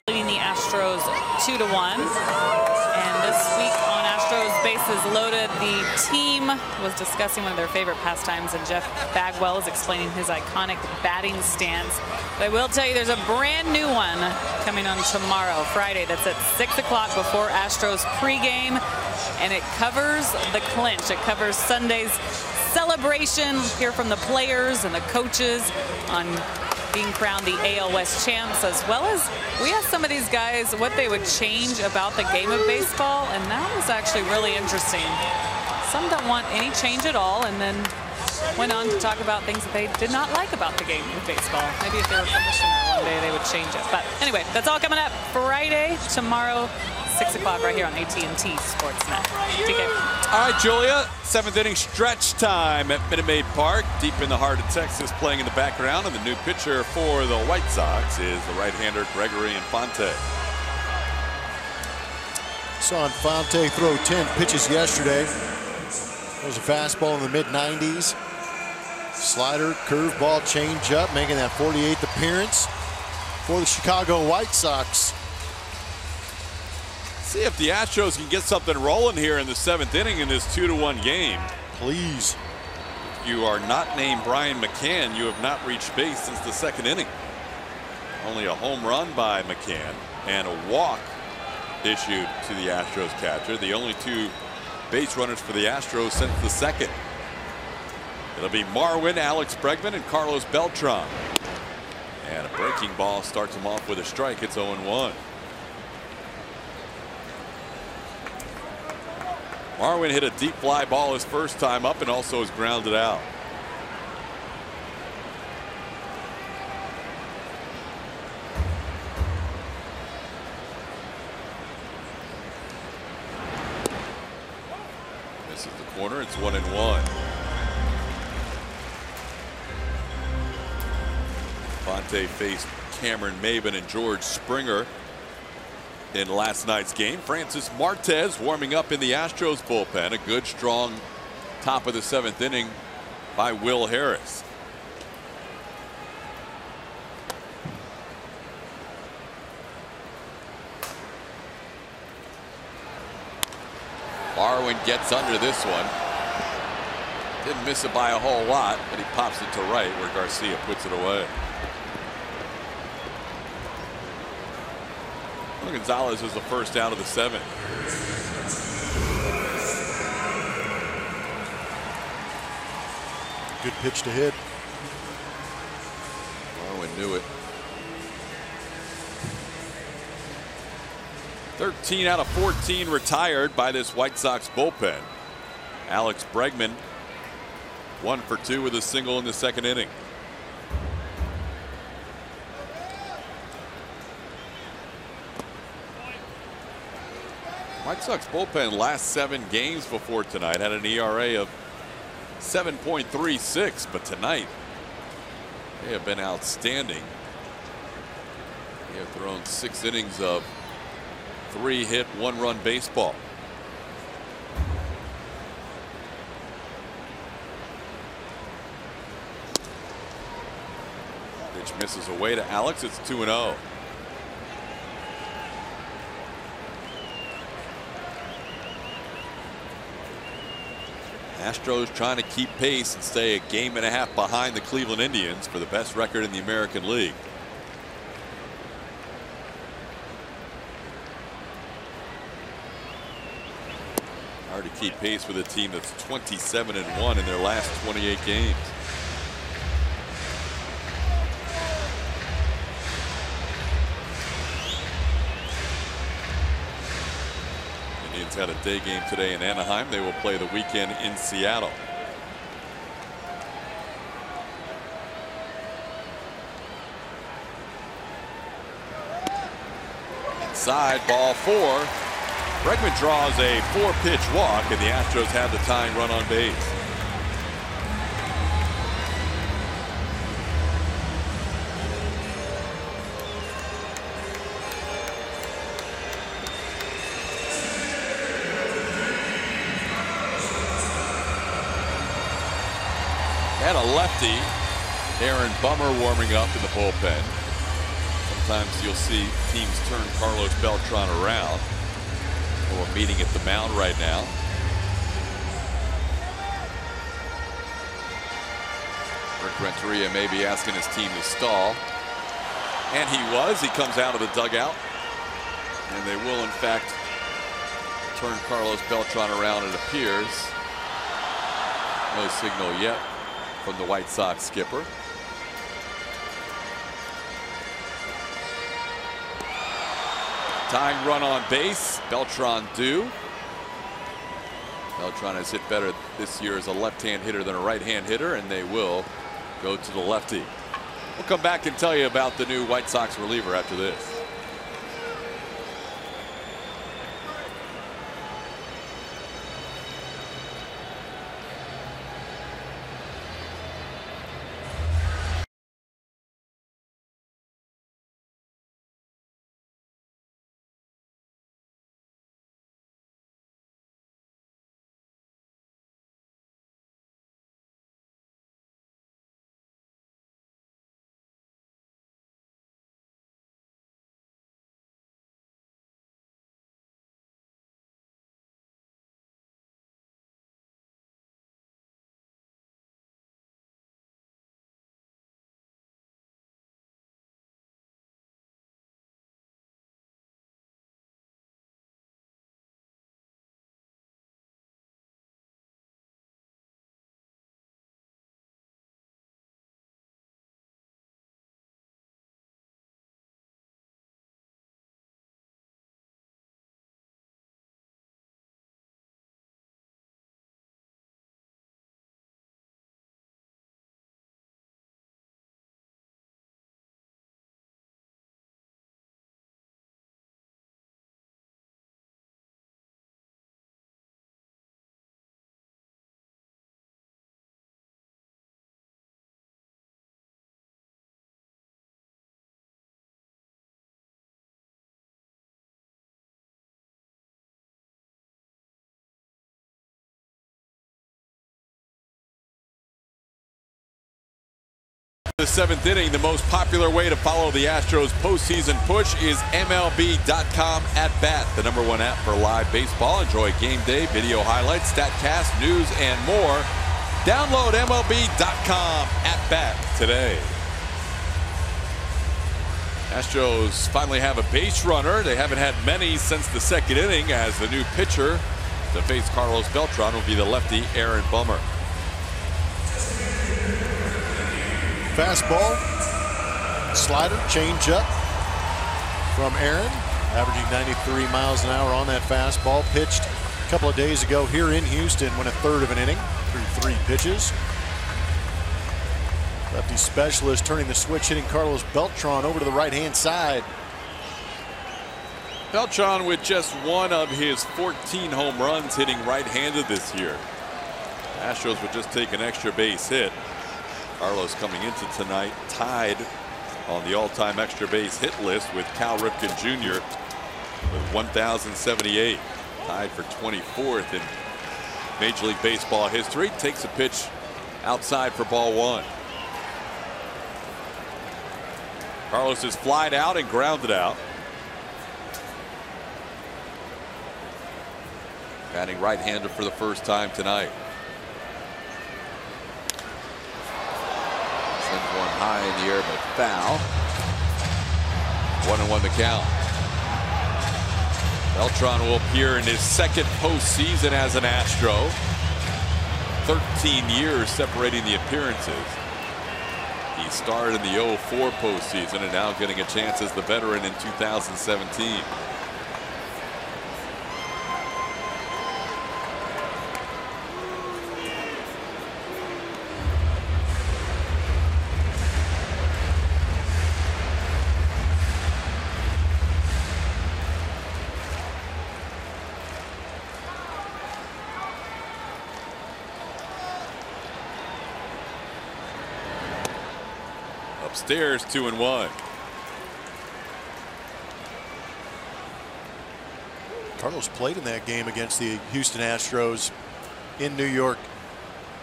Leading the Astros 2-1. And this week on Astros Bases Loaded, the team was discussing one of their favorite pastimes, and Jeff Bagwell is explaining his iconic batting stance. But I will tell you there's a brand new one coming on tomorrow, Friday, that's at 6 o'clock before Astros pregame, and it covers the clinch. It covers Sunday's celebration. Hear from the players and the coaches on being crowned the AL West champs, as well as we asked some of these guys what they would change about the game of baseball, and that was actually really interesting. Some don't want any change at all, and then went on to talk about things that they did not like about the game of baseball. Maybe if they were commissioner one day, they would change it. But anyway, that's all coming up Friday, tomorrow, 6 o'clock right here on AT Sportsnet. TK. All right, Julia, 7th inning stretch time at Minute Maid Park, deep in the heart of Texas, playing in the background. And the new pitcher for the White Sox is the right-hander Gregory Infante. Saw Infante throw 10 pitches yesterday. It was a fastball in the mid-90s. Slider, curveball, changeup, making that 48th appearance for the Chicago White Sox. See if the Astros can get something rolling here in the 7th inning in this 2-1 game. Please. If you are not named Brian McCann, you have not reached base since the 2nd inning. Only a home run by McCann and a walk issued to the Astros catcher. The only 2 base runners for the Astros since the 2nd. It'll be Marwin, Alex Bregman, and Carlos Beltran. And a breaking ball starts him off with a strike. It's 0-1. Marwin hit a deep fly ball his first time up and also is grounded out. Misses the corner. It's 1-1. Infante faced Cameron Maben and George Springer in last night's game. Francis Martes warming up in the Astros bullpen. A good, strong top of the 7th inning by Will Harris. Marwin gets under this one. Didn't miss it by a whole lot, but he pops it to right where Garcia puts it away. Gonzalez is the first out of the 7th. Good pitch to hit. Marwin knew it. 13 out of 14 retired by this White Sox bullpen. Alex Bregman 1 for 2 with a single in the 2nd inning. White Sox bullpen last 7 games before tonight had an ERA of 7.36, but tonight they have been outstanding. They have thrown 6 innings of 3-hit, 1-run baseball. Pitch misses away to Alex. It's 2-0. Astros trying to keep pace and stay a game and a half behind the Cleveland Indians for the best record in the American League. Hard to keep pace with a team that's 27-1 in their last 28 games. Indians had a day game today in Anaheim. They will play the weekend in Seattle. Inside, ball 4. Bregman draws a 4-pitch walk, and the Astros have the tying run on base. And a lefty, Aaron Bummer, warming up in the bullpen. Sometimes you'll see teams turn Carlos Beltran around. We're meeting at the mound right now. Rick Renteria may be asking his team to stall. And he was. He comes out of the dugout. And they will, in fact, turn Carlos Beltran around, it appears. No signal yet from the White Sox skipper. Tying run on base, Beltran due. Beltran has hit better this year as a left-hand hitter than a right-hand hitter, and they will go to the lefty. We'll come back and tell you about the new White Sox reliever after this. The seventh inning, the most popular way to follow the Astros postseason push is MLB.com at bat, the #1 app for live baseball. Enjoy game day, video highlights, StatCast, news, and more. Download MLB.com at bat today. Astros finally have a base runner. They haven't had many since the second inning, as the new pitcher to face Carlos Beltran will be the lefty Aaron Bummer. Fastball, slider, change up from Aaron, averaging 93 miles an hour on that fastball. Pitched a couple of days ago here in Houston, went a third of an inning through 3 pitches. Lefty specialist turning the switch, hitting Carlos Beltran over to the right-hand side. Beltran with just one of his 14 home runs hitting right-handed this year. Astros would just take an extra base hit. Carlos coming into tonight tied on the all-time extra base hit list with Cal Ripken Jr. with 1,078. Tied for 24th in Major League Baseball history. Takes a pitch outside for ball 1. Carlos is flied out and grounded out. Batting right-hander for the first time tonight. One high in the air, but foul. 1-1 the count. Beltran will appear in his second postseason as an Astro. 13 years separating the appearances. He starred in the 2004 postseason and now getting a chance as the veteran in 2017. Upstairs, 2-1. Carlos played in that game against the Houston Astros in New York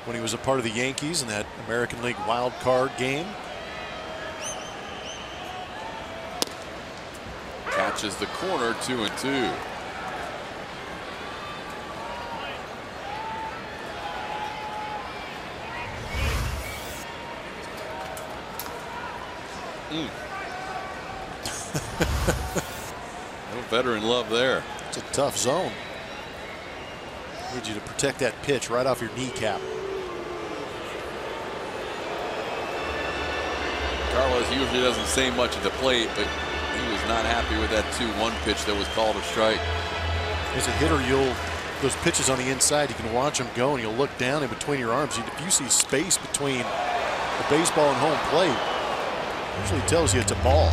when he was a part of the Yankees in that American League wild card game. Catches the corner, 2-2. No veteran love there. It's a tough zone. Need you to protect that pitch right off your kneecap. Carlos usually doesn't say much at the plate, but he was not happy with that 2-1 pitch that was called a strike. As a hitter, those pitches on the inside, you can watch them go, and you'll look down in between your arms. If you see space between the baseball and home plate, it usually tells you it's a ball.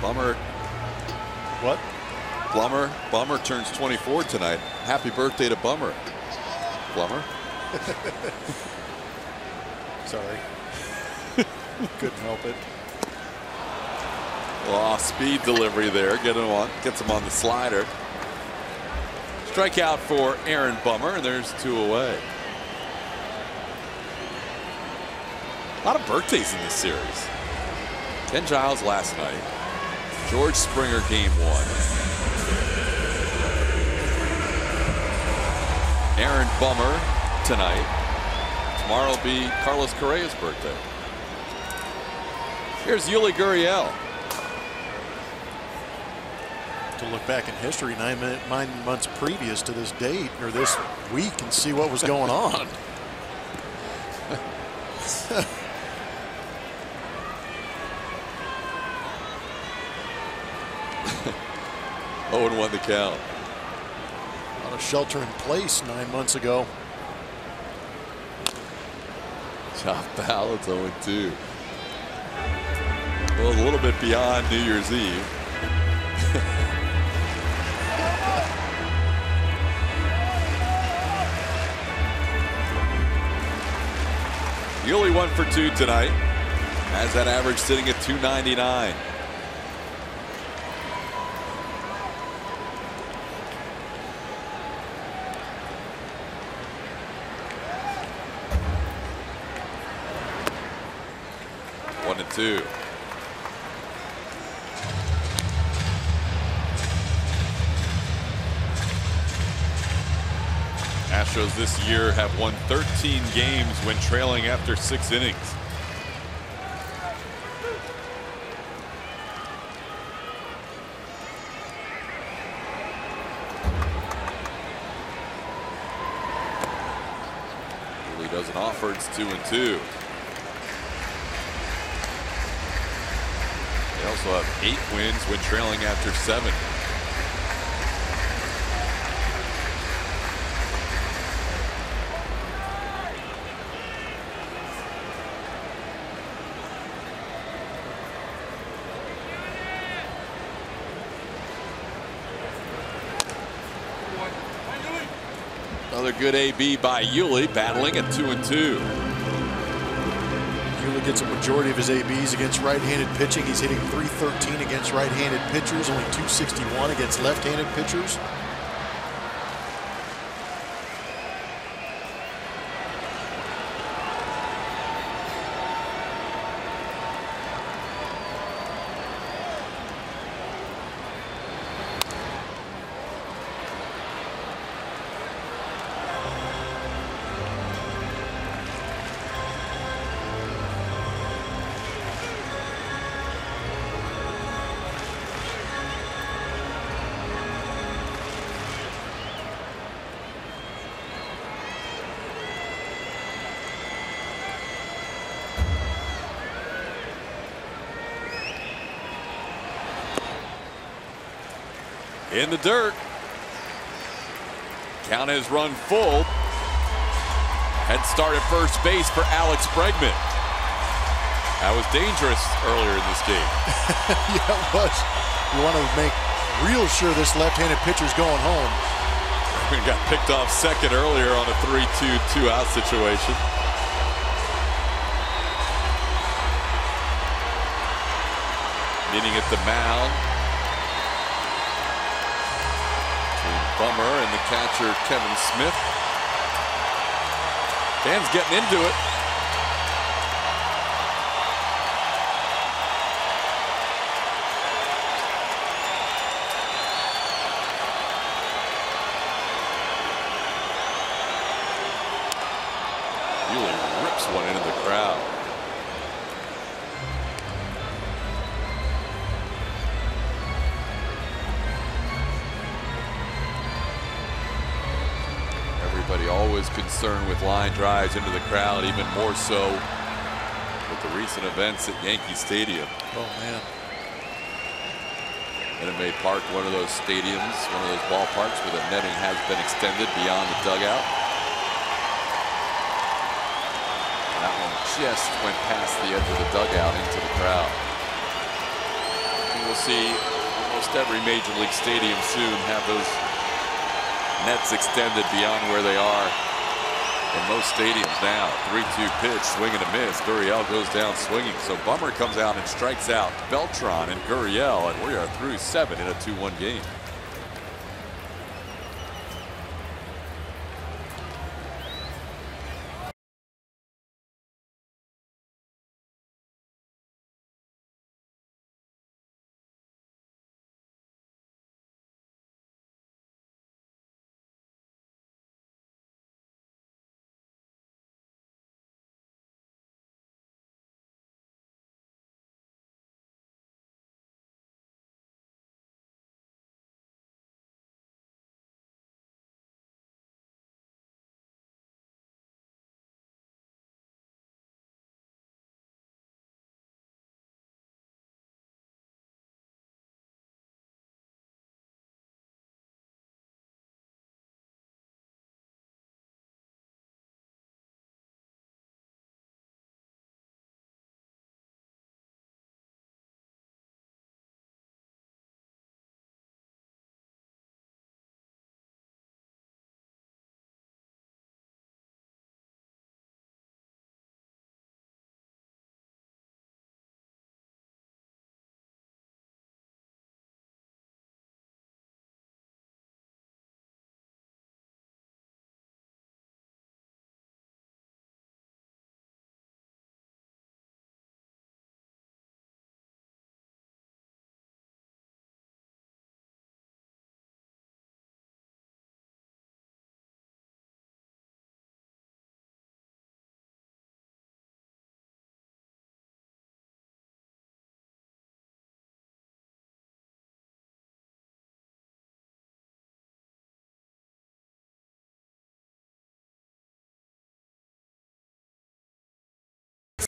Bummer. What? Bummer turns 24 tonight. Happy birthday to Bummer. Blummer. Sorry. Couldn't help it. Well, speed delivery there. Gets him on the slider. Strikeout for Aaron Bummer, and there's 2 away. A lot of birthdays in this series. Ken Giles last night. George Springer game 1. Aaron Bummer tonight. Tomorrow will be Carlos Correa's birthday. Here's Yuli Gurriel. To look back in history 9 months previous to this date or this week and see what was going on. 0-1 the count. On a shelter in place 9 months ago. Top foul, it's 0-2. Well, a little bit beyond New Year's Eve. Yuli 1 for 2 tonight. Has that average sitting at 299. One and 2. Astros this year have won 13 games when trailing after 6 innings. Really doesn't offer. It's 2-2. They also have 8 wins when trailing after 7. Another good AB by Yuli, battling at 2-2. Yuli gets a majority of his ABs against right-handed pitching. He's hitting .313 against right-handed pitchers, only .261 against left-handed pitchers. In the dirt. Count has run full. Head start at first base for Alex Bregman. That was dangerous earlier in this game. Yeah, it was. You want to make real sure this left-handed pitcher's going home. Bregman got picked off second earlier on a 3-2 2-out situation. Meeting at the mound. Bummer and the catcher Kevin Smith. Fans getting into it. Yuli rips one into the crowd. is concerned with line drives into the crowd, even more so with the recent events at Yankee Stadium. Oh, man. Minute Maid Park, one of those stadiums, one of those ballparks where the netting has been extended beyond the dugout. That one just went past the edge of the dugout into the crowd. And we'll see almost every major league stadium soon have those nets extended beyond where they are in most stadiums now. 3-2 pitch, swing and a miss. Gurriel goes down swinging. So Bummer comes out and strikes out Beltran and Gurriel, and we are through 7 in a 2-1 game.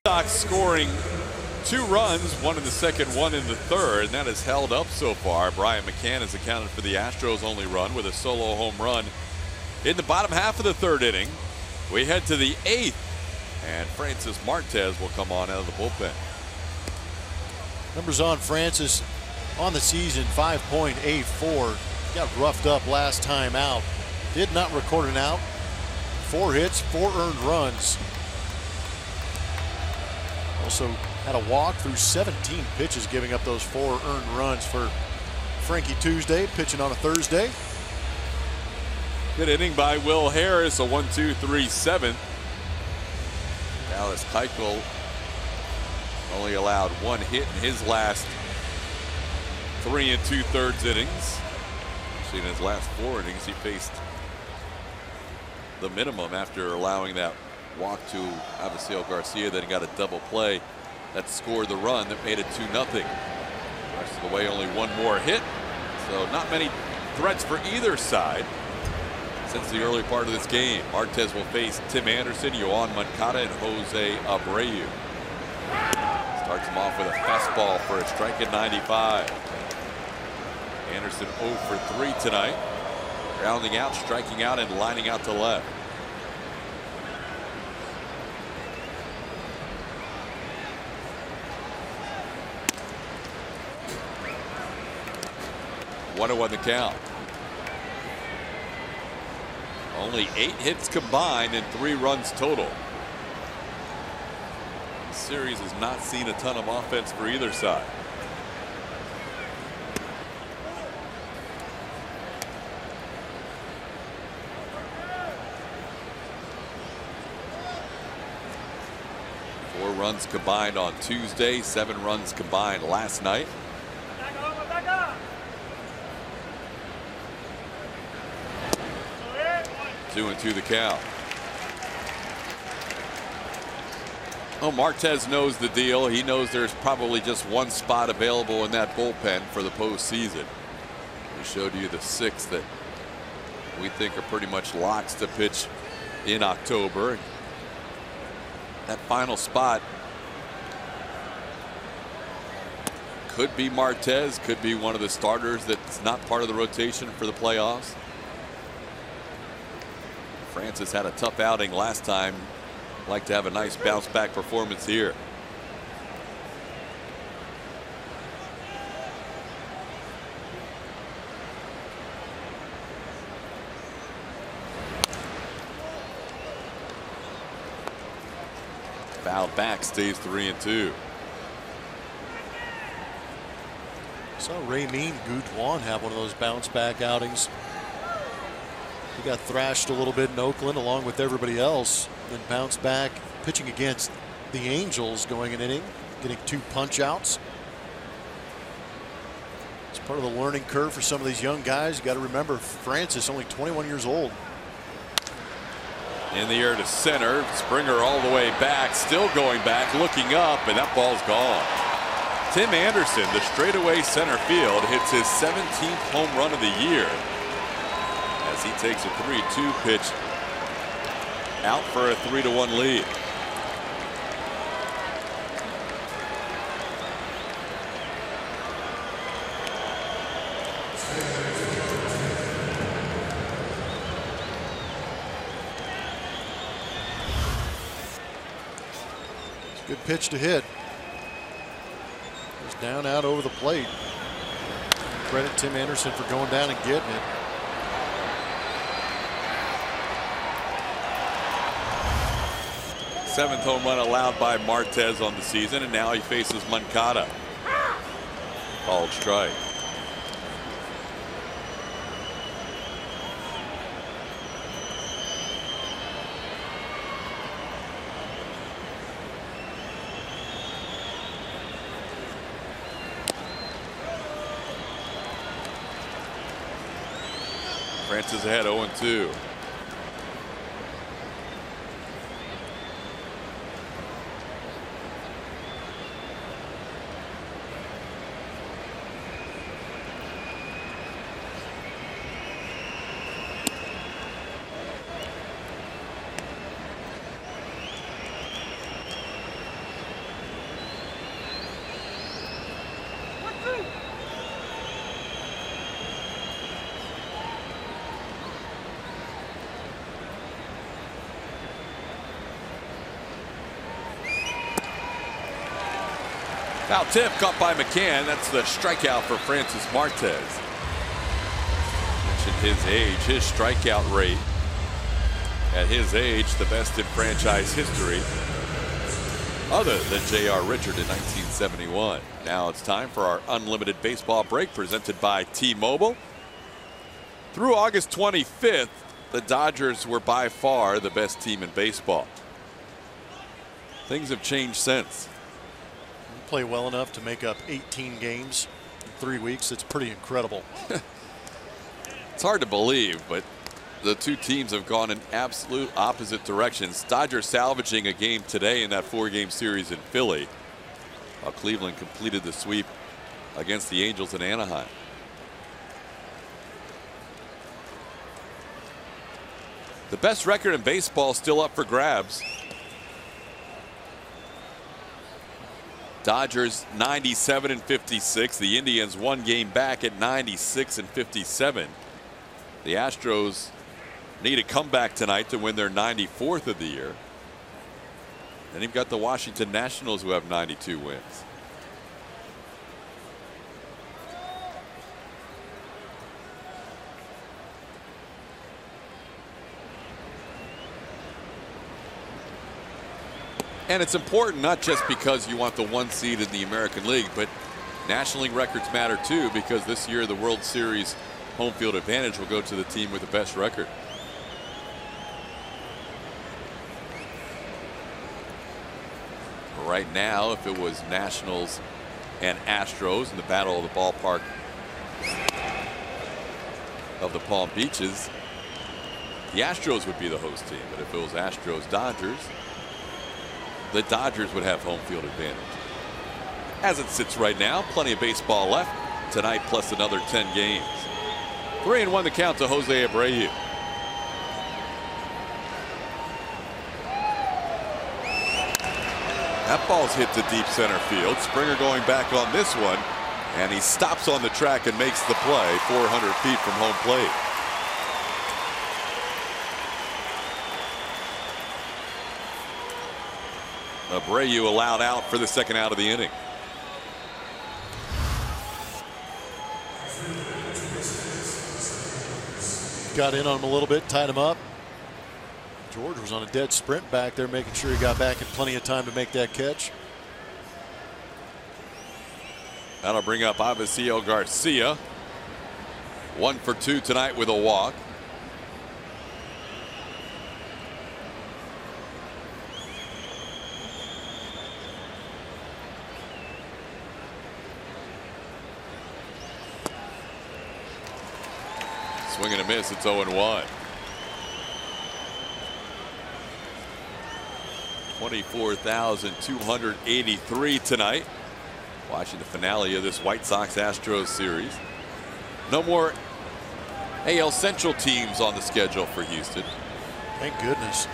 Sox scoring 2 runs, 1 in the second, 1 in the third, and that has held up so far. Brian McCann has accounted for the Astros' only run with a solo home run in the bottom half of the 3rd inning. We head to the 8th, and Francis Martes will come on out of the bullpen. Numbers on Francis on the season, 5.84. Got roughed up last time out. Did not record an out. 4 hits, 4 earned runs. Also had a walk through 17 pitches, giving up those 4 earned runs for Frankie Tuesday, pitching on a Thursday. Good inning by Will Harris, a 1-2-3-7. Dallas Keuchel only allowed 1 hit in his last 3 2/3 innings. Actually, in his last 4 innings, he faced the minimum after allowing that walk to Avisail Garcia. Then he got a double play that scored the run that made it 2-0. The rest of the way, only 1 more hit. So not many threats for either side since the early part of this game. Martes will face Tim Anderson, Yoan Moncada, and Jose Abreu. Starts him off with a fastball for a strike at 95. Anderson 0 for 3 tonight. Grounding out, striking out, and lining out to left. One on the count. Only 8 hits combined and 3 runs total. The series has not seen a ton of offense for either side. Four runs combined on Tuesday, 7 runs combined last night. 2-2 the count. Oh, Martes knows the deal. He knows there's probably just 1 spot available in that bullpen for the postseason. We showed you the 6 that we think are pretty much locks to pitch in October. That final spot could be Martez, could be one of the starters that's not part of the rotation for the playoffs. Francis had a tough outing last time. Like to have a nice bounce back performance here. Fouled back, stays 3-2. Saw Ramin Gutwan have one of those bounce back outings. He got thrashed a little bit in Oakland along with everybody else, then bounced back pitching against the Angels, going an inning, getting 2 punch outs. It's part of the learning curve for some of these young guys. You got to remember, Francis only 21 years old. In the air to center. Springer all the way back, still going back, looking up, and that ball's gone. Tim Anderson, the straightaway center field, hits his 17th home run of the year as he takes a 3-2 pitch out for a 3-1 lead. Good pitch to hit. It's down out over the plate. Credit Tim Anderson for going down and getting it. Seventh home run allowed by Martez on the season, and now he faces Moncada. Called strike. Francis ahead 0-2. Foul tip caught by McCann. That's the strikeout for Francis Martez. Mentioned his age, his strikeout rate at his age, the best in franchise history, other than J.R. Richard in 1971. Now it's time for our unlimited baseball break presented by T-Mobile. Through August 25th, the Dodgers were by far the best team in baseball. Things have changed since. Play well enough to make up 18 games in 3 weeks. It's pretty incredible. It's hard to believe, but the two teams have gone in absolute opposite directions. Dodgers salvaging a game today in that 4-game series in Philly, while Cleveland completed the sweep against the Angels in Anaheim. The best record in baseball still up for grabs. Dodgers 97-56. The Indians 1 game back at 96-57. The Astros need a comeback tonight to win their 94th of the year. Then you've got the Washington Nationals, who have 92 wins. And it's important not just because you want the 1 seed in the American League, but National League records matter too, because this year the World Series home field advantage will go to the team with the best record. Right now, if it was Nationals and Astros in the battle of the ballpark of the Palm Beaches, the Astros would be the host team. But if it was Astros-Dodgers, the Dodgers would have home field advantage. As it sits right now, plenty of baseball left tonight, plus another 10 games. 3-1 the count to Jose Abreu. That ball's hit to deep center field. Springer going back on this one, and he stops on the track and makes the play 400 feet from home plate. Abreu allowed out for the second out of the inning. Got in on him a little bit, tied him up. George was on a dead sprint back there, making sure he got back in plenty of time to make that catch. That'll bring up Avisaíl Garcia. 1 for 2 tonight with a walk. Swing and a miss. It's 0-1. 24,283 tonight. Watching the finale of this White Sox-Astros series. No more AL Central teams on the schedule for Houston. Thank goodness.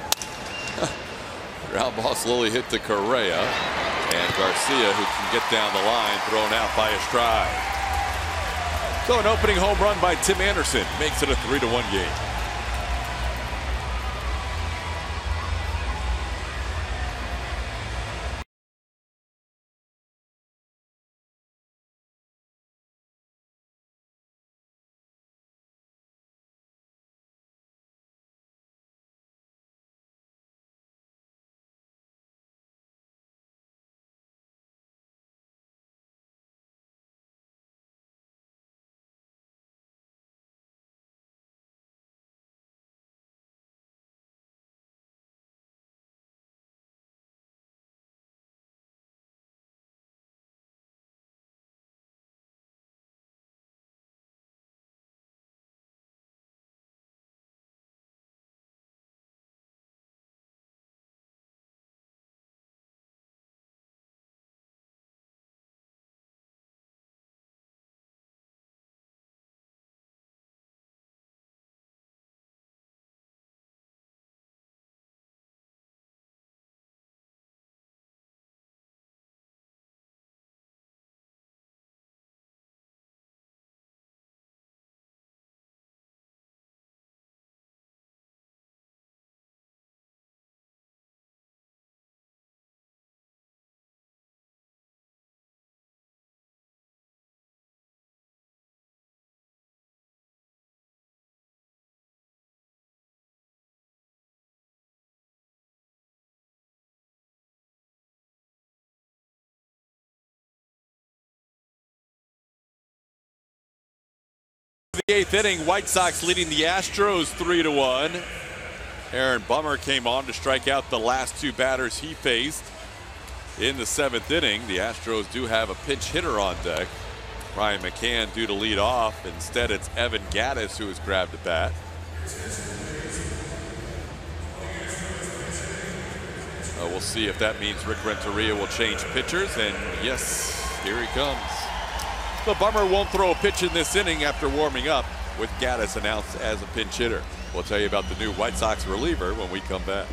Ground ball slowly hit to Correa. And Garcia, who can get down the line, thrown out by Estrada. So an opening home run by Tim Anderson makes it a 3-1 game. The 8th inning, White Sox leading the Astros 3-1. Aaron Bummer came on to strike out the last 2 batters he faced. In the 7th inning, the Astros do have a pinch hitter on deck. Ryan McCann due to lead off. Instead, it's Evan Gattis who has grabbed the bat. We'll see if that means Rick Renteria will change pitchers. And yes, here he comes. The Bummer won't throw a pitch in this inning after warming up, with Gattis announced as a pinch hitter. We'll tell you about the new White Sox reliever when we come back.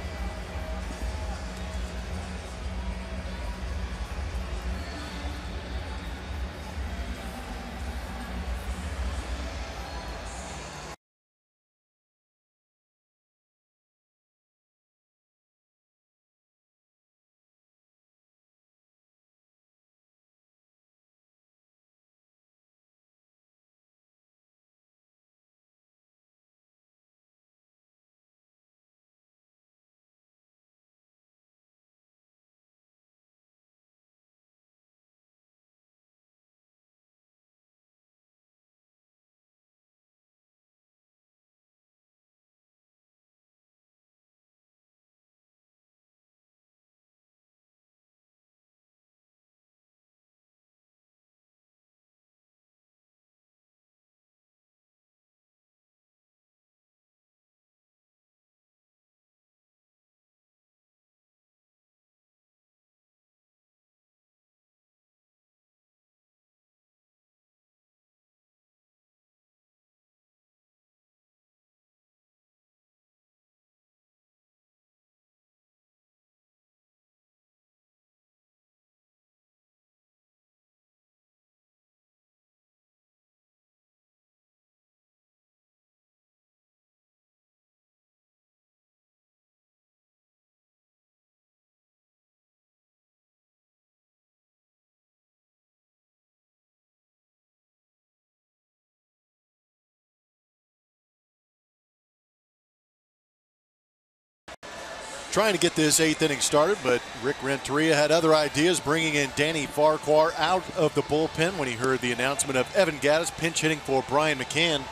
trying to get this 8th inning started, but Rick Renteria had other ideas, bringing in Danny Farquhar out of the bullpen when he heard the announcement of Evan Gattis pinch hitting for Brian McCann.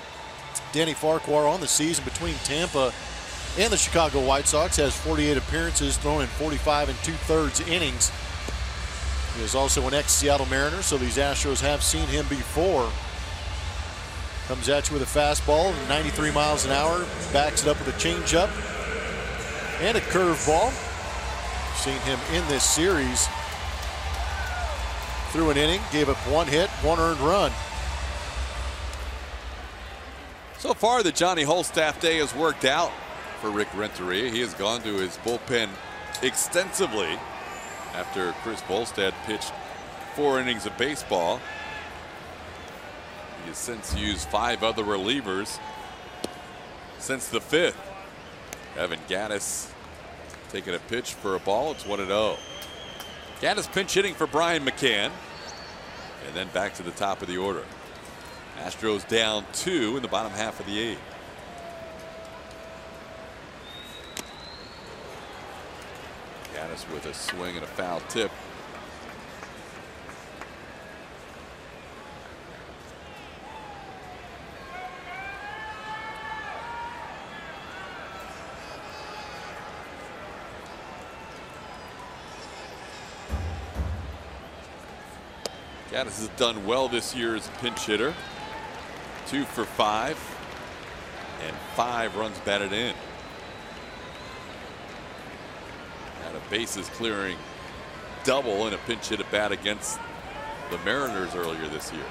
Danny Farquhar on the season between Tampa and the Chicago White Sox has 48 appearances, thrown in 45 2/3 innings. He is also an ex-Seattle Mariner, so these Astros have seen him before. Comes at you with a fastball, 93 miles an hour, backs it up with a changeup and a curveball. Seen him in this series. Through an inning, gave up 1 hit, 1 earned run. So far, the Johnny Holstaff day has worked out for Rick Renteria. He has gone to his bullpen extensively after Chris Volstad pitched 4 innings of baseball. He has since used 5 other relievers since the 5th. Evan Gattis taking a pitch for a ball. It's 1-0. Gattis pinch hitting for Brian McCann. And then back to the top of the order. Astros down 2 in the bottom half of the 8th. Gattis with a swing and a foul tip. Gattis has done well this year as a pinch hitter. 2 for 5 and 5 runs batted in. Had a bases clearing double in a pinch hit at bat against the Mariners earlier this year.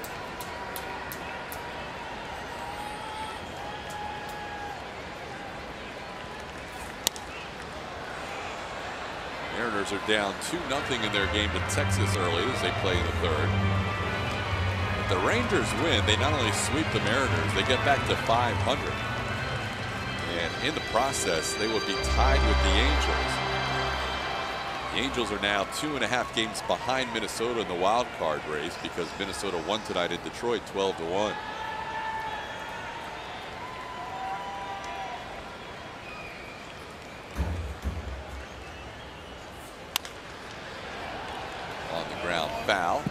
Mariners are down 2-0 in their game to Texas early as they play in the 3rd. If the Rangers win, they not only sweep the Mariners, they get back to 500. And in the process, they will be tied with the Angels. The Angels are now 2.5 games behind Minnesota in the wild card race because Minnesota won tonight in Detroit 12-1. Foul.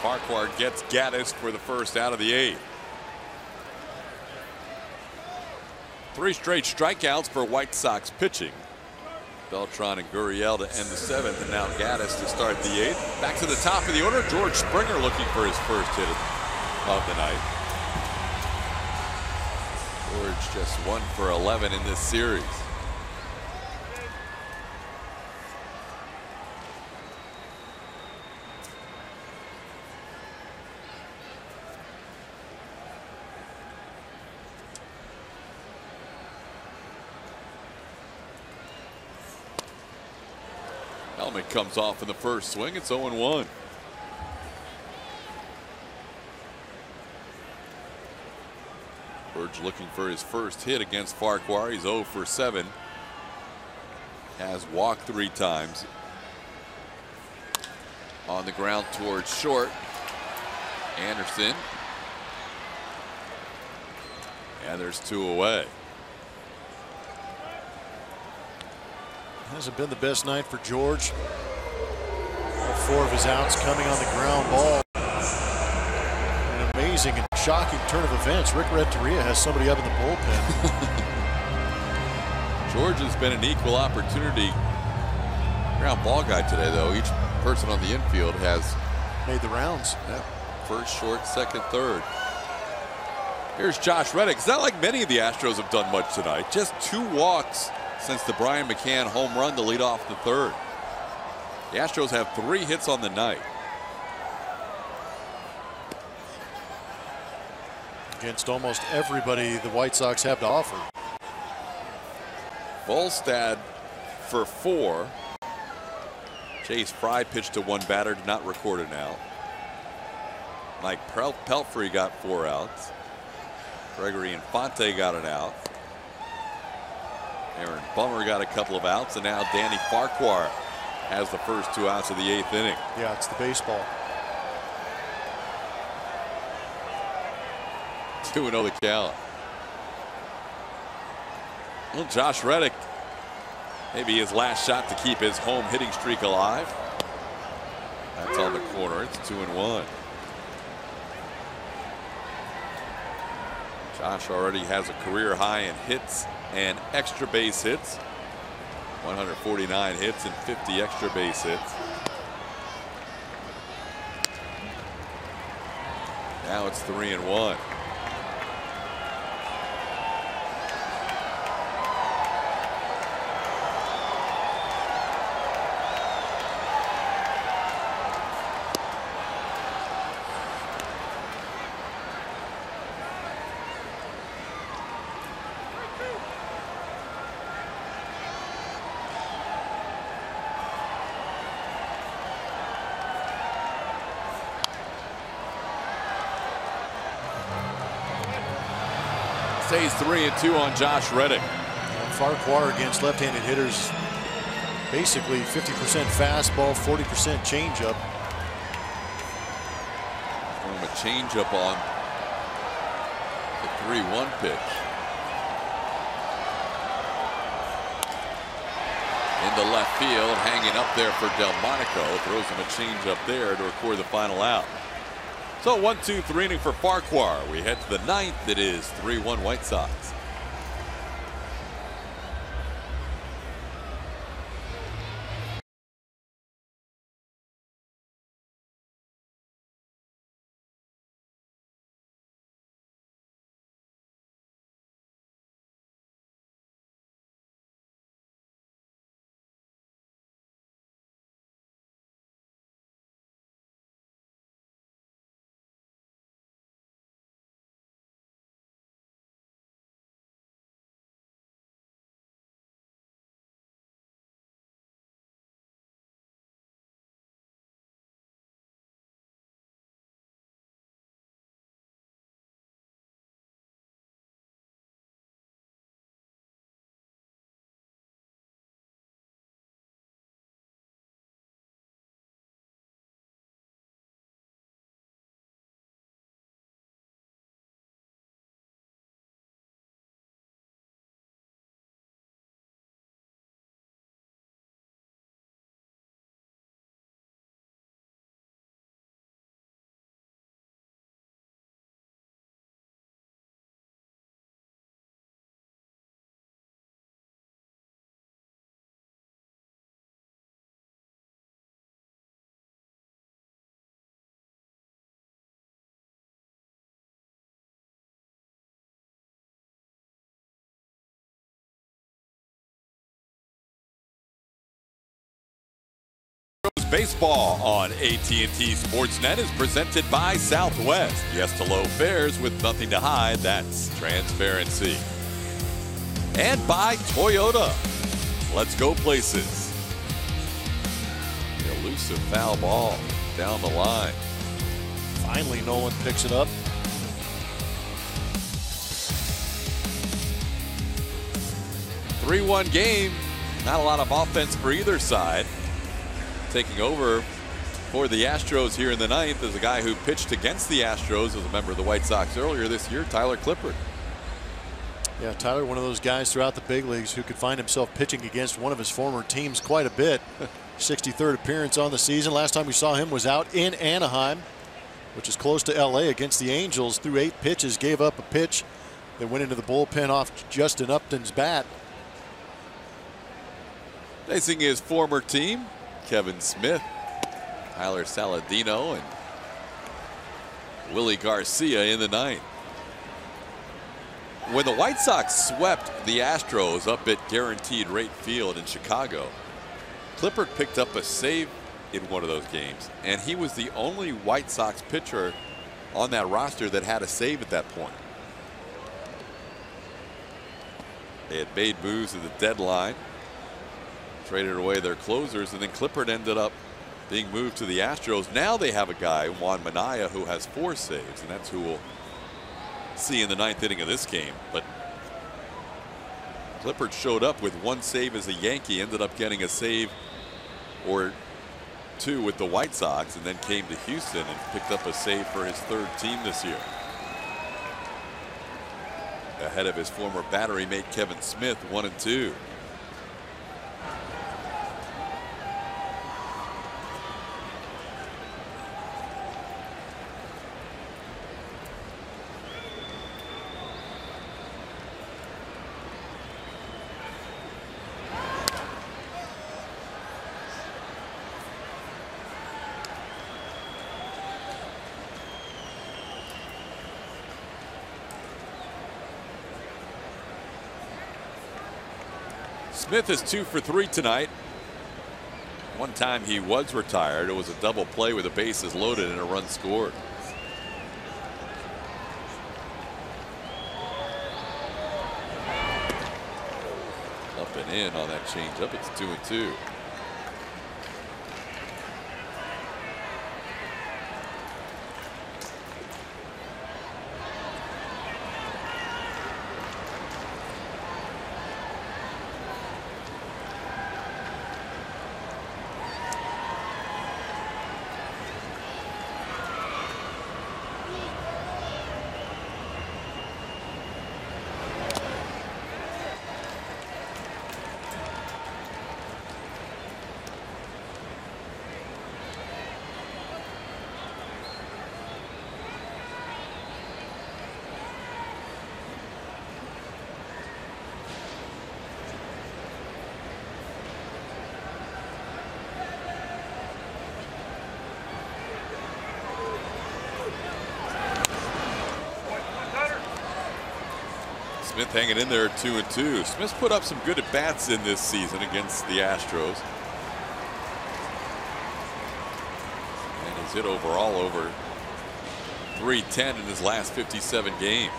Farquhar gets Gattis for the first out of the 8th. 3 straight strikeouts for White Sox pitching. Beltran and Gurriel to end the 7th, and now Gattis to start the 8th. Back to the top of the order, George Springer looking for his first hit of the night. George just 1 for 11 in this series. Helmet comes off in the first swing. It's 0-1. George looking for his first hit against Farquhar. He's 0 for 7. Has walked 3 times. On the ground towards short. Anderson. And there's 2 away. Hasn't been the best night for George. All 4 of his outs coming on the ground ball. An amazing and shocking turn of events. Rick Renteria has somebody up in the bullpen. George has been an equal opportunity ground ball guy today, though. Each person on the infield has made the rounds. Yeah. First, short, second, third. Here's Josh Reddick. It's not like many of the Astros have done much tonight. Just 2 walks since the Brian McCann home run to lead off the third. The Astros have 3 hits on the night. Against almost everybody the White Sox have to offer. Volstad for 4. Chase Fry pitched to 1 batter, did not record an out. Mike Pelfrey got 4 outs. Gregory Infante got an out. Aaron Bummer got a couple of outs, and now Danny Farquhar has the first 2 outs of the 8th inning. Yeah, it's the baseball. 2-0 the count. Well, Josh Reddick, maybe his last shot to keep his home hitting streak alive. That's on the corner. It's 2-1. Josh already has a career high in hits and extra base hits. 149 hits and 50 extra base hits. Now it's 3-1. Stays 3-2 on Josh Reddick. Farquhar against left-handed hitters, basically 50% fastball, 40% changeup. A changeup on the 3-1 pitch. Into left field, hanging up there for Delmonico. Throws him a changeup there to record the final out. So 1-2-3 inning for Farquhar. We head to the 9th. It is 3-1 White Sox. Baseball on AT&T Sportsnet is presented by Southwest. Yes to low fares with nothing to hide. That's transparency. And by Toyota. Let's go places. The elusive foul ball down the line. Finally, Nolan picks it up. 3-1 game. Not a lot of offense for either side. Taking over for the Astros here in the ninth is a guy who pitched against the Astros as a member of the White Sox earlier this year, Tyler Clippard. Yeah, Tyler, one of those guys throughout the big leagues who could find himself pitching against one of his former teams quite a bit. 63rd appearance on the season. Last time we saw him was out in Anaheim, which is close to LA, against the Angels. Threw 8 pitches, gave up a pitch that went into the bullpen off Justin Upton's bat. Facing his former team, Kevin Smith, Tyler Saladino, and Willie Garcia in the ninth. When the White Sox swept the Astros up at Guaranteed Rate Field in Chicago, Clippard picked up a save in one of those games, and he was the only White Sox pitcher on that roster that had a save at that point. They had made moves at the deadline, traded away their closers, and then Clippard ended up being moved to the Astros. Now they have a guy, Juan Minaya, who has 4 saves, and that's who we'll see in the 9th inning of this game. But Clippard showed up with 1 save as a Yankee, ended up getting a save or 2 with the White Sox, and then came to Houston and picked up a save for his 3rd team this year. Ahead of his former battery mate Kevin Smith, 1 and 2. Smith is 2 for 3 tonight. One time he was retired. It was a double play with the bases loaded and a run scored. Up and in on that changeup. It's 2 and 2. Smith hanging in there at 2 and 2. Smith's put up some good at bats in this season against the Astros. And he's hit overall over .310 in his last 57 games.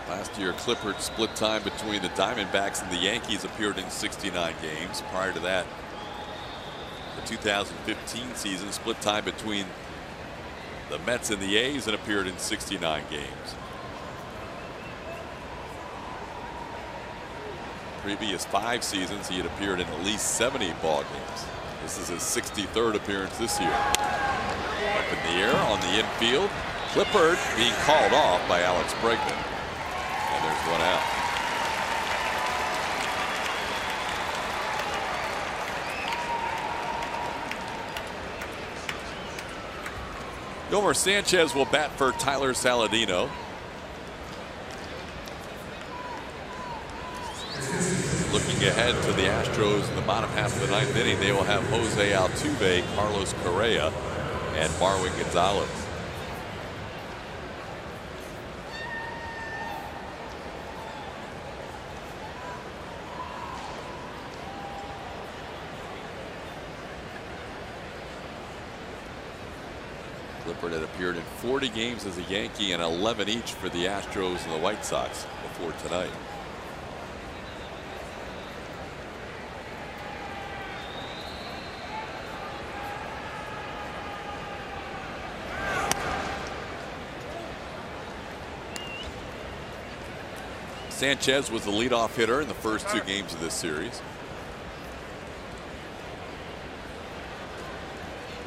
Last year, Clippard split time between the Diamondbacks and the Yankees, appeared in 69 games. Prior to that, the 2015 season, split time between the Mets and the A's and appeared in 69 games. Previous 5 seasons, he had appeared in at least 70 ball games. This is his 63rd appearance this year. Up in the air on the infield. Clippard being called off by Alex Bregman. And there's 1 out. Gilmer Sanchez will bat for Tyler Saladino. Looking ahead to the Astros in the bottom half of the 9th inning, they will have Jose Altuve, Carlos Correa, and Marwin Gonzalez. Clippard had appeared in 40 games as a Yankee and 11 each for the Astros and the White Sox before tonight. Sanchez was the leadoff hitter in the first 2 games of this series.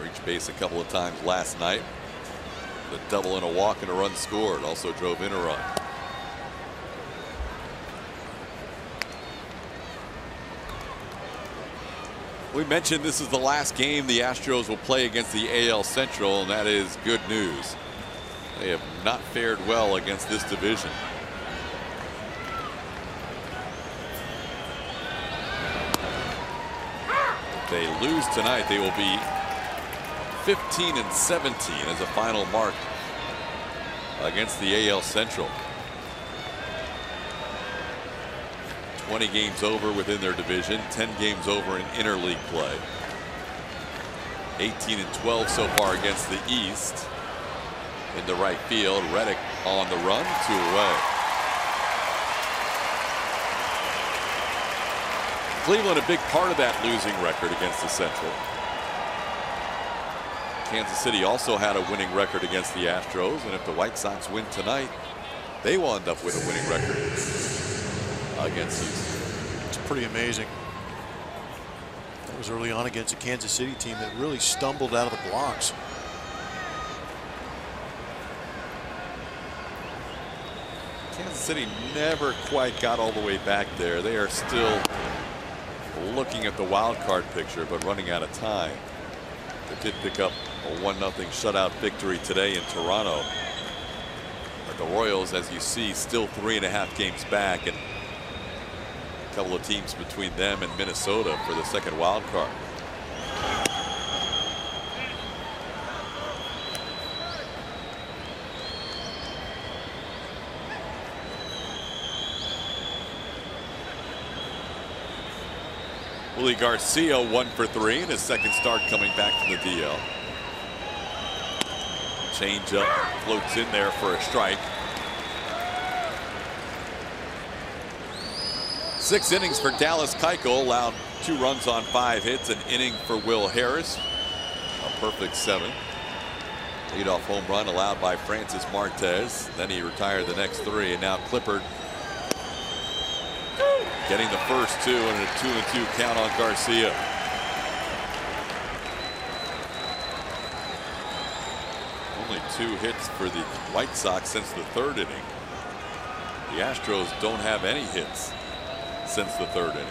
Reached base a couple of times last night. A double and a walk and a run scored. Also drove in a run. We mentioned this is the last game the Astros will play against the AL Central, and that is good news. They have not fared well against this division. If they lose tonight, they will be 15-17 as a final mark against the AL Central. 20 games over within their division, 10 games over in interleague play. 18-12 so far against the East. Into right field, Reddick on the run, 2 away. Cleveland a big part of that losing record against the Central. Kansas City also had a winning record against the Astros, and if the White Sox win tonight, they will end up with a winning record against Houston. It's pretty amazing. That was early on against a Kansas City team that really stumbled out of the blocks. Kansas City never quite got all the way back there. They are still looking at the wild card picture, but running out of time. They did pick up a 1-0 shutout victory today in Toronto. But the Royals, as you see, still 3.5 games back, and a couple of teams between them and Minnesota for the second wild card. Willie Garcia 1 for 3 in his second start coming back from the DL. Changeup floats in there for a strike. 6 innings for Dallas Keuchel, allowed 2 runs on 5 hits, an inning for Will Harris, a perfect 7. Leadoff home run allowed by Francis Martes. Then he retired the next 3, and now Clippard getting the first 2 and a 2-2 count on Garcia. Only 2 hits for the White Sox since the 3rd inning. The Astros don't have any hits since the 3rd inning.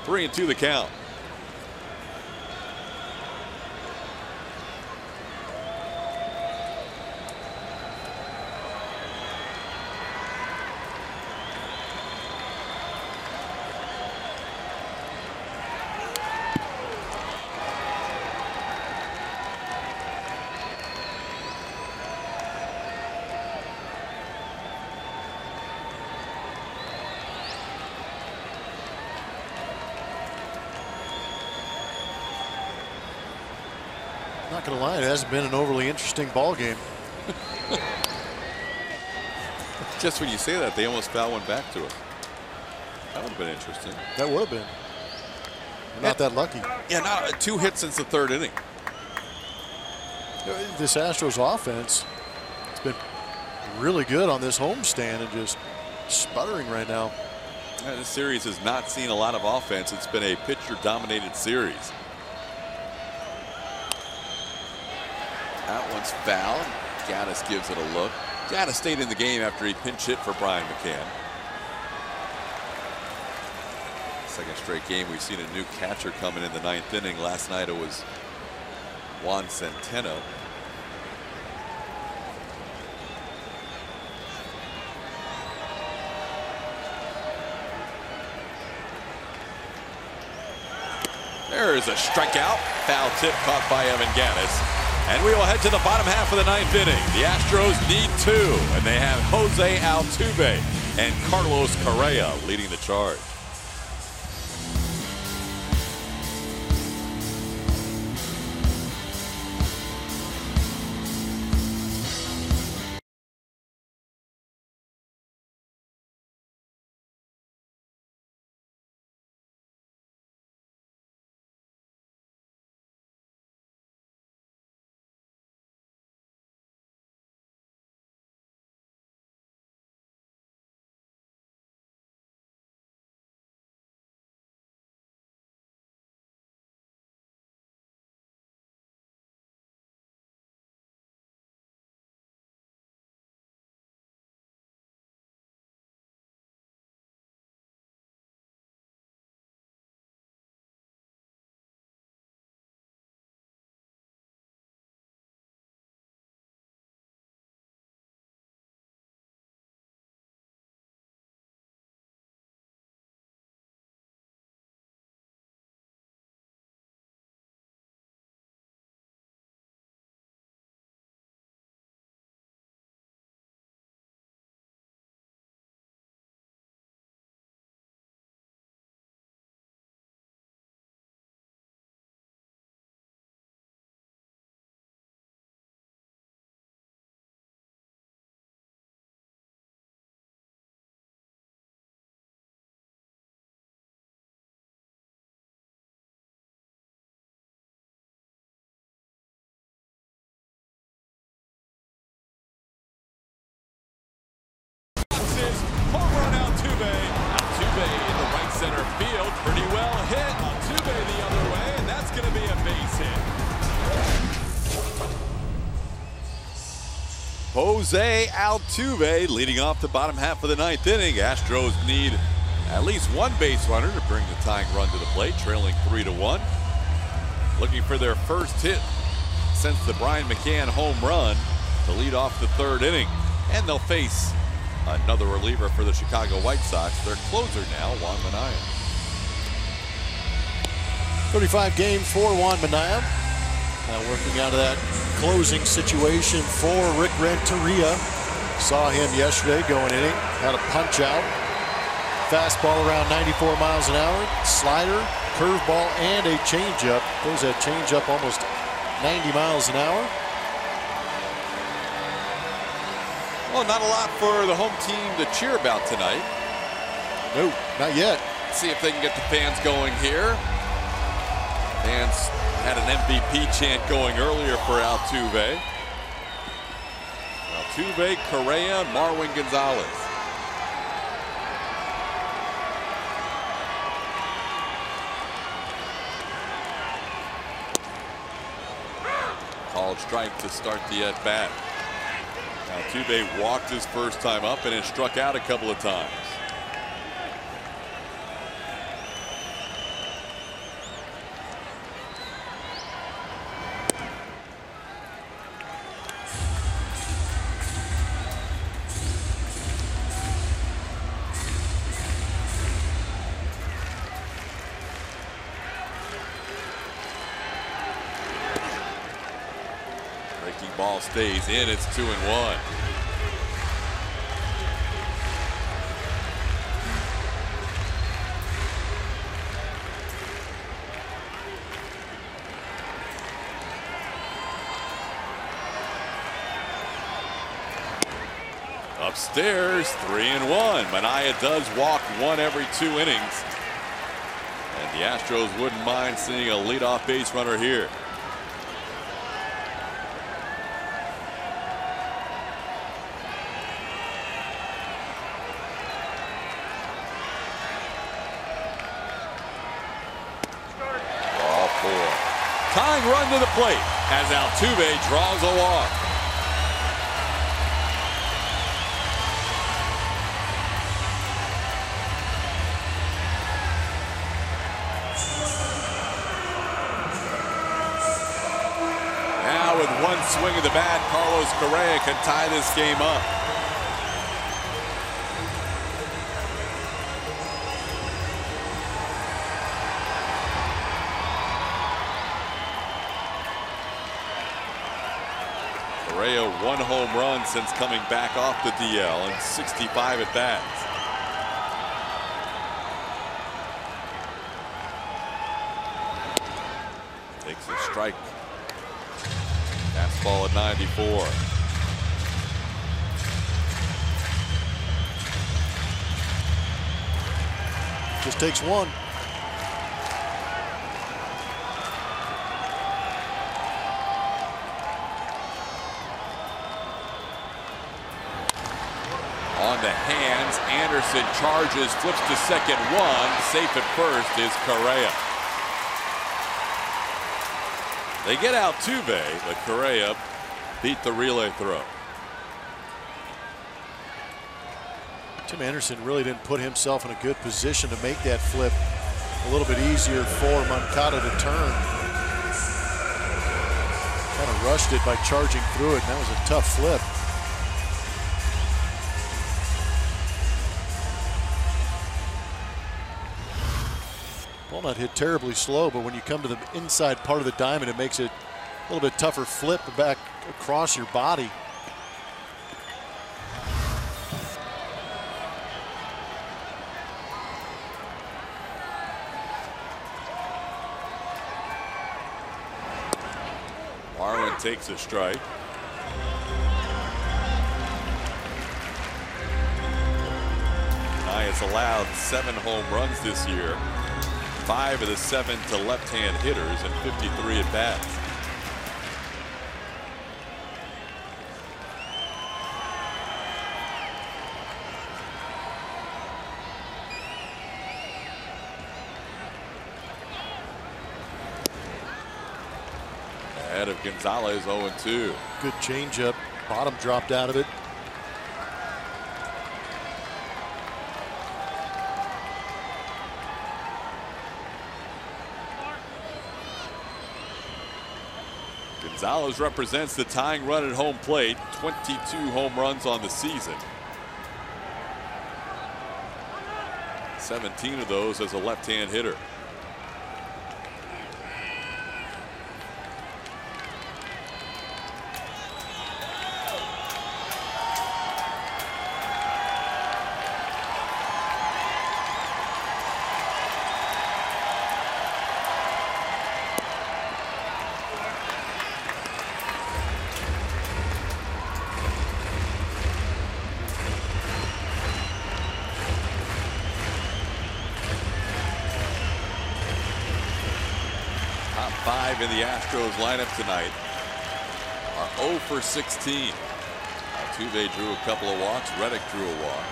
Three and 2 the count. Not going to lie, it hasn't been an overly interesting ball game. Just when you say that, they almost foul one back to us. That would have been interesting. That would have been. Not that lucky. Yeah, not 2 hits since the 3rd inning. This Astros offense has been really good on this homestand and just sputtering right now. Yeah, this series has not seen a lot of offense. It's been a pitcher-dominated series. That one's fouled. Gaddis gives it a look. Gaddis stayed in the game after he pinch hit for Brian McCann. Second straight game we've seen a new catcher coming in the 9th inning. Last night it was Juan Centeno. There is a strikeout. Foul tip caught by Evan Gaddis. And we will head to the bottom half of the 9th inning. The Astros need 2, and they have Jose Altuve and Carlos Correa leading the charge. Jose Altuve leading off the bottom half of the ninth inning. Astros need at least one base runner to bring the tying run to the plate, trailing 3-1. Looking for their first hit since the Brian McCann home run to lead off the third inning. And they'll face another reliever for the Chicago White Sox, their closer now, Juan Minaya. 35 games for Juan Minaya. Now working out of that closing situation for Rick Renteria. Saw him yesterday going inning, had a punch out. Fastball around 94 miles an hour, slider, curveball, and a changeup. Throws that changeup almost 90 miles an hour. Well, not a lot for the home team to cheer about tonight. No, not yet. See if they can get the fans going here. Fans had an MVP chant going earlier for Altuve. Altuve, Correa, and Marwin Gonzalez. Called strike to start the at-bat. Altuve walked his first time up and has struck out a couple of times. Ball stays in. It's 2-1. Upstairs, 3-1. Minaya does walk one every 2 innings. And the Astros wouldn't mind seeing a leadoff base runner here. Tying run to the plate as Altuve draws a walk. Now with one swing of the bat, Carlos Correa can tie this game up. Correa, one home run since coming back off the DL and 65 at bats. Takes a strike. Fastball at 94. Just takes one. On the hands, Anderson charges, flips to second, one. Safe at first is Correa. They get Altuve, but Correa beat the relay throw. Tim Anderson really didn't put himself in a good position to make that flip a little bit easier for Moncada to turn. Kind of rushed it by charging through it, and that was a tough flip. Ball not hit terribly slow, but when you come to the inside part of the diamond, it makes it a little bit tougher flip back across your body. Marlin takes a strike. Has allowed 7 home runs this year. 5 of the 7 to left-hand hitters and 53 at bats. Ahead of Gonzalez, 0-2. Good changeup. Bottom dropped out of it. Gonzalez represents the tying run at home plate. 22 home runs on the season. 17 of those as a left-hand hitter. In the Astros lineup tonight are 0 for 16. Altuve drew a couple of walks. Reddick drew a walk.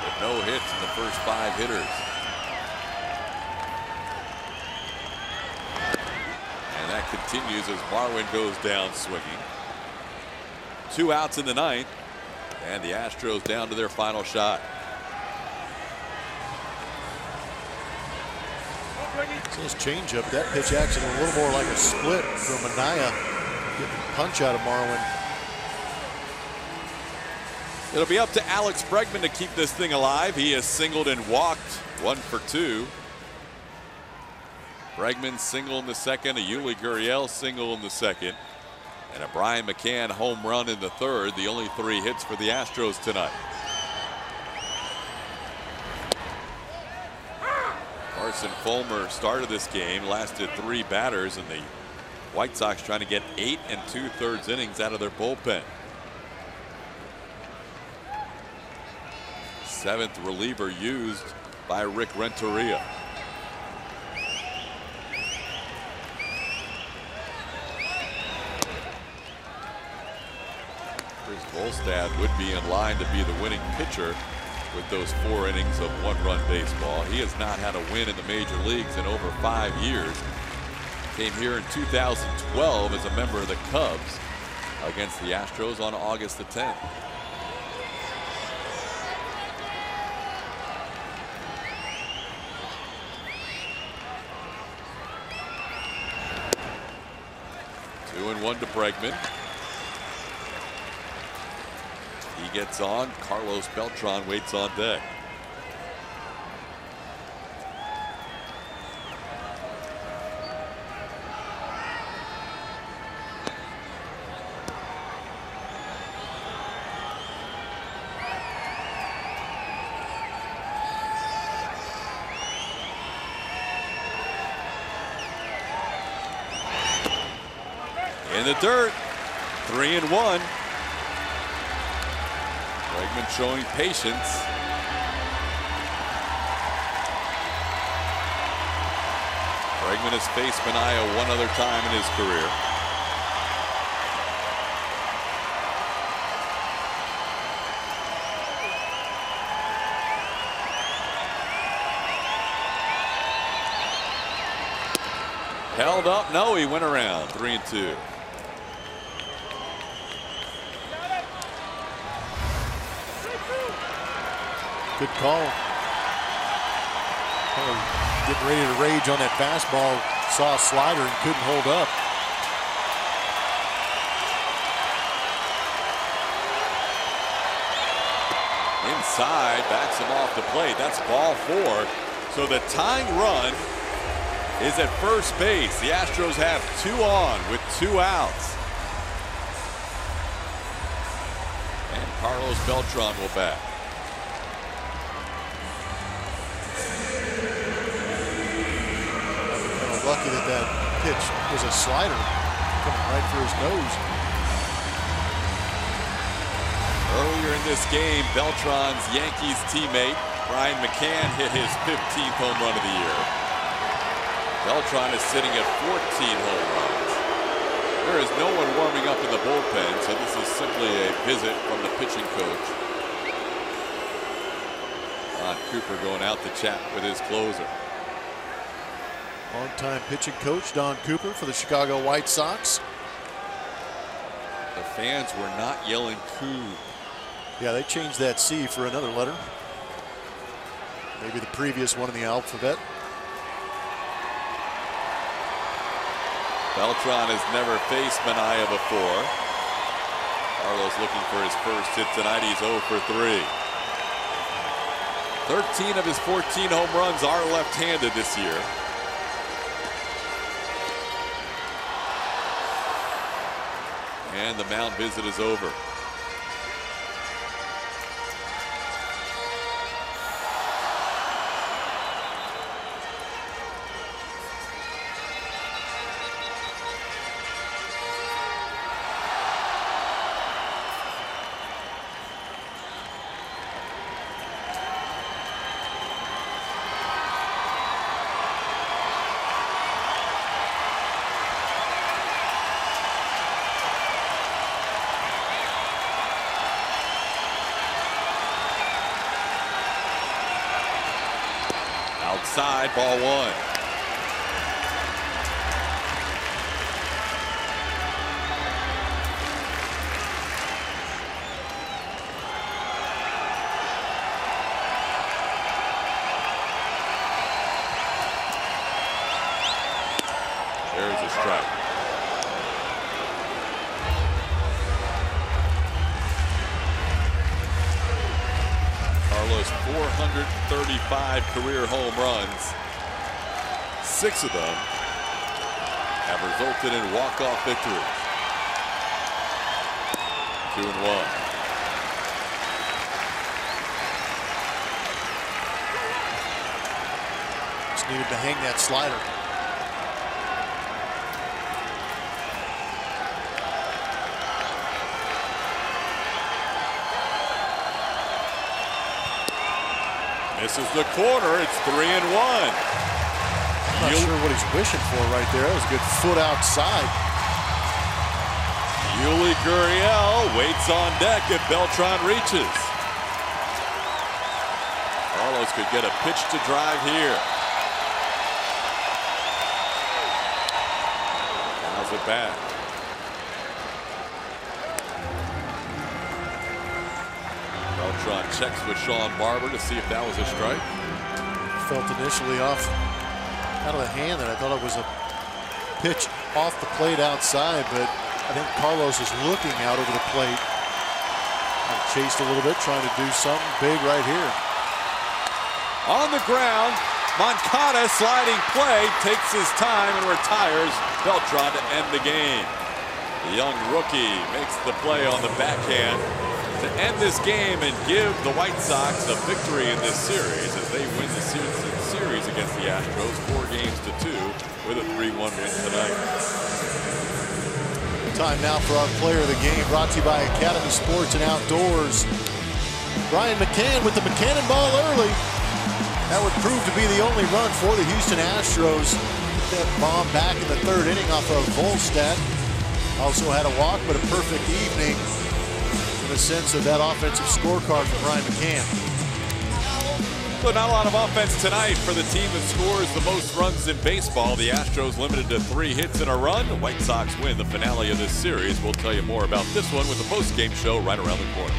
But no hits in the first 5 hitters. And that continues as Marwin goes down swinging. 2 outs in the 9th. And the Astros down to their final shot. His changeup, that pitch action a little more like a split from Anaya. Getting a punch out of Marwin. It'll be up to Alex Bregman to keep this thing alive. He has singled and walked 1 for 2. Bregman single in the second, a Yuli Gurriel single in the second, and a Brian McCann home run in the third. The only 3 hits for the Astros tonight. Carson Fulmer started this game, lasted 3 batters, and the White Sox trying to get 8 2/3 innings out of their bullpen. 7th reliever used by Rick Renteria. Chris Volstad would be in line to be the winning pitcher with those 4 innings of 1-run baseball. He has not had a win in the major leagues in over 5 years. Came here in 2012 as a member of the Cubs against the Astros on August the 10th. Two and 1 to Bregman. He gets on. Carlos Beltran waits on deck. In the dirt, 3 and 1. Bregman showing patience. Bregman has faced Manaea 1 other time in his career. Held up, no, he went around. 3 and 2. Good call. Getting ready to rage on that fastball. Saw a slider and couldn't hold up. Inside, backs him off the plate. That's ball 4. So the tying run is at first base. The Astros have 2 on with 2 outs. And Carlos Beltran will bat. Lucky that pitch was a slider coming right for his nose. Earlier in this game, Beltran's Yankees teammate Brian McCann hit his 15th home run of the year. Beltran is sitting at 14 home runs. There is no one warming up in the bullpen, so this is simply a visit from the pitching coach. Don Cooper going out to chat with his closer. Longtime pitching coach Don Cooper for the Chicago White Sox. The fans were not yelling "coo." Yeah, they changed that C for another letter. Maybe the previous one in the alphabet. Beltran has never faced Manaea before. Carlos looking for his first hit tonight. He's 0 for 3. 13 of his 14 home runs are left-handed this year. And the mound visit is over. Outside, ball 1. There's a strike. Carlos 435 career home runs. 6 of them have resulted in walk-off victories. 2-1. Just needed to hang that slider. Misses the corner. It's 3-1. I'm not sure what he's wishing for right there. That was a good foot outside. Yuli Gurriel waits on deck if Beltran reaches. Carlos could get a pitch to drive here. How's it back? Beltran checks with Sean Barber to see if that was a strike. Felt initially off out of the hand that I thought it was a pitch off the plate outside, but I think Carlos is looking out over the plate. Chased a little bit, trying to do something big right here. On the ground, Moncada sliding play, takes his time and retires Beltran to end the game. The young rookie makes the play on the backhand to end this game and give the White Sox a victory in this series as they win the series against the Astros 4-2 with a 3-1 win tonight. Time now for our player of the game, brought to you by Academy Sports and Outdoors. Brian McCann with the McCann ball early. That would prove to be the only run for the Houston Astros. That bomb back in the 3rd inning off of Volstad. Also had a walk, but a perfect evening in the sense of that offensive scorecard for Brian McCann. So not a lot of offense tonight for the team that scores the most runs in baseball. The Astros limited to 3 hits in a run. The White Sox win the finale of this series. We'll tell you more about this one with the post-game show right around the corner.